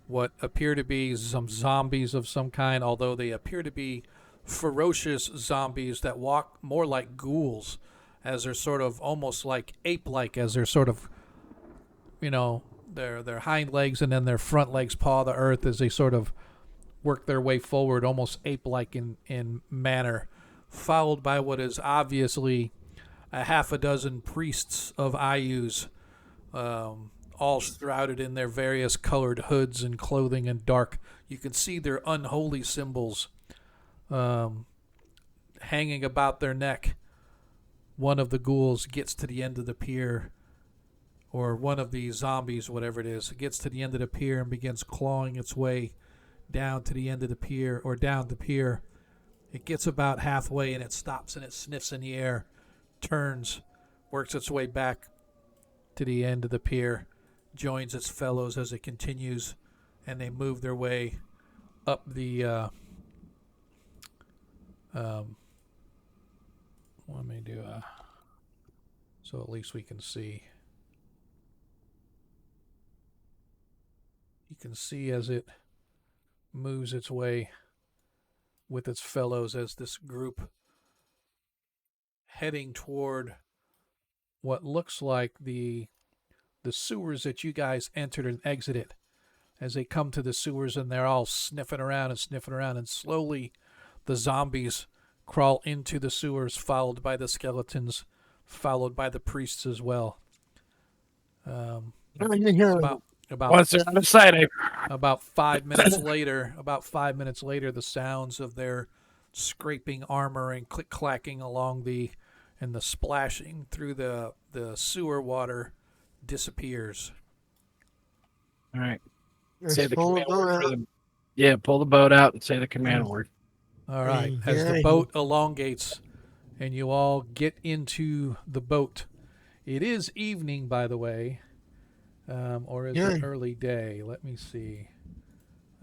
what appear to be some zombies of some kind, although they appear to be ferocious zombies that walk more like ghouls, as they're sort of almost like ape-like, as they're sort of, their hind legs and then their front legs paw the earth as they sort of work their way forward, almost ape-like in manner, followed by what is obviously a half a dozen priests of Ayus, all shrouded in their various colored hoods and clothing and dark. You can see their unholy symbols hanging about their neck. One of the ghouls gets to the end of the pier, or one of the zombies, whatever it is, gets to the end of the pier and begins clawing its way down to the end of the pier, or down the pier. It gets about halfway and it stops and it sniffs in the air, turns, works its way back to the end of the pier, joins its fellows as it continues, and they move their way up the let me do so at least we can see. You can see as it moves its way with its fellows as this group heading toward what looks like the sewers that you guys entered and exited. As they come to the sewers and they're all sniffing around, and slowly the zombies crawl into the sewers, followed by the skeletons, followed by the priests as well. Once they're on the side, about 5 minutes later, the sounds of their scraping armor and click-clacking along and the splashing through the sewer water disappears. All right. Let's Say the pull command the boat word for out. them. Yeah, pull the boat out and say the command word. All right. As the boat elongates and you all get into the boat, it is evening, by the way, or is it early day? Let me see.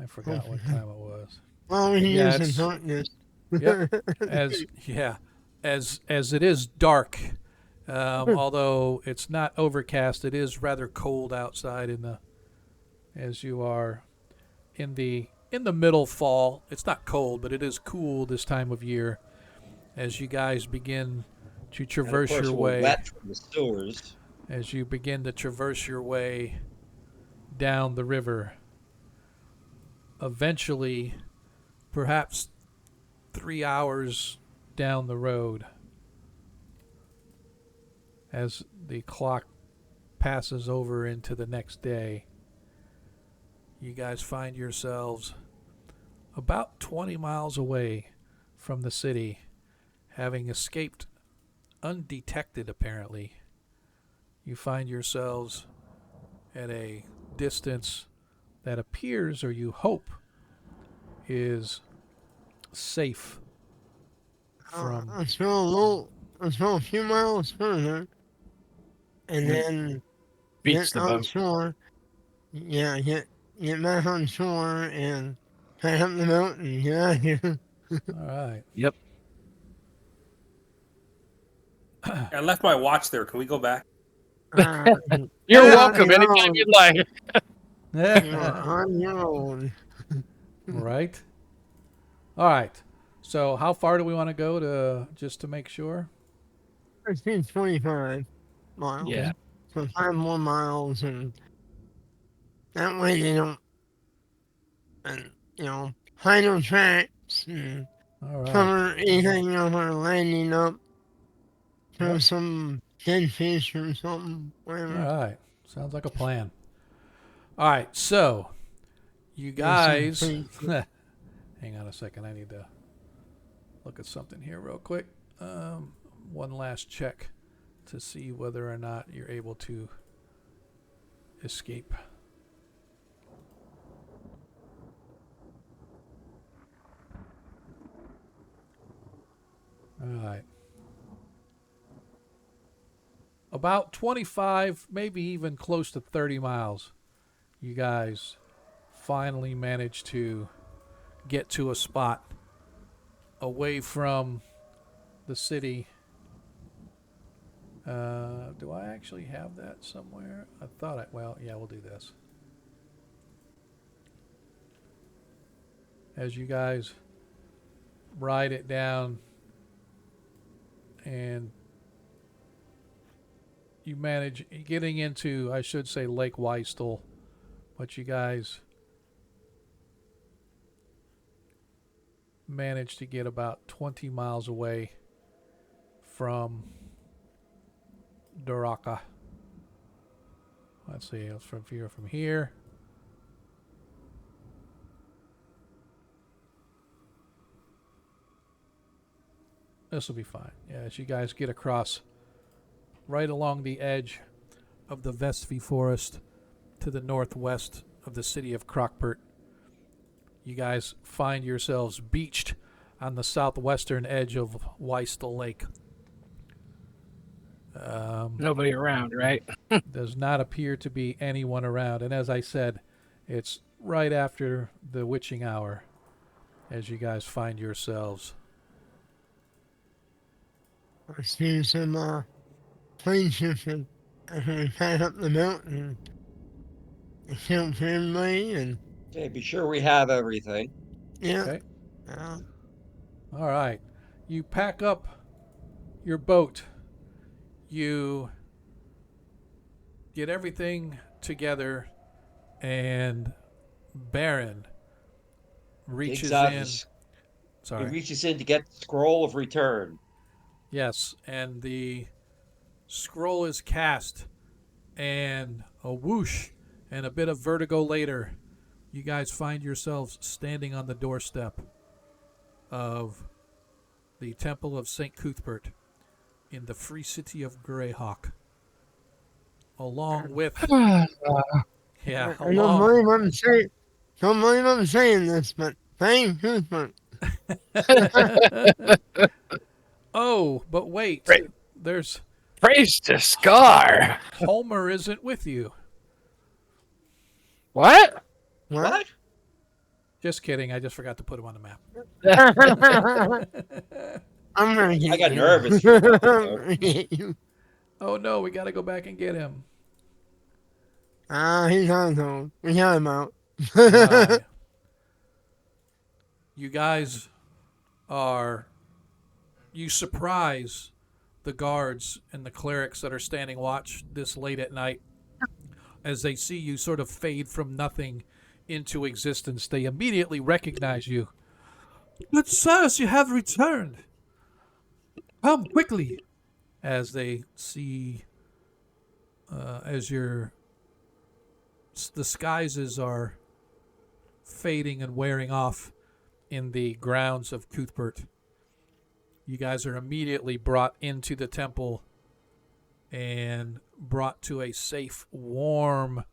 I forgot what time it was. Well, we use the darkness. Yep. As it is dark, although it's not overcast, it is rather cold outside as you are in the middle fall. It's not cold, but it is cool this time of year as you guys begin to traverse your way. Wet from the sewers. As you begin to traverse your way down the river. Eventually, perhaps 3 hours down the road, as the clock passes over into the next day, you guys find yourselves about 20 miles away from the city, having escaped undetected apparently. You find yourselves at a distance that appears, or you hope, is safe from... Let's go a few miles further, and then Beach get on shore. Yeah, get back on shore and head up the mountain. Get out of here. All right. Yep. I left my watch there. Can we go back? You're welcome anytime you'd like. On your own. Right. All right. So how far do we want to go just to make sure? I think 25 miles. Yeah. So 5 more miles, and that way they don't, hide on tracks and cover anything we're landing up. Throw some dead fish or something, whatever. All right. Sounds like a plan. All right. So, you guys... Hang on a second. I need to look at something here real quick. One last check to see whether or not you're able to escape. All right. About 25, maybe even close to 30 miles, you guys finally managed to get to a spot away from the city. Do I actually have that somewhere? I thought well, yeah, we'll do this. As you guys ride it down and you manage getting into, I should say, Lake Weistel, but you guys managed to get about 20 miles away from Doraka. Let's see, it's from here. This will be fine. Yeah, as you guys get across right along the edge of the Vestvi Forest to the northwest of the city of Crockport, you guys find yourselves beached on the southwestern edge of Weistel Lake. Nobody around, right? Does not appear to be anyone around. And as I said, it's right after the witching hour as you guys find yourselves. I see some plane shifting as we pass up the mountain. Account for everybody, and Okay, be sure we have everything. yeah. Okay. All right. You pack up your boat. You get everything together, and Baron reaches in. He reaches in to get the scroll of return. Yes, and the scroll is cast, and a whoosh and a bit of vertigo later, you guys find yourselves standing on the doorstep of the Temple of St. Cuthbert in the free city of Greyhawk, along with... I don't believe I'm saying this, but thank Cuthbert. Oh, but wait. Right. There's Praise to Scar. Holmer isn't with you. What? What? Just kidding. I just forgot to put him on the map. I'm gonna get I got you. nervous. I'm gonna get you. Oh no, we got to go back and get him. He's on home. We got him out. Right. You guys you surprise the guards and the clerics that are standing watch this late at night as they see you sort of fade from nothing into existence. They immediately recognize you. Good sirs, you have returned. Come quickly. As they see, as your disguises are fading and wearing off in the grounds of Cuthbert, you guys are immediately brought into the temple and brought to a safe, warm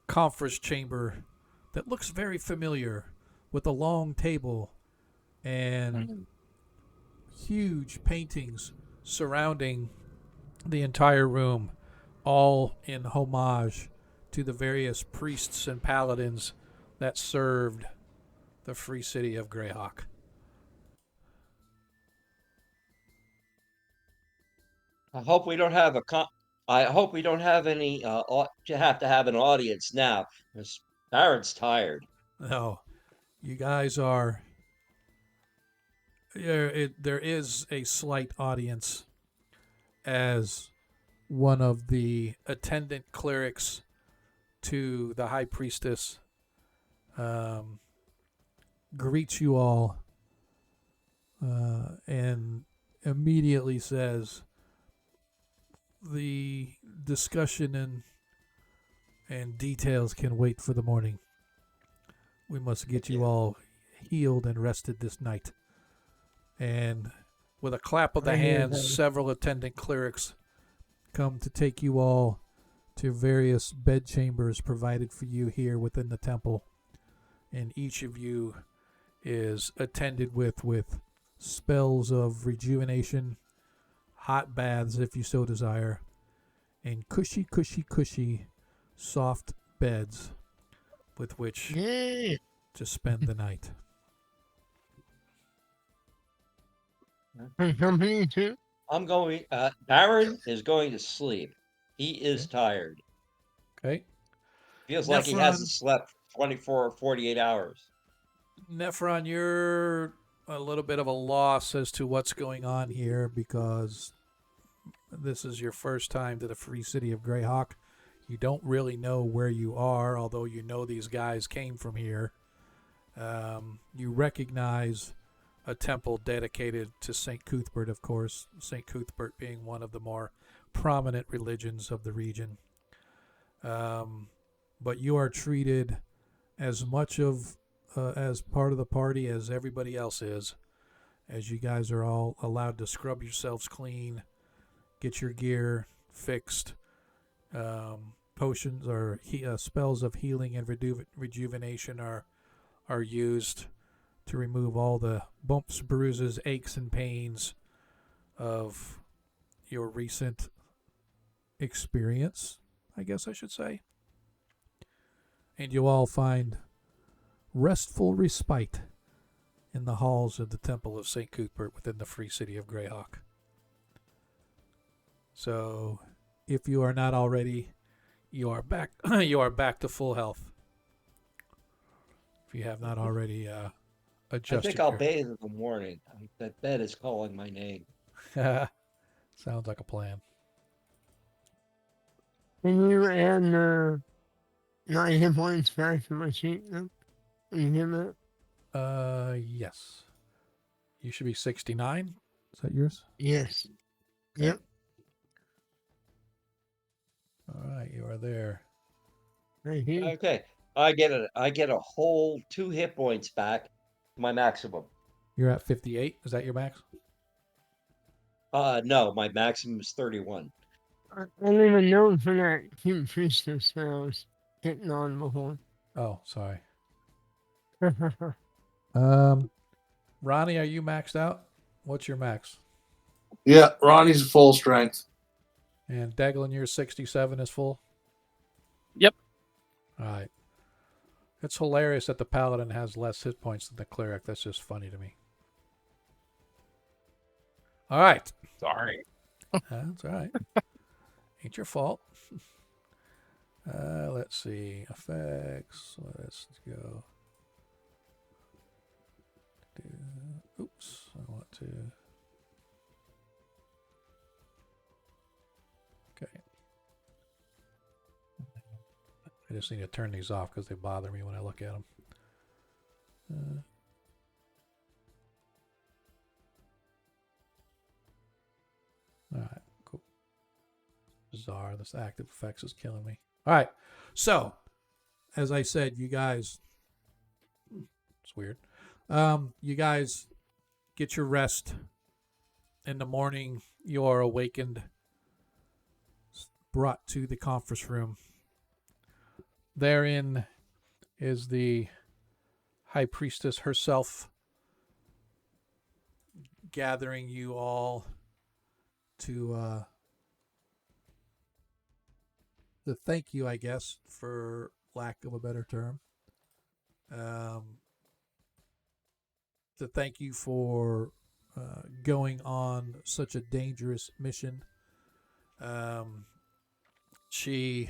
conference chamber that looks very familiar, with a long table and huge paintings surrounding the entire room, all in homage to the various priests and paladins that served the free city of Greyhawk. I hope we don't have I hope we don't have any to have an audience now. Because Barrett's tired. No, you guys are. There is a slight audience as one of the attendant clerics to the high priestess greets you all and immediately says, the discussion and details can wait for the morning. We must get you all healed and rested this night. And with a clap of the hands, several attendant clerics come to take you all to various bedchambers provided for you here within the temple. And each of you is attended with spells of rejuvenation, hot baths if you so desire, and cushy soft beds with which to spend the night. Company too? I'm going. Baron is going to sleep. He is tired. Okay. Feels like he hasn't slept 24 or 48 hours. Nephron, you're a little bit of a loss as to what's going on here because this is your first time to the free city of Greyhawk. You don't really know where you are, although you know these guys came from here. You recognize a temple dedicated to St. Cuthbert, of course, St. Cuthbert being one of the more prominent religions of the region. But you are treated as much of as part of the party as everybody else is, as you guys are all allowed to scrub yourselves clean, get your gear fixed. Potions or spells of healing and rejuvenation are used to remove all the bumps, bruises, aches, and pains of your recent experience, I guess I should say. And you all find restful respite in the halls of the Temple of St. Cuthbert within the free city of Greyhawk. So, if you are not already, you are back. You are back to full health. If you have not already adjusted. I think I'll bathe in the morning. That bed is calling my name. Sounds like a plan. Can you add 9 hit points back to my sheet? Can you hear that? Yes. You should be 69. Is that yours? Yes. Yep. All right, you are there. Right here. Okay, I get a whole 2 hit points back, my maximum. You're at 58. Is that your max? No, my maximum is 31. I don't even know for that cute priestess that I was hitting on before. Oh, sorry. Ronnie, are you maxed out? What's your max? Yeah, Ronnie's full strength. And Deglin, your 67 is full? Yep. All right. It's hilarious that the paladin has less hit points than the cleric. That's just funny to me. All right. Sorry. That's all right. Ain't your fault. Let's see. Effects. Let's go. Oops. I want to. Okay. I just need to turn these off because they bother me when I look at them. All right, cool. Bizarre. This active effects is killing me. All right. So, as I said, you guys, it's weird. You guys get your rest. In the morning, you are awakened, brought to the conference room. Therein is the high priestess herself gathering you all to thank you, I guess, for lack of a better term. To thank you for going on such a dangerous mission. She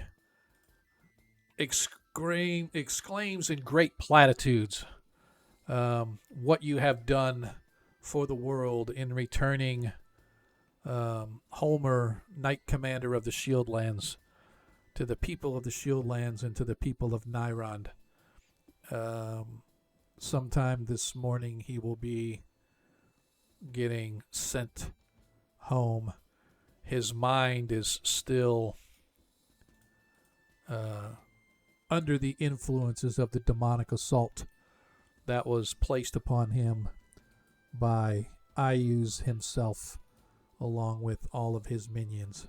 exclaims in great platitudes what you have done for the world in returning Holmer, Knight Commander of the Shieldlands, to the people of the Shieldlands and to the people of Nyrond. Sometime this morning he will be getting sent home. His mind is still under the influences of the demonic assault that was placed upon him by Ayuz himself, along with all of his minions.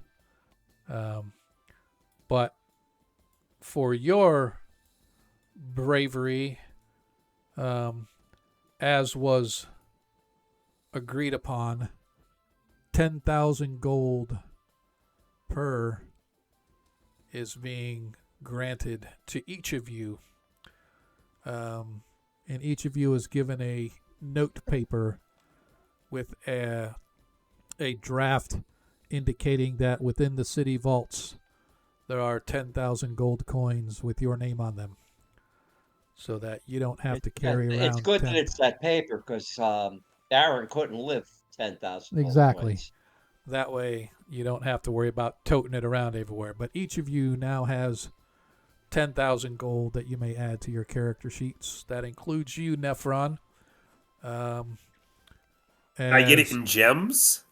But for your bravery, as was agreed upon, 10,000 gold per is being granted to each of you. And each of you is given a note paper with a draft indicating that within the city vaults there are 10,000 gold coins with your name on them, so that you don't have to carry around. It's good that it's that paper, because Darren couldn't live 10,000 exactly. coins. That way you don't have to worry about toting it around everywhere. But each of you now has 10,000 gold that you may add to your character sheets. That includes you, Nephron. I get it in gems?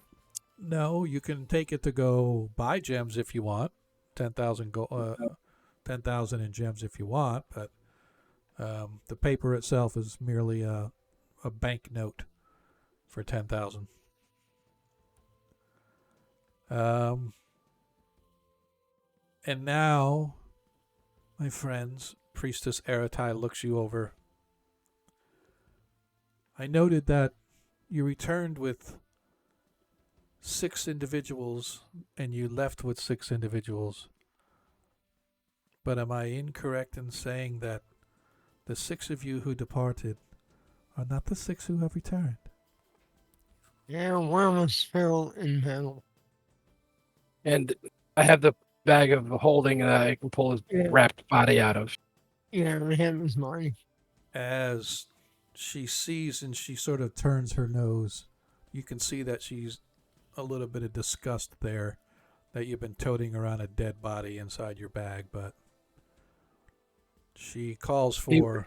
No, you can take it to go buy gems if you want. 10,000 10,000 in gems if you want, but the paper itself is merely a bank note for 10,000. And now, my friends, Priestess Aratai looks you over. I noted that you returned with 6 individuals and you left with 6 individuals. But am I incorrect in saying that the 6 of you who departed are not the 6 who have returned? Yeah, one was still in hell. And I have the bag of holding that I can pull his wrapped body out of. Yeah, the hand was mine. As she sees and she sort of turns her nose, you can see that she's a little bit of disgust there that you've been toting around a dead body inside your bag, but she calls for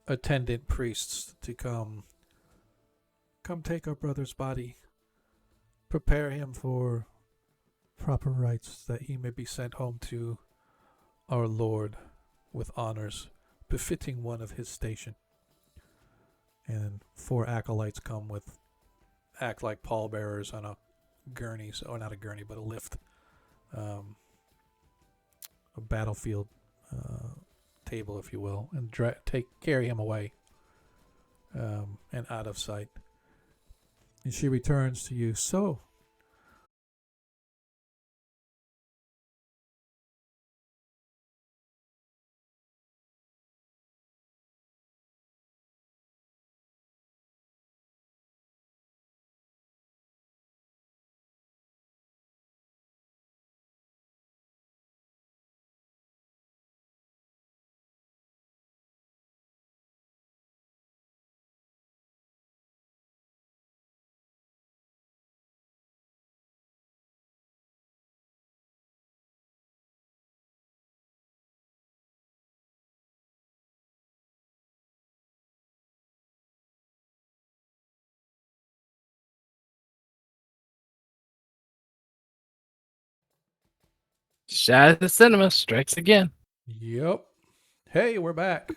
attendant priests to come take our brother's body, prepare him for proper rites that he may be sent home to our Lord with honors befitting one of his station. And 4 acolytes come with act like pallbearers on a gurney, or not a gurney, but a lift, a battlefield table, if you will, and carry him away. and out of sight. And she returns to you. So, Shadow of the Cinema strikes again. yep. Hey, we're back.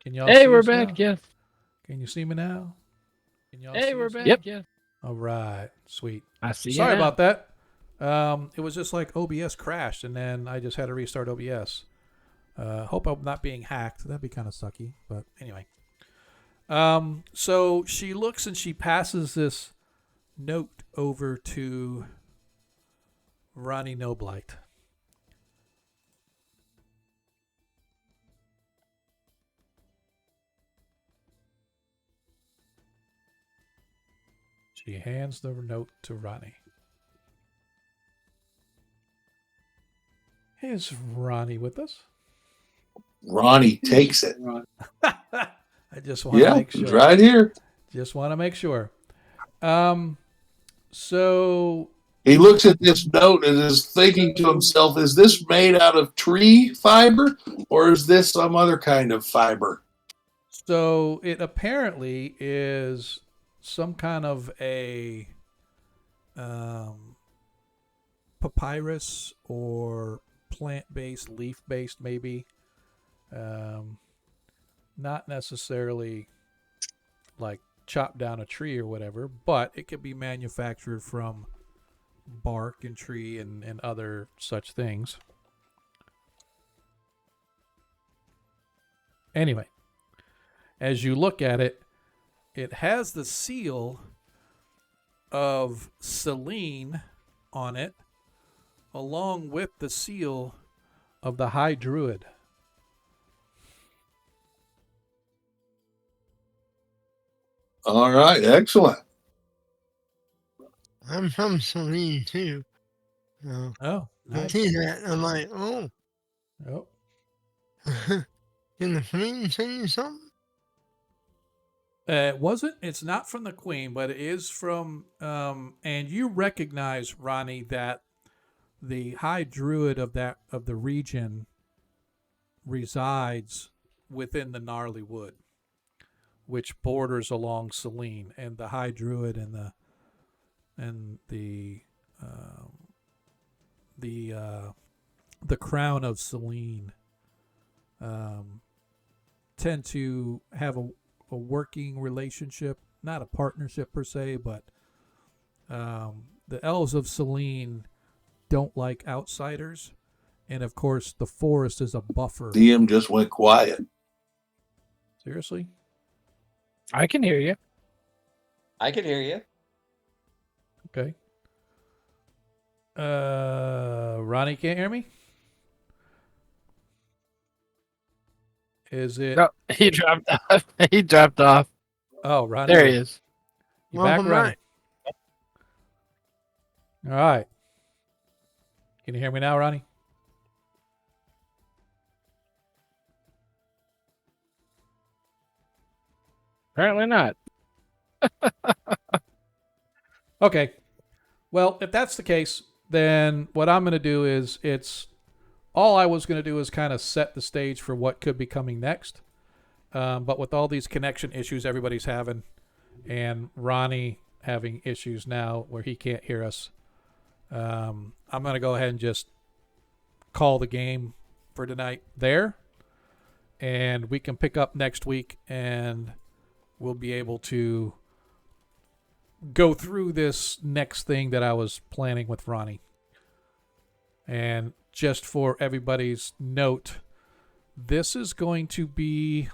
Can y'all Hey, see we're us back now? again. Can you see me now? Can y'all Hey, see we're us back now? again. All right, sweet. I see. Sorry you now. about that. It was just like OBS crashed, and then I just had to restart OBS. Hope I'm not being hacked. That'd be kind of sucky, but anyway. So she looks and she passes this note over to Ronnie Noblight. She hands the note to Ronnie. Is Ronnie with us? Ronnie takes it. I just want to Yeah, make sure. it's right here. Just want to make sure. So He looks at this note and is thinking to himself, is this made out of tree fiber or is this some other kind of fiber? So it apparently is some kind of a papyrus or plant-based, leaf-based, maybe. Not necessarily like chop down a tree or whatever, but it could be manufactured from bark and tree and other such things. Anyway, as you look at it, it has the seal of Selene on it, along with the seal of the High Druid. All right, excellent. I'm from Celine too. So Oh, I nice. see that. I'm like, oh, Oh. can the Queen send you something? It wasn't. It's not from the Queen, but it is from. And you recognize, Ronnie, that the High Druid of the region resides within the Gnarly Wood, which borders along Selene, and the High Druid and the Crown of Selene tend to have a working relationship, not a partnership per se, but the elves of Selene don't like outsiders, and of course the forest is a buffer. DM just went quiet. Seriously? I can hear you. I can hear you. Okay. Ronnie can't hear me? Is it? No, he dropped off. He dropped off. Oh, Ronnie. There he is. You back, Welcome Ronnie? back. All right. Can you hear me now, Ronnie? Apparently not. Okay. Well, if that's the case, then what I'm going to do is all I was going to do is kind of set the stage for what could be coming next. But with all these connection issues everybody's having, and Ronnie having issues now where he can't hear us, I'm going to go ahead and just call the game for tonight there. And we can pick up next week and we'll be able to go through this next thing that I was planning with Ronnie. And just for everybody's note, this is going to be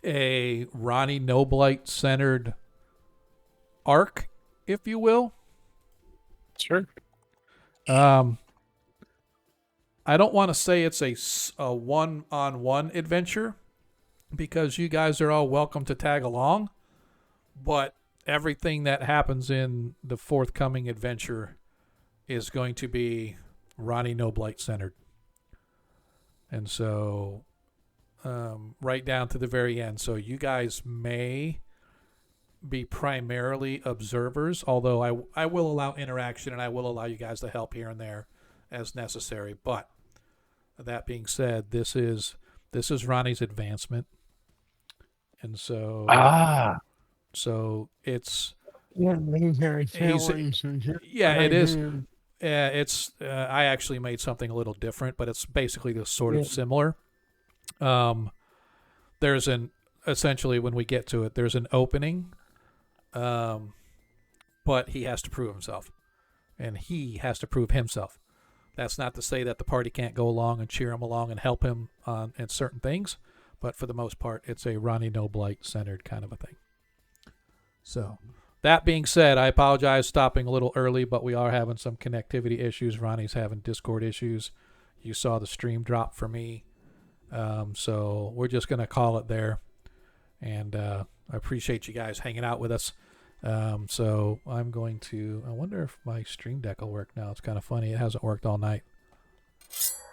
a Ronnie Noblight centered arc, if you will. Sure. I don't want to say it's a one-on-one adventure because you guys are all welcome to tag along, but everything that happens in the forthcoming adventure is going to be Ronnie Noblight centered. And so right down to the very end. So you guys may be primarily observers, although I will allow interaction and I will allow you guys to help here and there as necessary. But that being said, this is Ronnie's advancement. And so so it's it is. It's I actually made something a little different, but it's basically just sort of similar. There's essentially when we get to it, there's an opening, but he has to prove himself, and he has to prove himself. That's not to say that the party can't go along and cheer him along and help him on certain things, but for the most part, it's a Ronnie Noblight centered kind of a thing. So, that being said, I apologize stopping a little early, but we are having some connectivity issues. Ronnie's having Discord issues. You saw the stream drop for me. So we're just going to call it there. And I appreciate you guys hanging out with us. So I'm going to, I wonder if my stream deck will work now. It's kind of funny. It hasn't worked all night.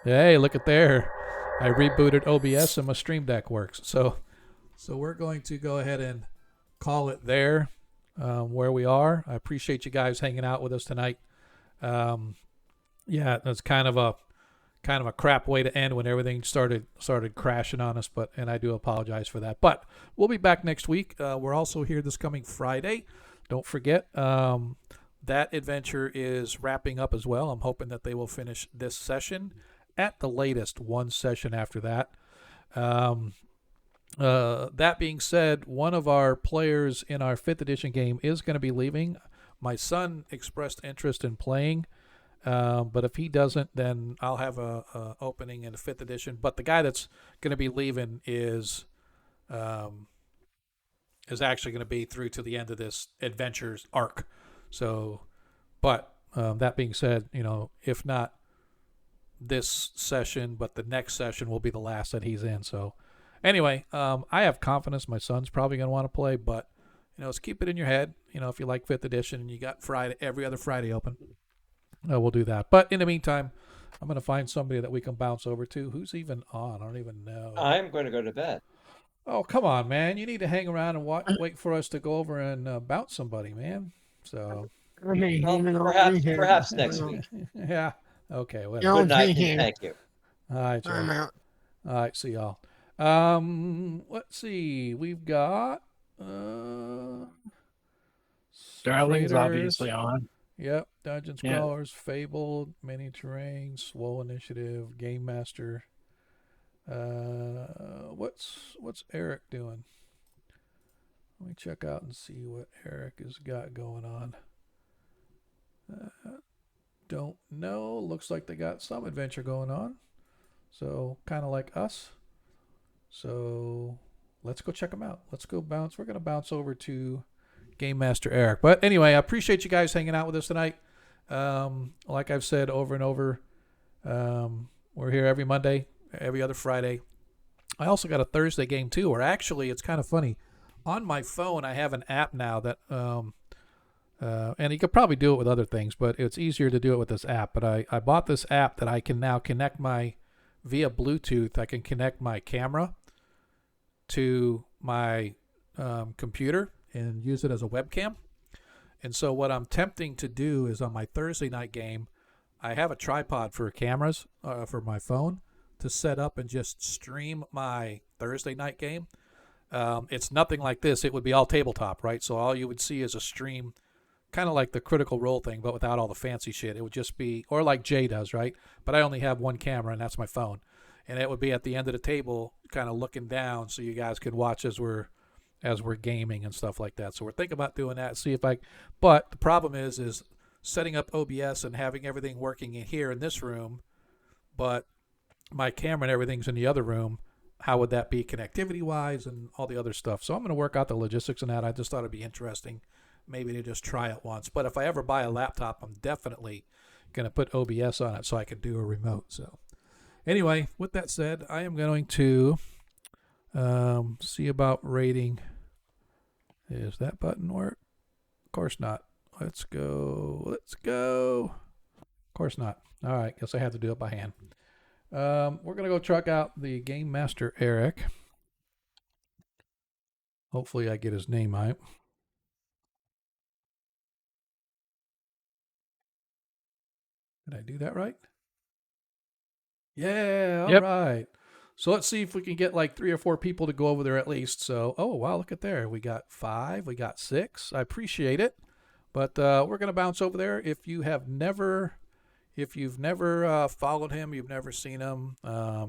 Hey, look at there. I rebooted OBS and my stream deck works. So we're going to go ahead and call it there. Where we are. I appreciate you guys hanging out with us tonight. Yeah, that's kind of a crap way to end when everything started crashing on us, and I do apologize for that. But we'll be back next week. We're also here this coming Friday. Don't forget, that adventure is wrapping up as well. I'm hoping that they will finish this session, at the latest one session after that. That being said, one of our players in our 5th edition game is going to be leaving. My son expressed interest in playing, but if he doesn't, then I'll have a opening in the 5th edition. But the guy that's going to be leaving is actually going to be through to the end of this adventures arc. So, but that being said, if not this session, but the next session will be the last that he's in. So. Anyway, I have confidence my son's probably going to want to play, but, let's keep it in your head. If you like 5th edition and you got every other Friday open, we'll do that. But in the meantime, I'm going to find somebody that we can bounce over to. Who's even on? I don't even know. I'm going to go to bed. Oh, come on, man. You need to hang around and wait for us to go over and bounce somebody, man. So, perhaps next week. Yeah. Okay. Well, good night and thank you. All right, Joe. All right. See y'all. Let's see. We've got Darling's obviously on. Yep. Dungeons, Crawlers, Fabled, Mini Terrain, Swole Initiative, Game Master. What's Eric doing? Let me check out and see what Eric has got going on. Don't know. Looks like they got some adventure going on. So kind of like us. So let's go check them out. Let's go bounce. We're going to bounce over to Game Master Eric. But anyway, I appreciate you guys hanging out with us tonight. Like I've said over and over, we're here every Monday, every other Friday. I also got a Thursday game too, or actually it's kind of funny. On my phone, I have an app now that, and you could probably do it with other things, but it's easier to do it with this app. But I bought this app that I can now connect via Bluetooth. I can connect my camera to my computer and use it as a webcam. And so what I'm tempting to do is on my Thursday night game, I have a tripod for cameras for my phone to set up and just stream my Thursday night game. It's nothing like this. It would be all tabletop, right? So all you would see is a stream, kind of like the Critical Role thing, but without all the fancy shit. It would just be, or like Jay does, right? But I only have one camera, and that's my phone. And it would be at the end of the table, kind of looking down, so you guys can watch as we're gaming and stuff like that. So we're thinking about doing that. But the problem is setting up OBS and having everything working in here in this room, but my camera and everything's in the other room. how would that be connectivity-wise and all the other stuff. So I'm going to work out the logistics on that. I just thought it'd be interesting maybe to just try it once. But if I ever buy a laptop, I'm definitely going to put OBS on it so I can do a remote. So anyway, with that said, I am going to see about rating. Is that button work? Of course not. Let's go. Let's go. Of course not. All right. Guess I have to do it by hand. We're going to go check out the Game Master Eric. Hopefully I get his name right. Did I do that right? Yeah, all right. So let's see if we can get like 3 or 4 people to go over there at least. So, oh, wow, look at there. We got 5, we got 6. I appreciate it. But we're going to bounce over there. If you've never followed him, you've never seen him,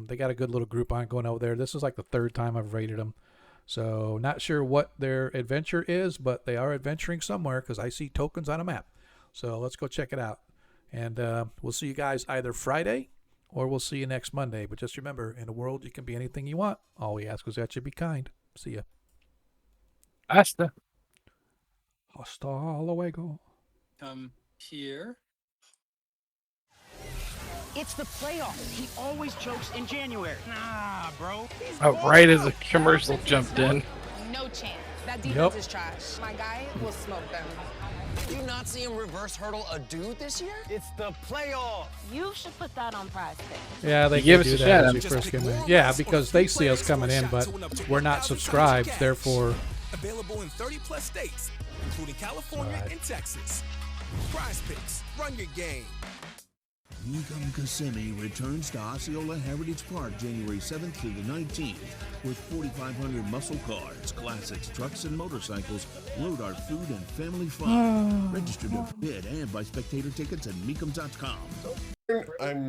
they got a good little group on going over there. This is like the 3rd time I've raided them. So not sure what their adventure is, but they are adventuring somewhere because I see tokens on a map. So let's go check it out. And we'll see you guys either Friday or we'll see you next Monday. But just remember, in the world, you can be anything you want. All we ask is that you be kind. See ya. Hasta luego. Come here. It's the playoffs. He always chokes in January. Nah, bro. Oh, right as the commercial jumped in. No chance. That defense is trash. My guy will smoke them. Did you not see him reverse hurdle a dude this year? It's the playoffs. You should put that on Prize Picks. Yeah, they give can us do a that shout as we first come in. Yeah, because they see us coming in, but we're not subscribed, therefore. Available in 30+ states, including California and Texas. Prize Picks. Run your game. Nikam Kissimmee returns to Osceola Heritage Park January 7th through the 19th with 4,500 muscle cars, classics, trucks, and motorcycles. Load our food and family fun. Register to bid and buy spectator tickets at Meekum.com. I'm